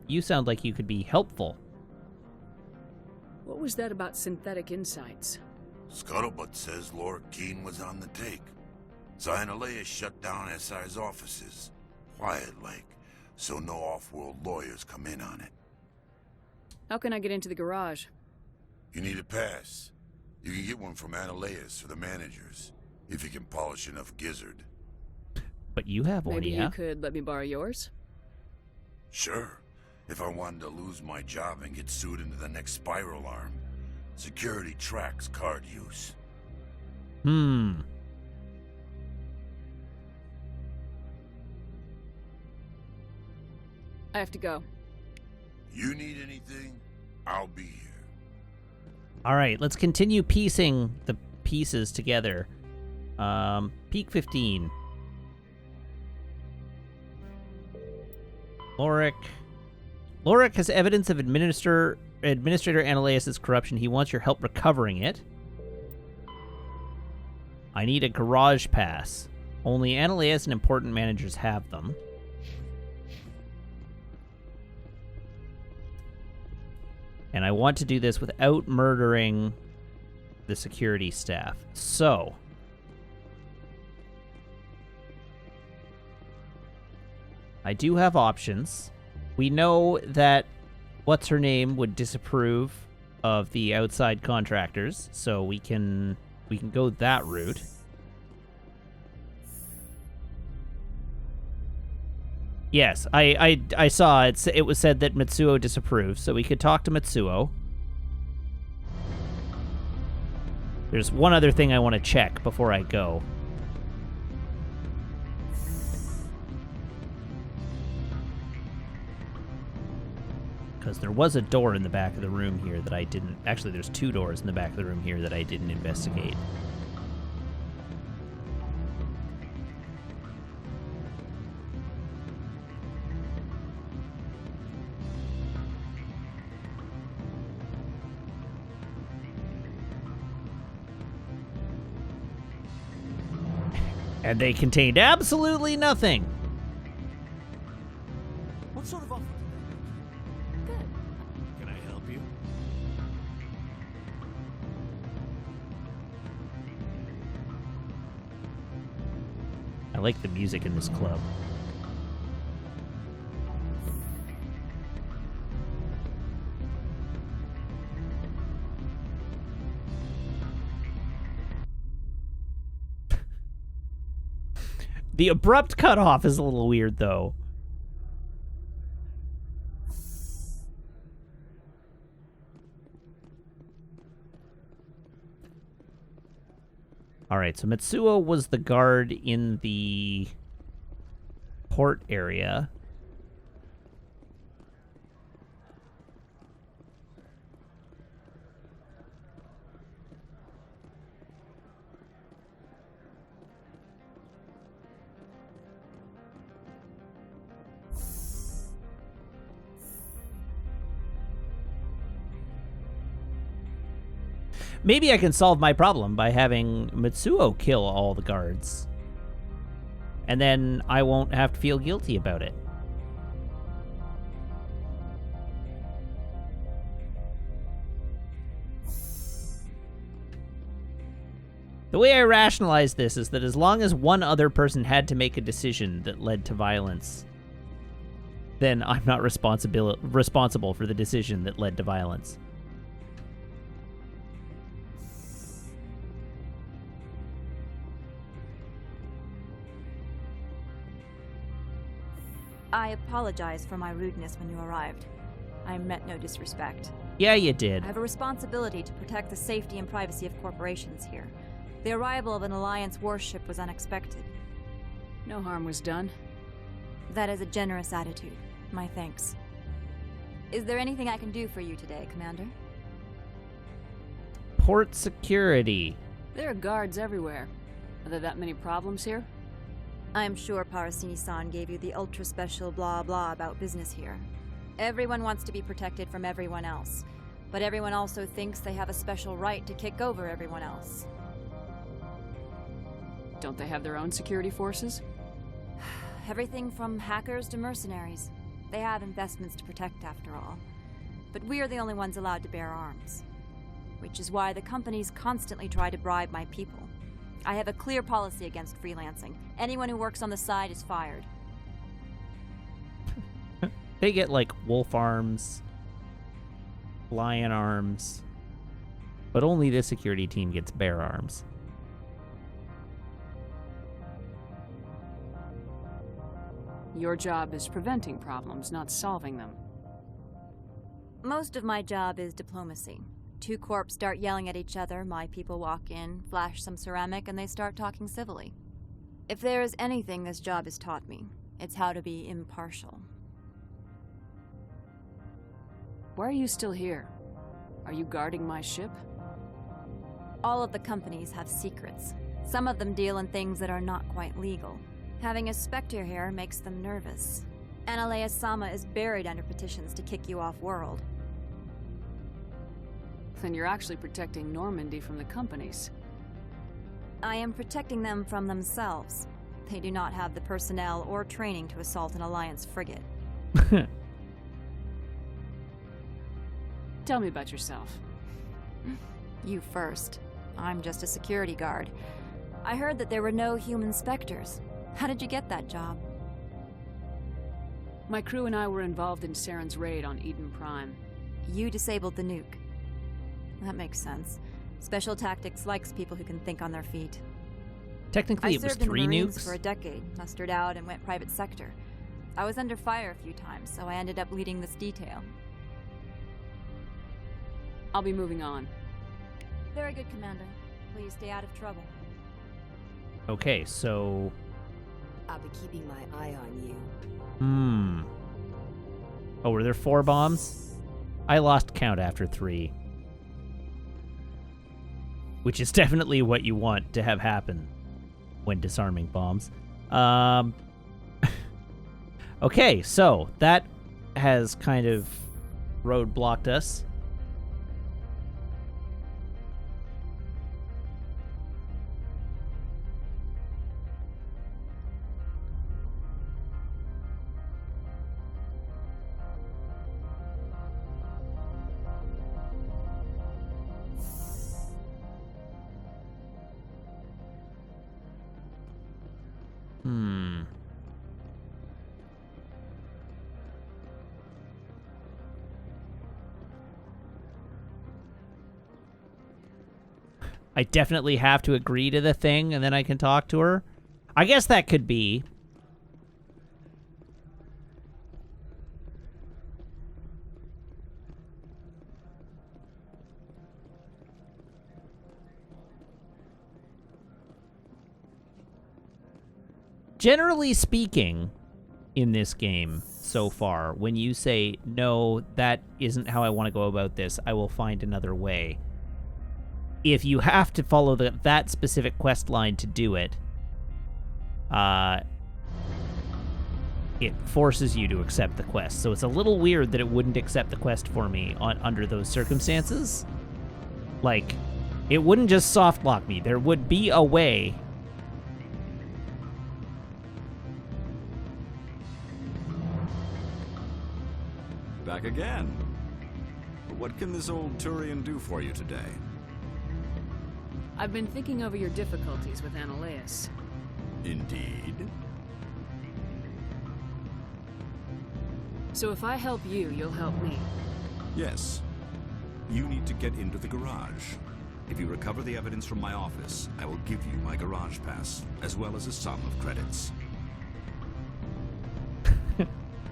You sound like you could be helpful. What was that about Synthetic Insights? Scuttlebutt says Laura Keene was on the take. Analeas shut down SI's offices. Quiet like, so no off-world lawyers come in on it. How can I get into the garage? You need a pass. You can get one from Analeas or the managers, if you can polish enough gizzard. But you have one, Maybe yeah? you could let me borrow yours? Sure. If I wanted to lose my job and get sued into the next spiral arm. Security tracks card use. I have to go. You need anything, I'll be here. All right, let's continue piecing the pieces together. Peak 15. Lorik has evidence of Administrator Analeas' corruption. He wants your help recovering it. I need a garage pass. Only Analeas and important managers have them. And I want to do this without murdering the security staff. So, I do have options. We know that what's-her-name would disapprove of the outside contractors, so we can go that route. Yes, I saw it was said that Mitsuo disapproves, so we could talk to Mitsuo. There's one other thing I want to check before I go. Because there was a door in the back of the room here that I didn't... Actually, there's two doors in the back of the room here that I didn't investigate. And they contained absolutely nothing. What sort of offer? Good. Can I help you? I like the music in this club. The abrupt cutoff is a little weird, though. Alright, so Mitsuo was the guard in the port area. Maybe I can solve my problem by having Mitsuo kill all the guards. And then I won't have to feel guilty about it. The way I rationalize this is that as long as one other person had to make a decision that led to violence, then I'm not responsible for the decision that led to violence. I apologize for my rudeness when you arrived. I meant no disrespect. Yeah, you did. I have a responsibility to protect the safety and privacy of corporations here. The arrival of an Alliance warship was unexpected. No harm was done. That is a generous attitude. My thanks. Is there anything I can do for you today, Commander? Port security. There are guards everywhere. Are there that many problems here? I'm sure Parasini-san gave you the ultra-special blah-blah about business here. Everyone wants to be protected from everyone else, but everyone also thinks they have a special right to kick over everyone else. Don't they have their own security forces? Everything from hackers to mercenaries. They have investments to protect, after all. But we are the only ones allowed to bear arms. Which is why the companies constantly try to bribe my people. I have a clear policy against freelancing. Anyone who works on the side is fired. They get, like, wolf arms, lion arms, but only this security team gets bear arms. Your job is preventing problems, not solving them. Most of my job is diplomacy. Two corps start yelling at each other, my people walk in, flash some ceramic, and they start talking civilly. If there is anything this job has taught me, it's how to be impartial. Why are you still here? Are you guarding my ship? All of the companies have secrets. Some of them deal in things that are not quite legal. Having a Spectre here makes them nervous. Analea-sama is buried under petitions to kick you off-world. Then you're actually protecting Normandy from the companies. I am protecting them from themselves. They do not have the personnel or training to assault an Alliance frigate. Tell me about yourself. You first. I'm just a security guard. I heard that there were no human specters. How did you get that job? My crew and I were involved in Saren's raid on Eden Prime. You disabled the nuke. That makes sense. Special Tactics likes people who can think on their feet. Technically, I it was served in 3 the Marines nukes. for a decade, mustered out and went private sector. I was under fire a few times, so I ended up leading this detail. I'll be moving on. Very good, Commander. Please stay out of trouble. Okay, so... I'll be keeping my eye on you. Oh, were there 4 bombs? I lost count after 3. Which is definitely what you want to have happen when disarming bombs. Okay, so that has kind of roadblocked us. I definitely have to agree to the thing, and then I can talk to her. I guess that could be. Generally speaking, in this game so far, when you say, no, that isn't how I want to go about this, I will find another way. If you have to follow that specific quest line to do it, it forces you to accept the quest. So it's a little weird that it wouldn't accept the quest for me under those circumstances. Like, it wouldn't just soft lock me. There would be a way. Back again. What can this old Turian do for you today? I've been thinking over your difficulties with Analeus. Indeed. So if I help you, you'll help me. Yes. You need to get into the garage. If you recover the evidence from my office, I will give you my garage pass, as well as a sum of credits.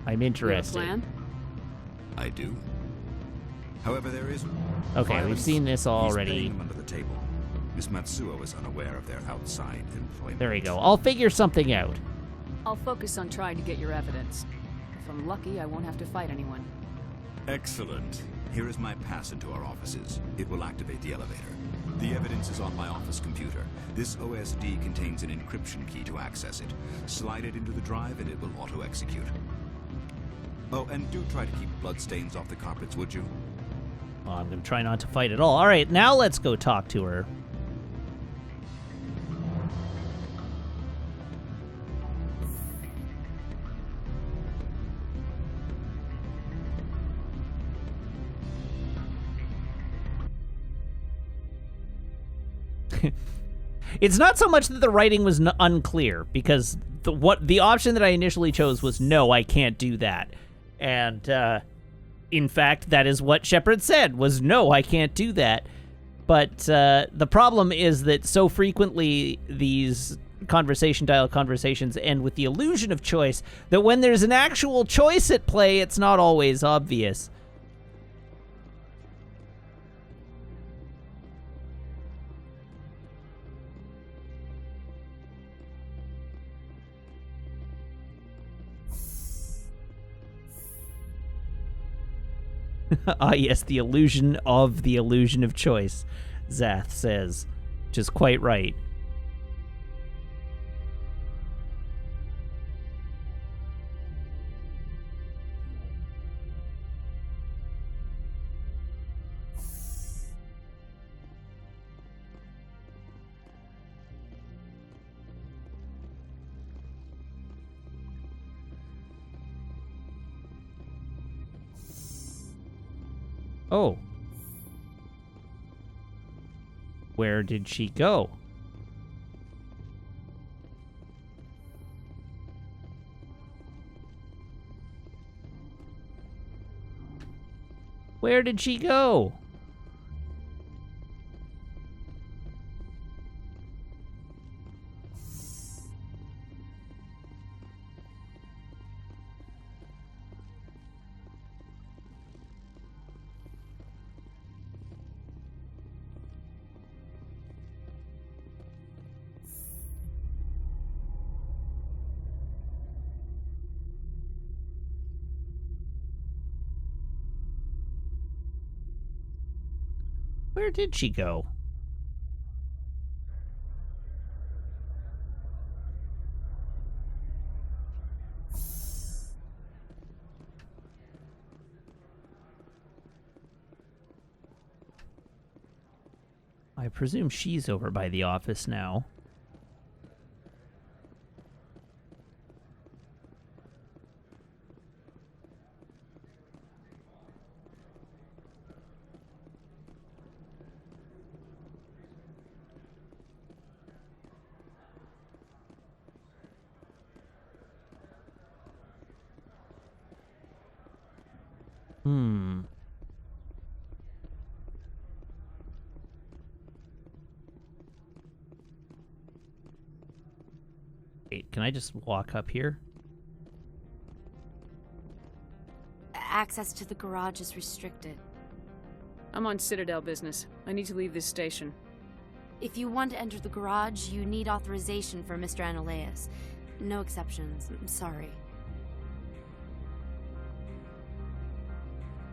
I'm interested. You have a plan? I do. However, there is... Okay, violence. we've seen this already. He's paying them under the table. Miss Matsuo is unaware of their outside employment. There we go. I'll figure something out. I'll focus on trying to get your evidence. If I'm lucky, I won't have to fight anyone. Excellent. Here is my pass into our offices. It will activate the elevator. The evidence is on my office computer. This OSD contains an encryption key to access it. Slide it into the drive and it will auto-execute. Oh, and do try to keep bloodstains off the carpets, would you? Well, I'm going to try not to fight at all. All right, now let's go talk to her. It's not so much that the writing was unclear, because the option that I initially chose was no, I can't do that. And in fact, that is what Shepard said, was no, I can't do that. But the problem is that so frequently these dial conversations end with the illusion of choice that when there's an actual choice at play, it's not always obvious. Ah, yes, the illusion of choice, Zath says, which is quite right. Oh. Where did she go? Where did she go? Where did she go? I presume she's over by the office now. Wait, can I just walk up here? Access to the garage is restricted. I'm on Citadel business. I need to leave this station. If you want to enter the garage, you need authorization for Mr. Analeas. No exceptions. I'm sorry.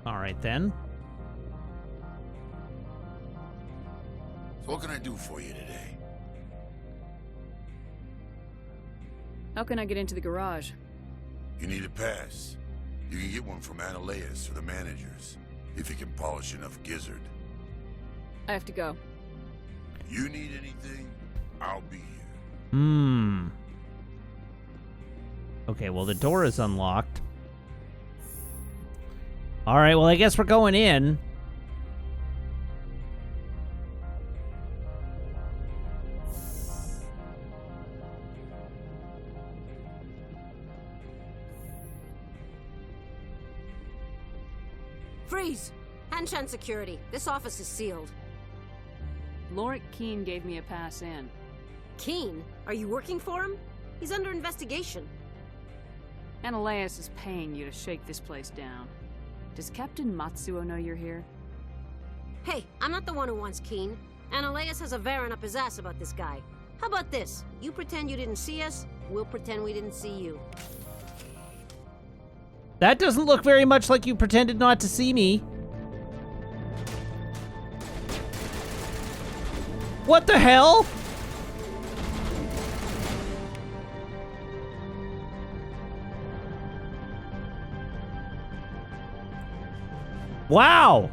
All right, then. So what can I do for you today? How can I get into the garage? You need a pass. You can get one from Analeas or the managers, if you can polish enough gizzard. I have to go. You need anything, I'll be here. Okay, well, the door is unlocked. All right, well, I guess we're going in. Freeze! Hanshan security. This office is sealed. Lorik Keene gave me a pass in. Keene? Are you working for him? He's under investigation. Analeas is paying you to shake this place down. Does Captain Matsuo know you're here? Hey, I'm not the one who wants Keene. Analeas has a Varen up his ass about this guy. How about this? You pretend you didn't see us, we'll pretend we didn't see you. That doesn't look very much like you pretended not to see me. What the hell? Wow.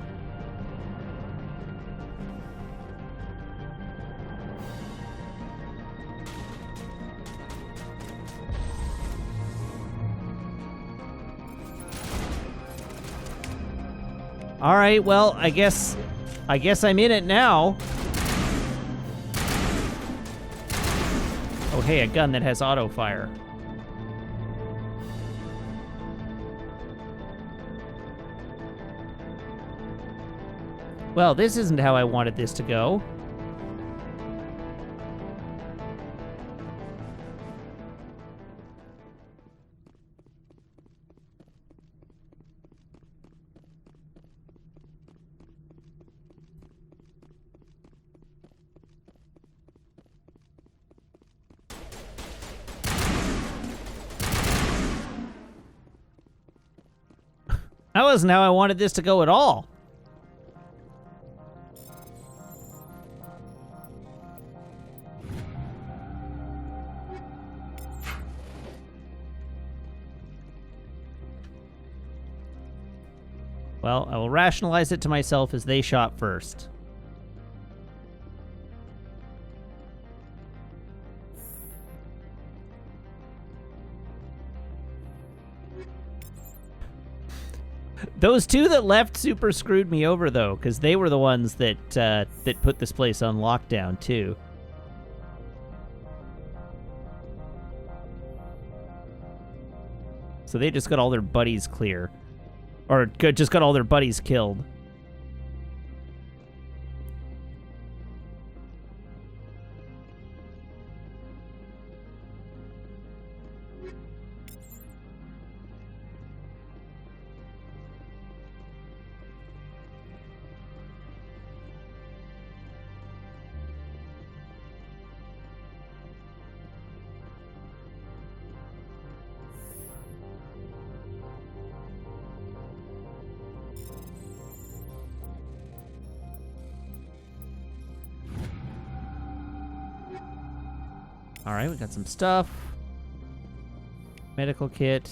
All right, well, I guess I'm in it now. Oh, hey, a gun that has auto fire. Well, this isn't how I wanted this to go. That wasn't how I wanted this to go at all. Well, I will rationalize it to myself as they shot first. Those two that left super screwed me over, though, because they were the ones that that put this place on lockdown, too. So they just got all their buddies clear. Or just got all their buddies killed. Alright, we got some stuff. Medical kit.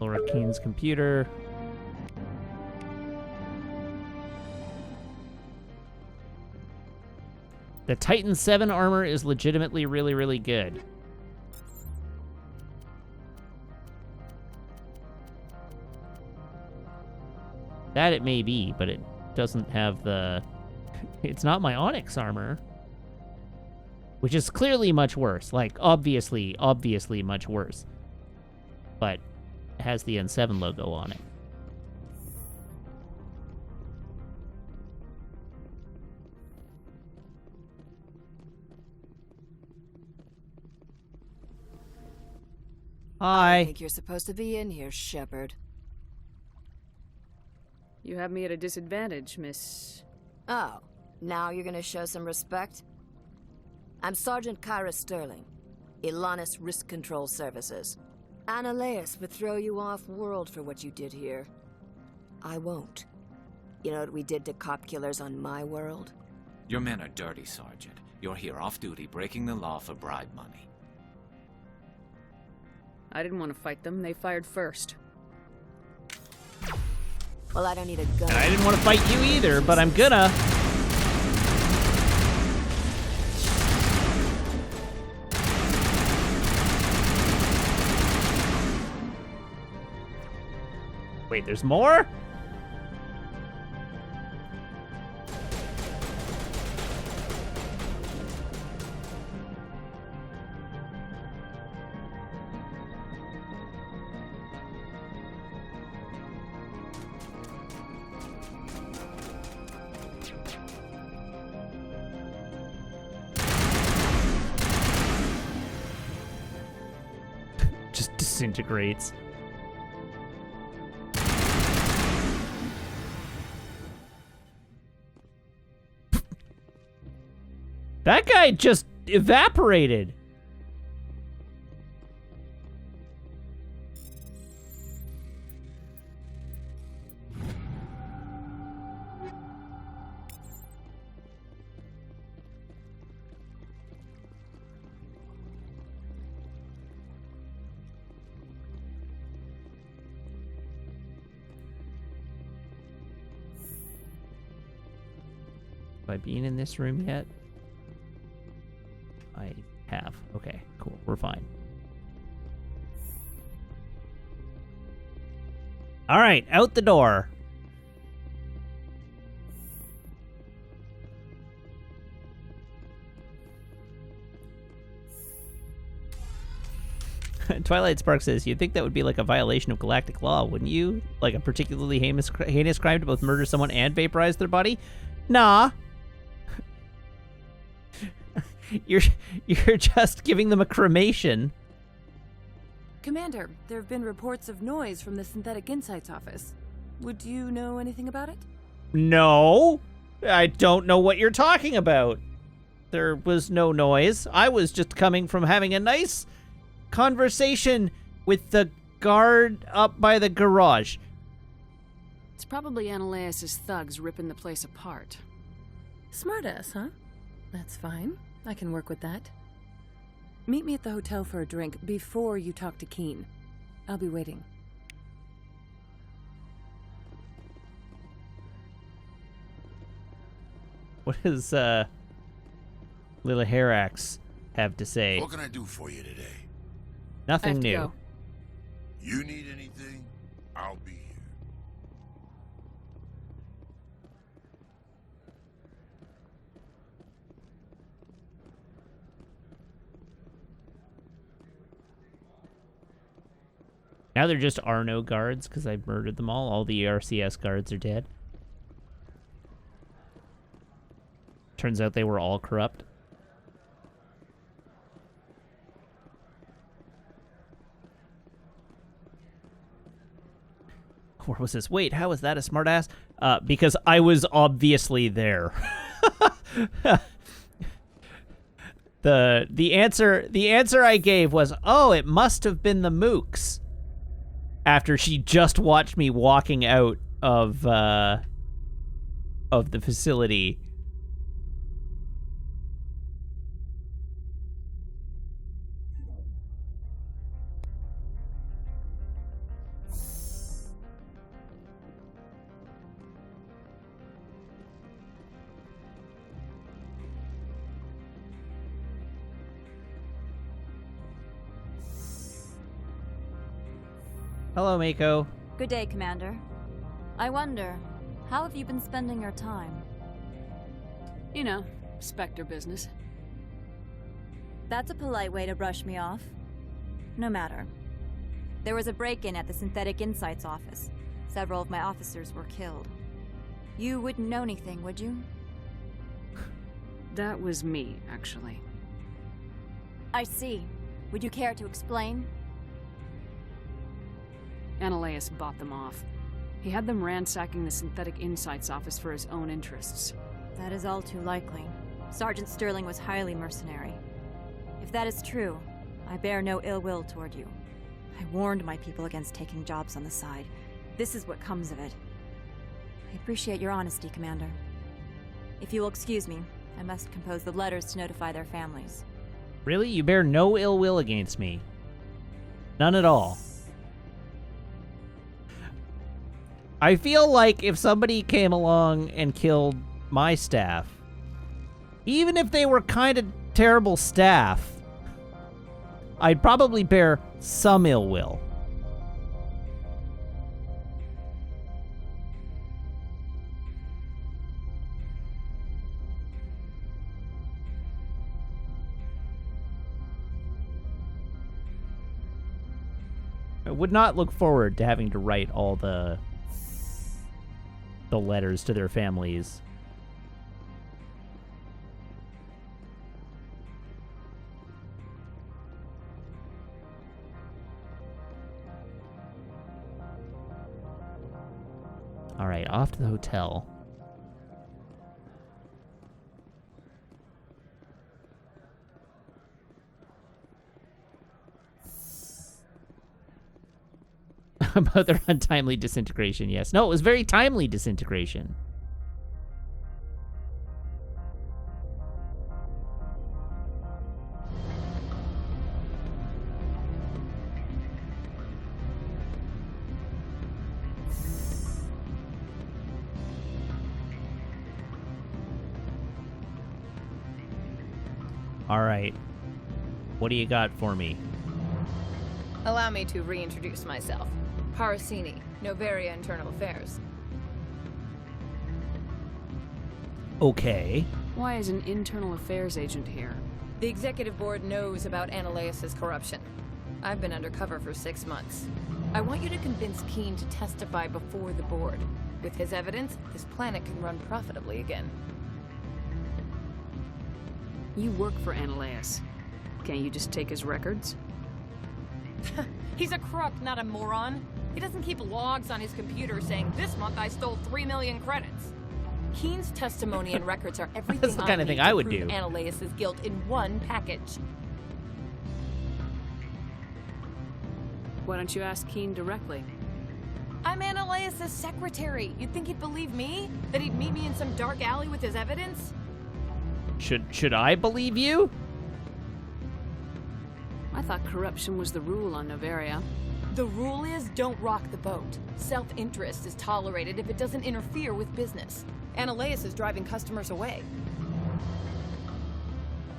Laura Keene's computer. The Titan 7 armor is legitimately really, really good. That it may be, but it doesn't have the... It's not my Onyx armor. Which is clearly much worse. Like, obviously much worse. But it has the N7 logo on it. Hi. I think you're supposed to be in here, Shepard. You have me at a disadvantage, Miss... Oh, now you're gonna show some respect? I'm Sergeant Kyra Sterling, Ilanis Risk Control Services. Analeas would throw you off-world for what you did here. I won't. You know what we did to cop killers on my world? Your men are dirty, Sergeant. You're here off-duty, breaking the law for bribe money. I didn't want to fight them. They fired first. Well, I don't need a gun. And I didn't want to fight you either, but I'm gonna. Wait, there's more? Just disintegrates. That guy just evaporated. Have I been in this room yet? I have. Okay, cool. We're fine. All right, out the door. Twilight Spark says, you'd think that would be like a violation of galactic law, wouldn't you? Like a particularly heinous crime to both murder someone and vaporize their body? Nah. You're just giving them a cremation. Commander, there have been reports of noise from the Synthetic Insights office. Would you know anything about it? No. I don't know what you're talking about. There was no noise. I was just coming from having a nice conversation with the guard up by the garage. It's probably Analeas' thugs ripping the place apart. Smartass, huh? That's fine. I can work with that. Meet me at the hotel for a drink before you talk to Keene. I'll be waiting. What does Little Herax have to say? What can I do for you today? Nothing new. You need anything? I'll be here. Now there just are no guards because I murdered them all. All the ERCS guards are dead. Turns out they were all corrupt. Where was this? Wait, how is that a smartass? Because I was obviously there. The answer I gave was, oh, it must have been the mooks. After she just watched me walking out of the facility. Hello, Mako. Good day, Commander. I wonder, how have you been spending your time? You know, Spectre business. That's a polite way to brush me off. No matter. There was a break-in at the Synthetic Insights office. Several of my officers were killed. You wouldn't know anything, would you? That was me, actually. I see. Would you care to explain? Ananias bought them off. He had them ransacking the Synthetic Insights office for his own interests. That is all too likely. Sergeant Sterling was highly mercenary. If that is true, I bear no ill will toward you. I warned my people against taking jobs on the side. This is what comes of it. I appreciate your honesty, Commander. If you will excuse me, I must compose the letters to notify their families. Really? You bear no ill will against me? None at all. I feel like if somebody came along and killed my staff, even if they were kind of terrible staff, I'd probably bear some ill will. I would not look forward to having to write all the letters to their families. All right, off to the hotel. About their untimely disintegration, yes. No, it was very timely disintegration. All right. What do you got for me? Allow me to reintroduce myself. Parasini, Noveria Internal Affairs. Okay. Why is an internal affairs agent here? The executive board knows about Ananias' corruption. I've been undercover for 6 months. I want you to convince Keen to testify before the board. With his evidence, this planet can run profitably again. You work for Ananias. Can't you just take his records? He's a crook, not a moron. He doesn't keep logs on his computer saying, this month I stole 3 million credits. Keen's testimony and records are everything That's the kind of thing I would do. Ananias' guilt in one package. Why don't you ask Keen directly? I'm Ananias' secretary. You'd think he'd believe me? That he'd meet me in some dark alley with his evidence? Should I believe you? I thought corruption was the rule on Noveria. The rule is, don't rock the boat. Self-interest is tolerated if it doesn't interfere with business. Ananias is driving customers away.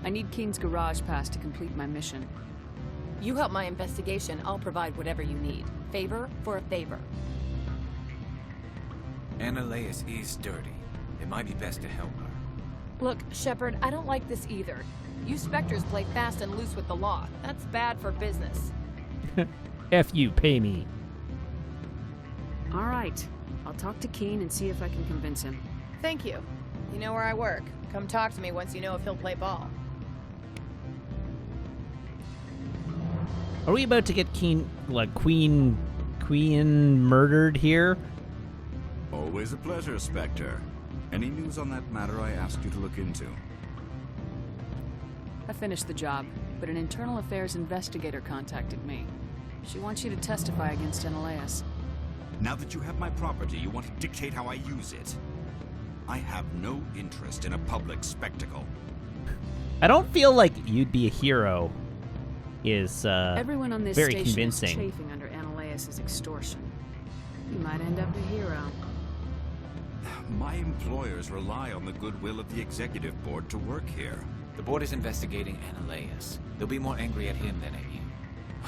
I need Keen's garage pass to complete my mission. You help my investigation, I'll provide whatever you need. Favor for a favor. Annaleas is dirty. It might be best to help her. Look, Shepard, I don't like this either. You Spectres play fast and loose with the law. That's bad for business. F you, pay me. All right. I'll talk to Keen and see if I can convince him. Thank you. You know where I work. Come talk to me once you know if he'll play ball. Are we about to get Queen murdered here? Always a pleasure, Spectre. Any news on that matter I asked you to look into? I finished the job, but an internal affairs investigator contacted me. She wants you to testify against Annaleas. Now that you have my property, you want to dictate how I use it. I have no interest in a public spectacle. I don't feel like you'd be a hero. Is Everyone on this very station convincing. is chafing under Annaleas' extortion. You might end up a hero. My employers rely on the goodwill of the executive board to work here. The board is investigating Annaleas. They'll be more angry at him than at you.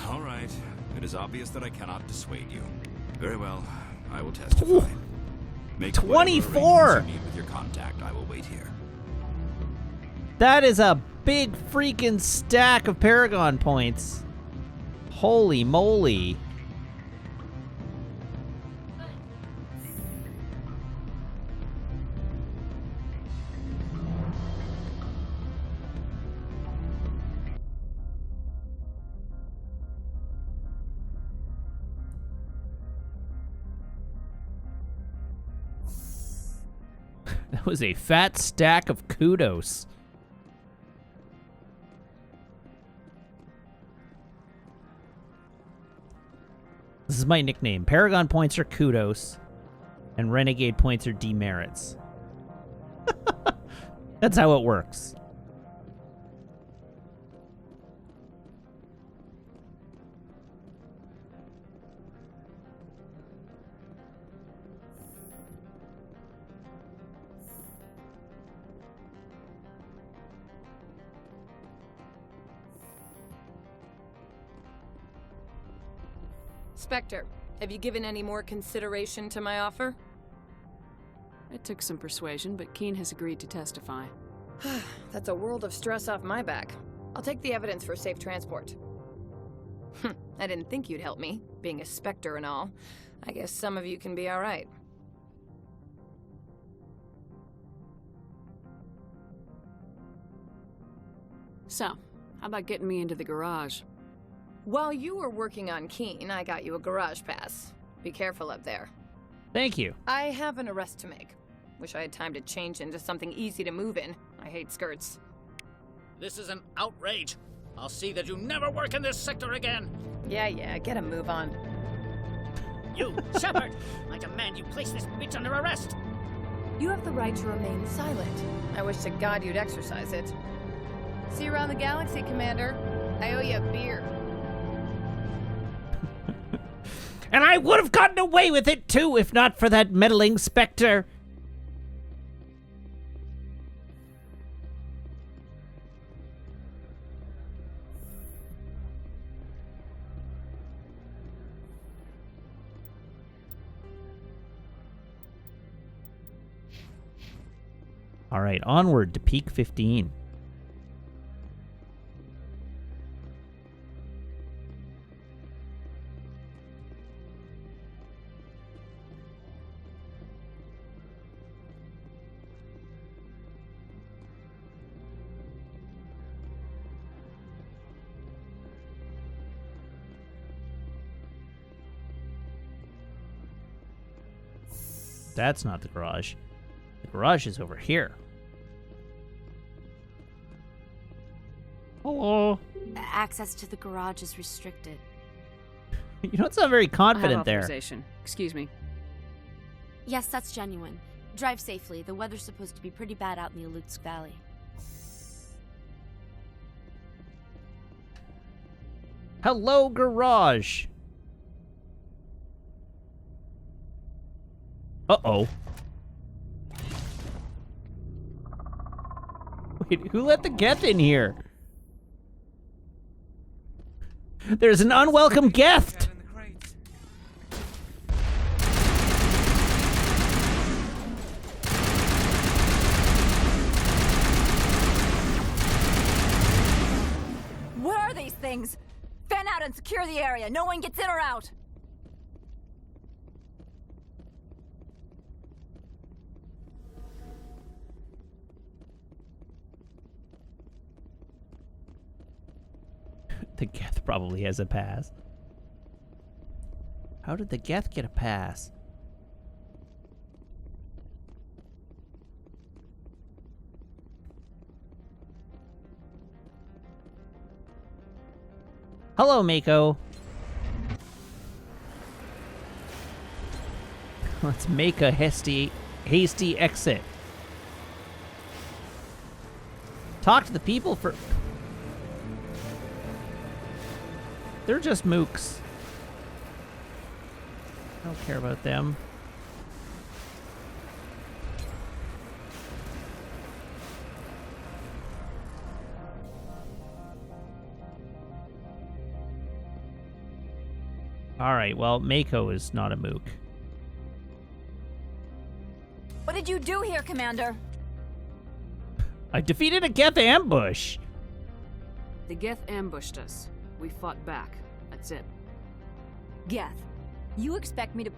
All right. It is obvious that I cannot dissuade you. Very well. I will testify. Make 24! You need with your contact. I will wait here. That is a big freaking stack of Paragon points. Holy moly. That was a fat stack of kudos. This is my nickname. Paragon points are kudos, and Renegade points are demerits. That's how it works. Spectre, have you given any more consideration to my offer? It took some persuasion, but Keen has agreed to testify. That's a world of stress off my back. I'll take the evidence for safe transport. I didn't think you'd help me, being a Spectre and all. I guess some of you can be alright. So, how about getting me into the garage? While you were working on Keen, I got you a garage pass. Be careful up there. Thank you. I have an arrest to make. Wish I had time to change into something easy to move in. I hate skirts. This is an outrage. I'll see that you never work in this sector again. Yeah, get a move on. You, Shepard! I demand you place this bitch under arrest! You have the right to remain silent. I wish to God you'd exercise it. See you around the galaxy, Commander. I owe you a beer. And I would have gotten away with it too if not for that meddling Spectre. All right, onward to Peak 15. That's not the garage. The garage is over here. Hello. Access to the garage is restricted. You don't sound very confident I have there. authorization. Excuse me. Yes, that's genuine. Drive safely. The weather's supposed to be pretty bad out in the Alutsk Valley. Hello, garage. Uh-oh. Wait, who let the Geth in here? There's an unwelcome Geth! things! Fan out and secure the area. No one gets in or out. The Geth probably has a pass. How did the Geth get a pass? Hello, Mako. Let's make a hasty exit. Talk to the people for... They're just mooks. I don't care about them. Alright, well, Mako is not a mook. What did you do here, Commander? I defeated a Geth ambush! The Geth ambushed us. We fought back. That's it. Geth, you expect me to...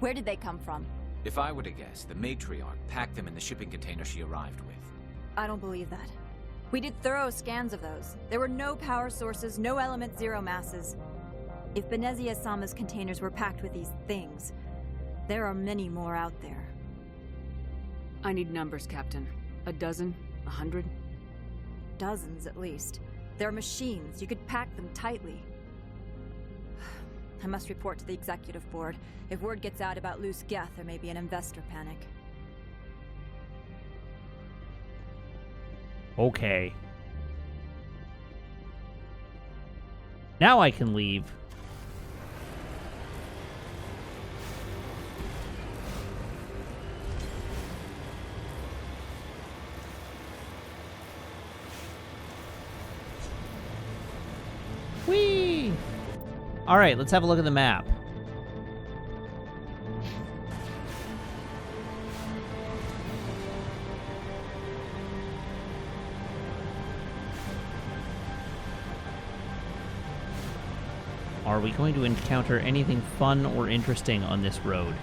Where did they come from? If I were to guess, the matriarch packed them in the shipping container she arrived with. I don't believe that. We did thorough scans of those. There were no power sources, no element zero masses. If Benezia-sama's containers were packed with these things, there are many more out there. I need numbers, Captain. 12? 100? Dozens, at least. They're machines. You could pack them tightly. I must report to the executive board. If word gets out about loose Geth, there may be an investor panic. Okay. Now I can leave. Whee! All right, let's have a look at the map. Are we going to encounter anything fun or interesting on this road?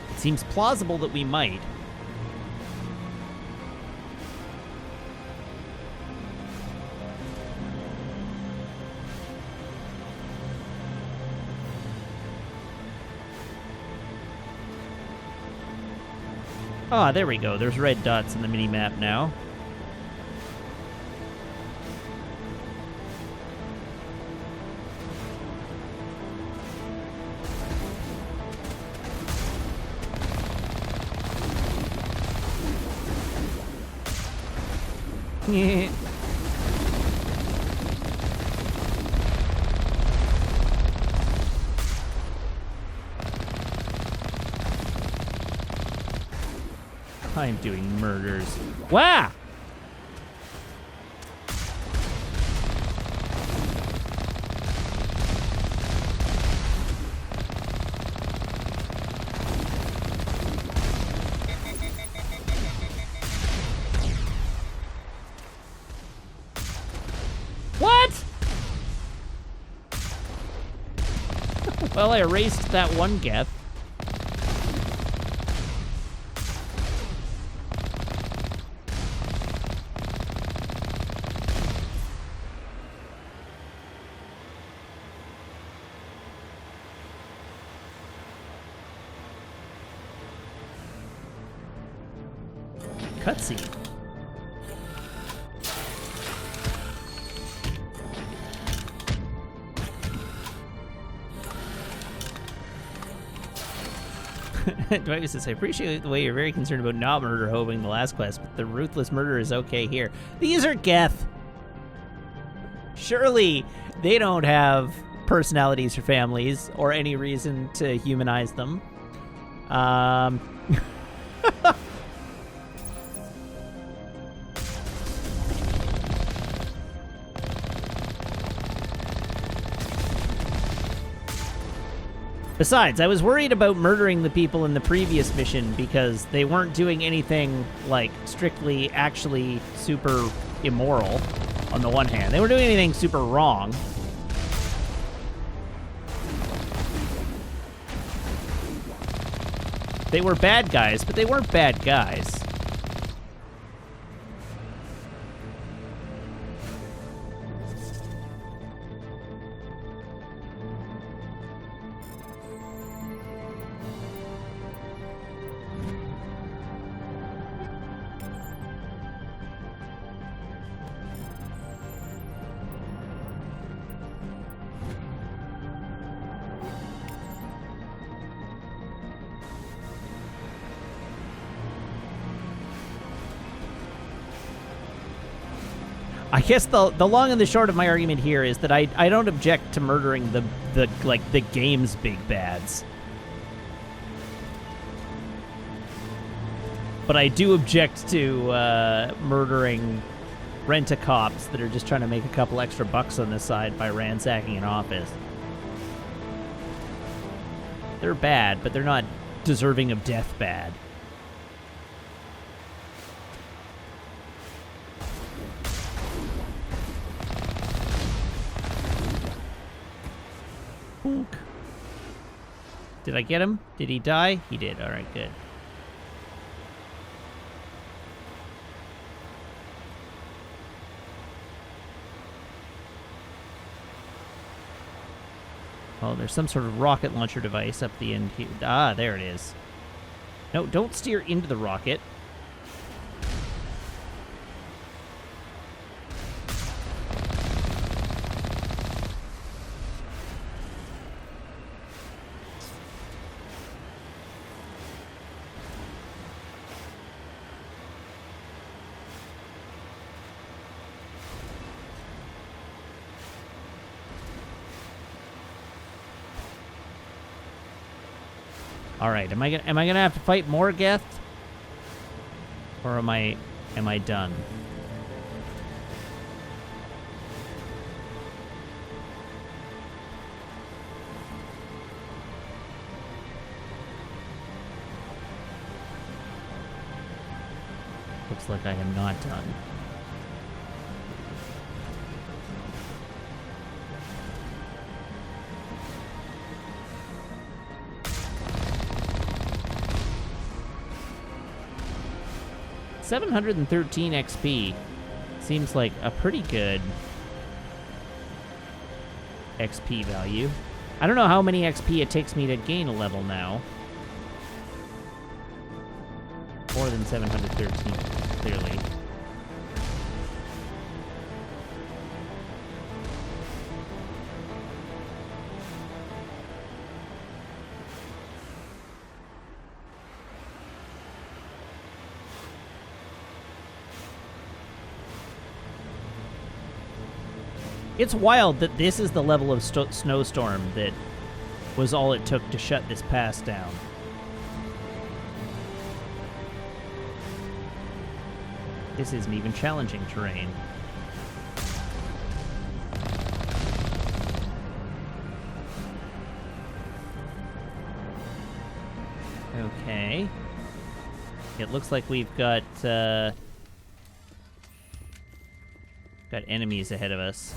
It seems plausible that we might. Ah, there we go. There's red dots in the mini-map now. I'm doing murders. Wow! What? Well, I erased that one Geth. Cutscene. Dwight used to say, I appreciate the way you're very concerned about not murder hobing the last quest, but the ruthless murder is okay here. These are Geth! Surely they don't have personalities or families or any reason to humanize them. Besides, I was worried about murdering the people in the previous mission because they weren't doing anything, like, strictly actually super immoral, on the one hand. They weren't doing anything super wrong. They were bad guys, but they weren't bad guys. I guess the long and the short of my argument here is that I don't object to murdering the game's big bads. But I do object to murdering rent-a-cops that are just trying to make a couple extra bucks on the side by ransacking an office. They're bad, but they're not deserving of death bad. Did I get him? Did he die? He did. All right, good. Oh, there's some sort of rocket launcher device up the end here. Ah, there it is. No, don't steer into the rocket. All right, am I gonna have to fight more Geth, or am I done? Looks like I am not done. $713 XP seems like a pretty good XP value. I don't know how many XP it takes me to gain a level now. More than 713, clearly. It's wild that this is the level of snowstorm that was all it took to shut this pass down. This isn't even challenging terrain. Okay. It looks like we've got enemies ahead of us.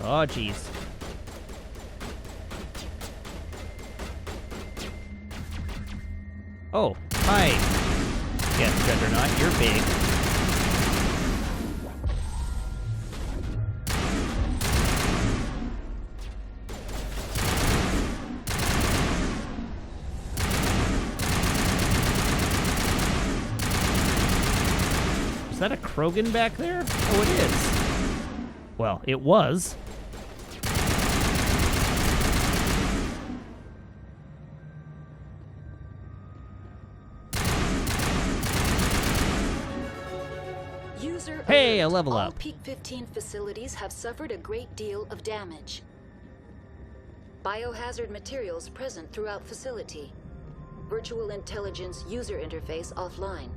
Oh, jeez. Oh, hi. Yes, Dreadnought, you're big. Is that a Krogan back there? Oh, it is. Well, it was. Hey, a level up. All Peak 15 facilities have suffered a great deal of damage. Biohazard materials present throughout facility. Virtual intelligence user interface offline.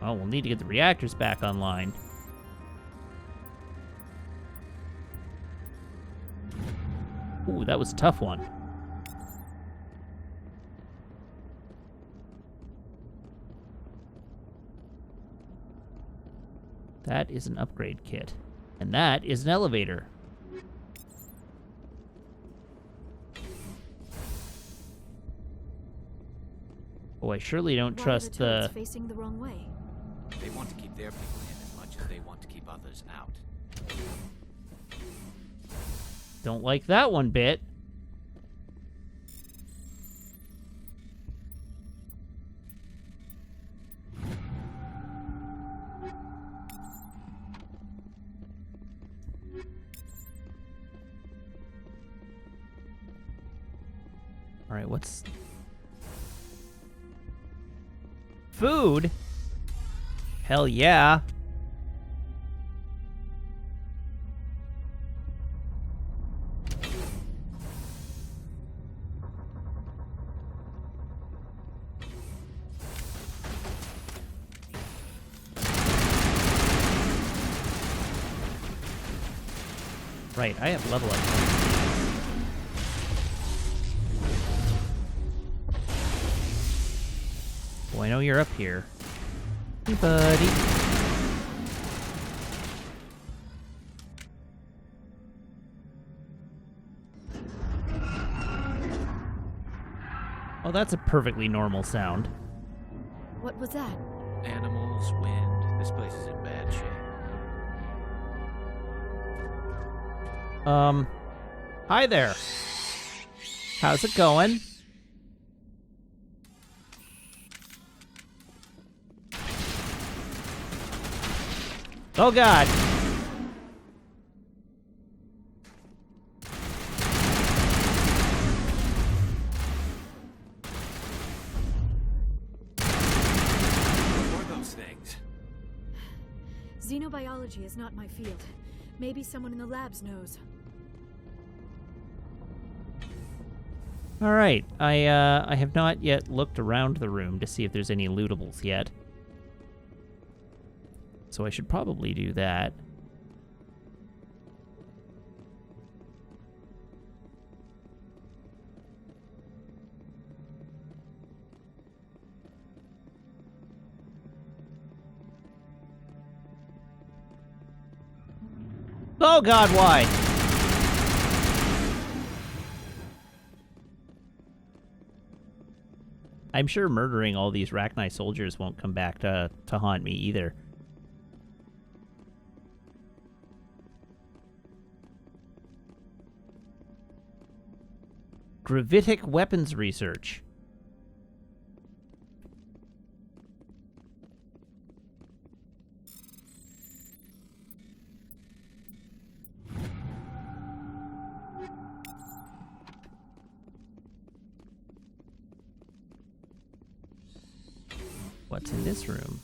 Oh, we'll need to get the reactors back online. Ooh, that was a tough one. That is an upgrade kit. And that is an elevator. Oh, I surely don't trust Why are the turrets facing the wrong way? They want to keep their people in as much as they want to keep others out. Don't like that one bit. All right, what's... Food? Hell yeah. Right, I have level up. Oh, I know you're up here. Hey, buddy. Oh, that's a perfectly normal sound. What was that? Animals, wind. This place is in bad shape. Hi there. How's it going? Oh, God. What were those things? Xenobiology is not my field. Maybe someone in the labs knows. All right. I have not yet looked around the room to see if there's any lootables yet. So I should probably do that. Oh God, why? I'm sure murdering all these Rachni soldiers won't come back to haunt me either. Gravitic weapons research. What's in this room?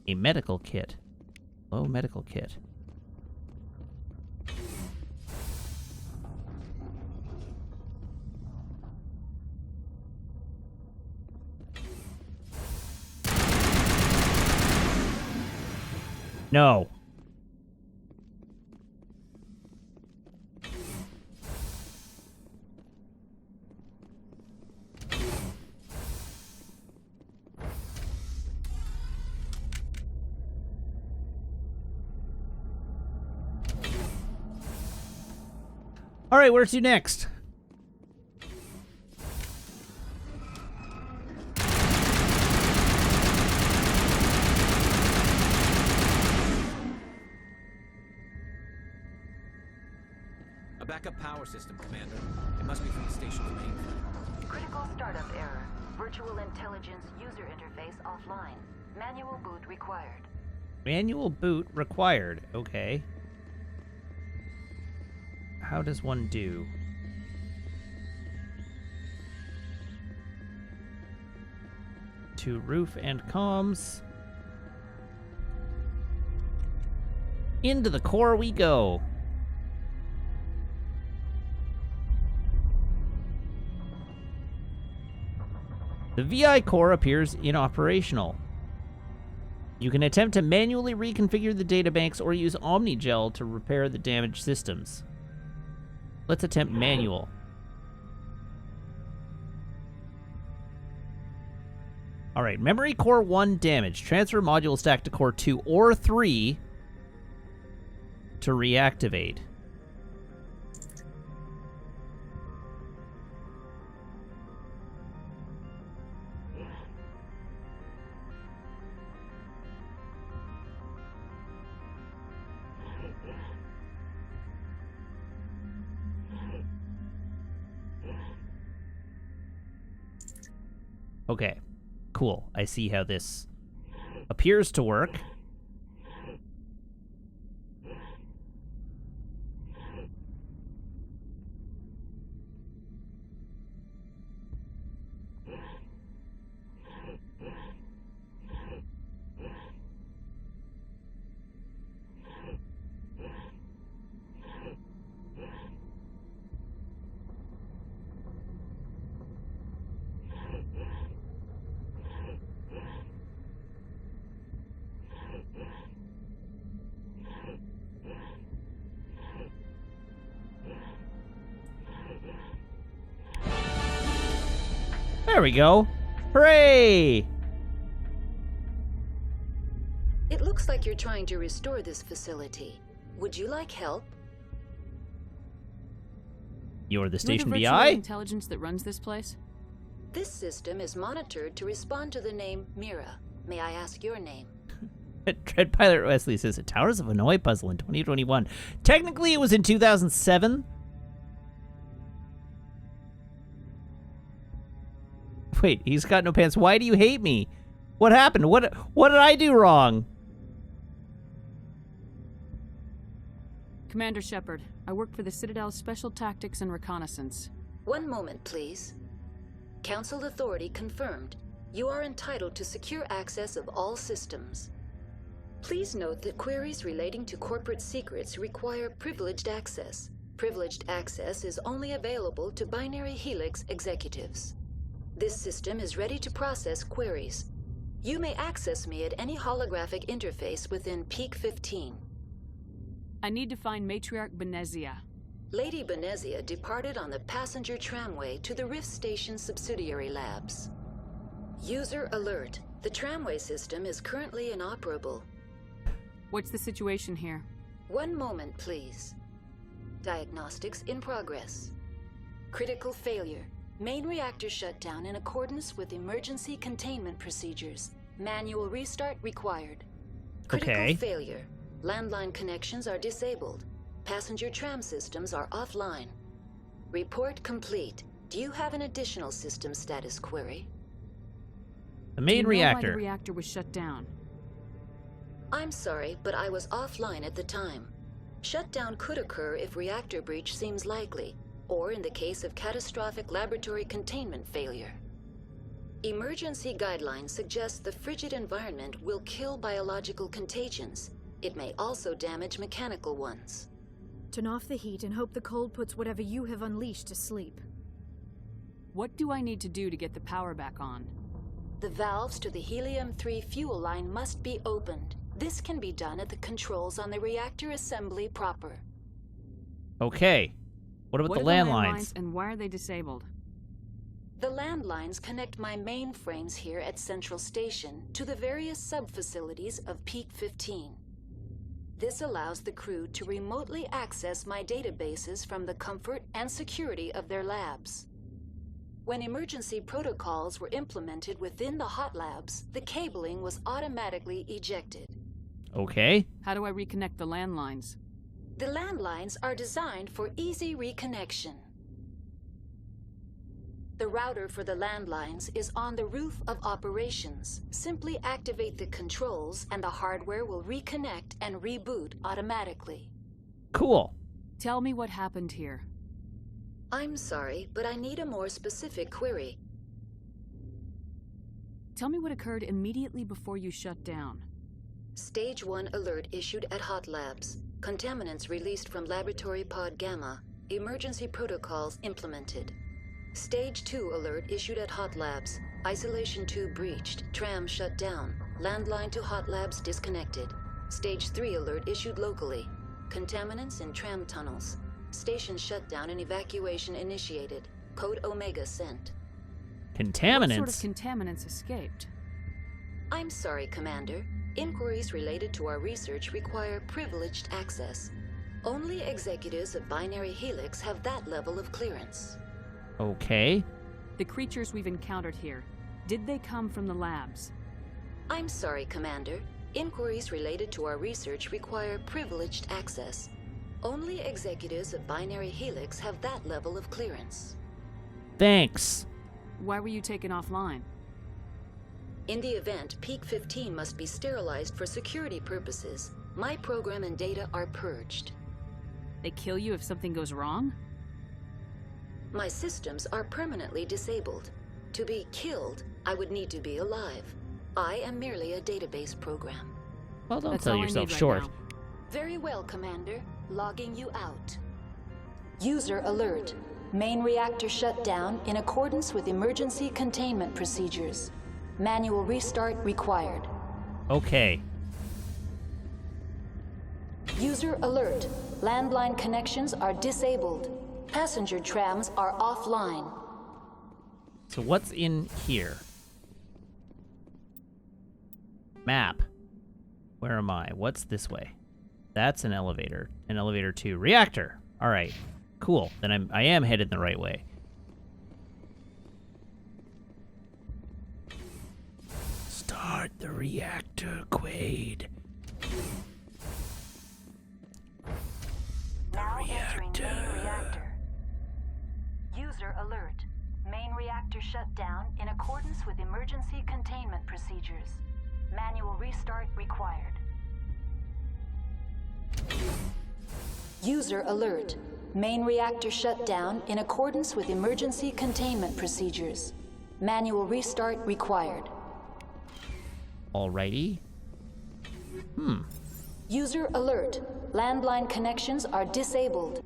A medical kit. Oh, medical kit. No. All right, where to next? A backup power system, Commander. It must be from the station's mainframe. Critical startup error. Virtual intelligence user interface offline. Manual boot required. Manual boot required. Okay. How does one do? To roof and comms. Into the core we go. The VI core appears inoperational. You can attempt to manually reconfigure the databanks or use Omnigel to repair the damaged systems. Let's attempt manual. Alright, memory core 1 damaged. Transfer module stack to core 2 or 3 to reactivate. Okay, cool. I see how this appears to work. There we go. Hooray! It looks like you're trying to restore this facility. Would you like help? You're the station You're the BI? virtual intelligence that runs this place? This system is monitored to respond to the name Mira. May I ask your name? Dread Pilot Wesley says, a Towers of Hanoi puzzle in 2021. Technically, it was in 2007. Wait, he's got no pants. Why do you hate me? What happened? What did I do wrong? Commander Shepard, I work for the Citadel's Special Tactics and Reconnaissance. One moment, please. Council authority confirmed. You are entitled to secure access of all systems. Please note that queries relating to corporate secrets require privileged access. Privileged access is only available to Binary Helix executives. This system is ready to process queries. You may access me at any holographic interface within Peak 15. I need to find Matriarch Benezia. Lady Benezia departed on the passenger tramway to the Rift Station subsidiary labs. User alert. The tramway system is currently inoperable. What's the situation here? One moment, please. Diagnostics in progress. Critical failure. Main reactor shut down in accordance with emergency containment procedures. Manual restart required. Critical failure. Landline connections are disabled. Passenger tram systems are offline. Report complete. Do you have an additional system status query? The main reactor. Do you know why the reactor was shut down? I'm sorry, but I was offline at the time. Shutdown could occur if reactor breach seems likely, or in the case of catastrophic laboratory containment failure. Emergency guidelines suggest the frigid environment will kill biological contagions. It may also damage mechanical ones. Turn off the heat and hope the cold puts whatever you have unleashed to sleep. What do I need to do to get the power back on? The valves to the helium-3 fuel line must be opened. This can be done at the controls on the reactor assembly proper. Okay. What about the landlines? And why are they disabled? The landlines connect my mainframes here at Central Station to the various sub-facilities of Peak 15. This allows the crew to remotely access my databases from the comfort and security of their labs. When emergency protocols were implemented within the hot labs, the cabling was automatically ejected. Okay. How do I reconnect the landlines? The landlines are designed for easy reconnection. The router for the landlines is on the roof of operations. Simply activate the controls and the hardware will reconnect and reboot automatically. Cool. Tell me what happened here. I'm sorry, but I need a more specific query. Tell me what occurred immediately before you shut down. Stage 1 alert issued at Hot Labs. Contaminants released from Laboratory Pod Gamma. Emergency protocols implemented. Stage 2 alert issued at Hot Labs. Isolation tube breached. Tram shut down. Landline to hot labs disconnected. Stage 3 alert issued locally. Contaminants in tram tunnels. Station shut down and evacuation initiated. Code Omega sent. Contaminants? What sort of contaminants escaped? I'm sorry, Commander. Inquiries related to our research require privileged access. Only executives of Binary Helix have that level of clearance. Okay. The creatures we've encountered here, did they come from the labs? I'm sorry, Commander. Inquiries related to our research require privileged access. Only executives of Binary Helix have that level of clearance. Thanks. Why were you taken offline? In the event, Peak 15 must be sterilized for security purposes. My program and data are purged. They kill you if something goes wrong? My systems are permanently disabled. To be killed, I would need to be alive. I am merely a database program. Well, don't sell yourself short. Very well, Commander. Logging you out. User alert. Main reactor shut down in accordance with emergency containment procedures. Manual restart required. Okay. User alert. Landline connections are disabled. Passenger trams are offline. So what's in here? Map. Where am I? What's this way? That's an elevator. An elevator 2. Reactor. All right. Cool. Then I am headed the right way. Start the reactor, Quaid. Now entering main reactor. User alert. Main reactor shut down in accordance with emergency containment procedures. Manual restart required. User alert. Main reactor shut down in accordance with emergency containment procedures. Manual restart required. Alrighty. User alert. Landline connections are disabled.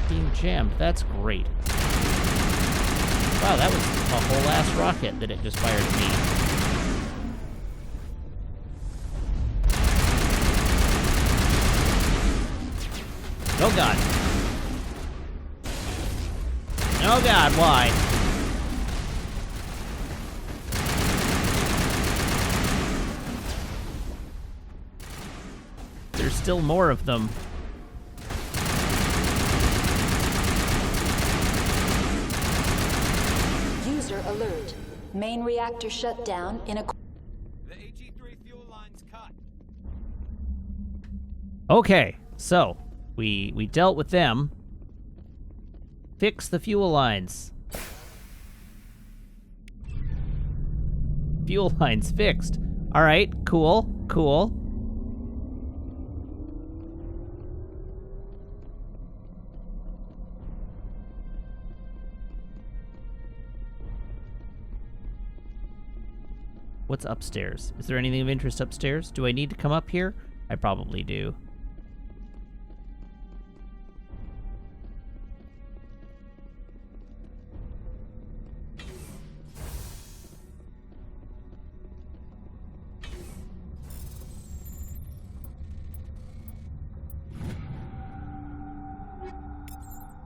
Being jammed. That's great. Wow, that was a whole ass rocket that it just fired at me. Oh god. Oh god, why? There's still more of them. User alert. Main reactor shut down in a... The AG3 fuel line's cut. Okay, so we dealt with them. Fix the fuel lines. Fuel lines fixed. All right, cool, cool. What's upstairs? Is there anything of interest upstairs? Do I need to come up here? I probably do.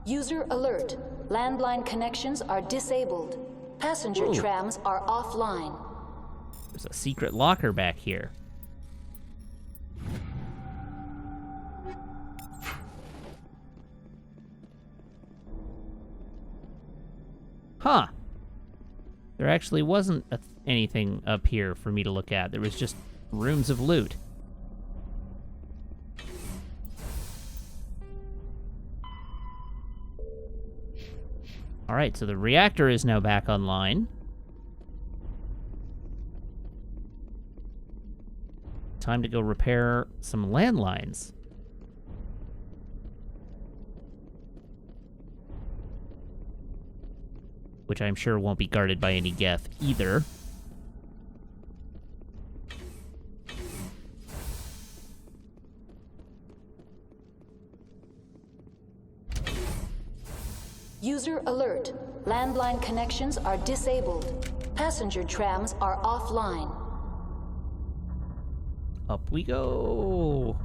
User alert. Landline connections are disabled. Passenger trams are offline. There's a secret locker back here. Huh. There actually wasn't anything up here for me to look at. There was just rooms of loot. All right, so the reactor is now back online. Time to go repair some landlines. Which I'm sure won't be guarded by any Geth either. User alert. Landline connections are disabled. Passenger trams are offline. Up we go.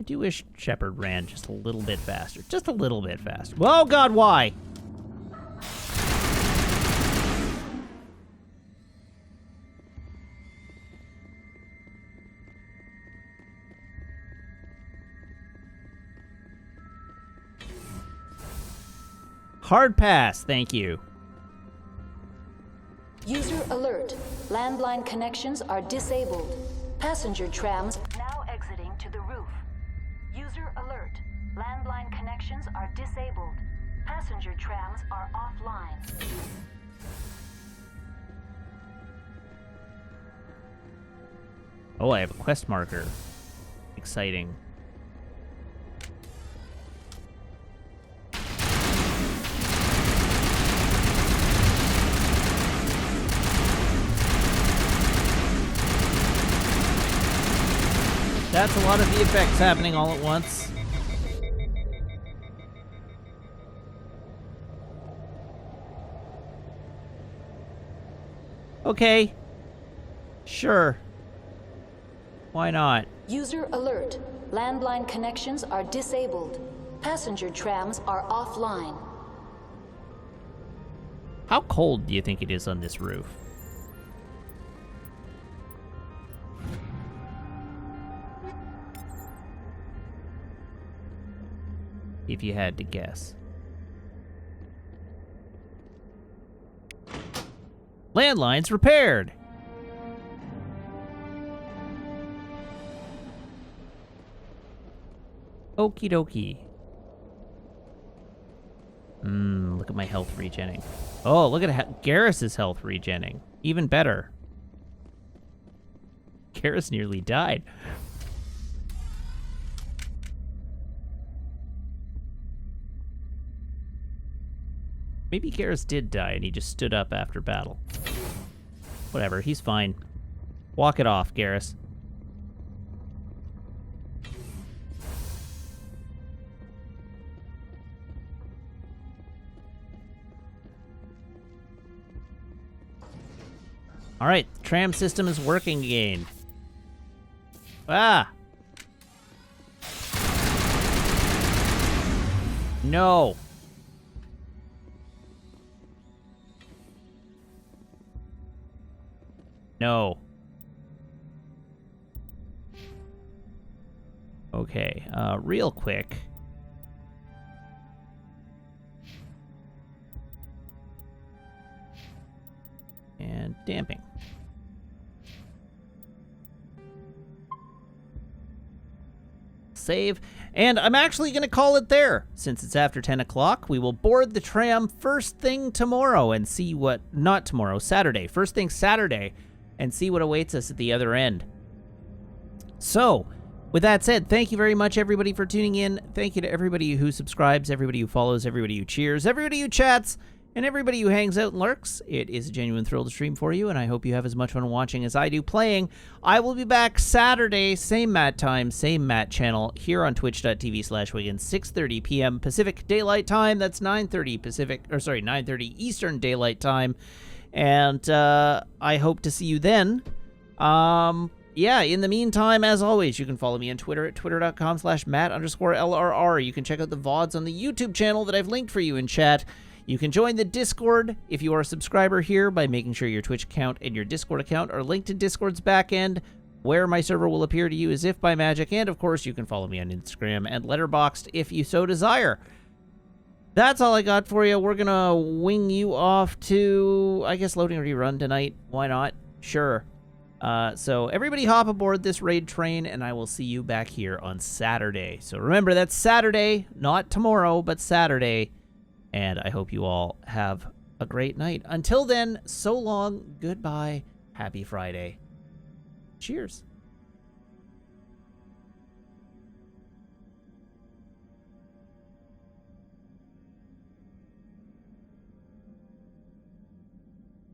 I do wish Shepard ran just a little bit faster. Just a little bit faster. Oh god, why? Hard pass, thank you. User alert. Landline connections are disabled. Passenger trams now exiting to the roof. User alert. Landline connections are disabled. Passenger trams are offline. Oh, I have a quest marker. Exciting. That's a lot of the effects happening all at once. Okay. Sure. Why not? User alert. Landline connections are disabled. Passenger trams are offline. How cold do you think it is on this roof? If you had to guess. Landlines repaired. Okie dokie. Look at my health regenning. Oh, look at Garrus's health regenning. Even better. Garrus nearly died. Maybe Garrus did die and he just stood up after battle. Whatever, he's fine. Walk it off, Garrus. Alright, tram system is working again. Ah! No! No. Okay, real quick. And damping. Save. And I'm actually going to call it there. Since it's after 10 o'clock, we will board the tram first thing tomorrow and see what... Not tomorrow, Saturday. First thing Saturday. And see what awaits us at the other end. So, with that said, thank you very much, everybody, for tuning in. Thank you to everybody who subscribes, everybody who follows, everybody who cheers, everybody who chats, and everybody who hangs out and lurks. It is a genuine thrill to stream for you, and I hope you have as much fun watching as I do playing. I will be back Saturday, same Matt time, same Matt channel, here on twitch.tv/Wiggins, 6:30 p.m. Pacific Daylight Time. That's 9:30 Eastern Daylight Time. And I hope to see you then. Yeah, in the meantime, as always, you can follow me on Twitter at twitter.com/Matt_LRR. You can check out the VODs on the YouTube channel that I've linked for you in chat. You can join the Discord if you are a subscriber here by making sure your Twitch account and your Discord account are linked to Discord's backend, where my server will appear to you as if by magic. And, of course, you can follow me on Instagram and Letterboxd if you so desire. That's all I got for you. We're going to wing you off to, I guess, loading rerun tonight. Why not? Sure. So everybody hop aboard this raid train, and I will see you back here on Saturday. So remember, that's Saturday, not tomorrow, but Saturday. And I hope you all have a great night. Until then, so long, goodbye, happy Friday. Cheers.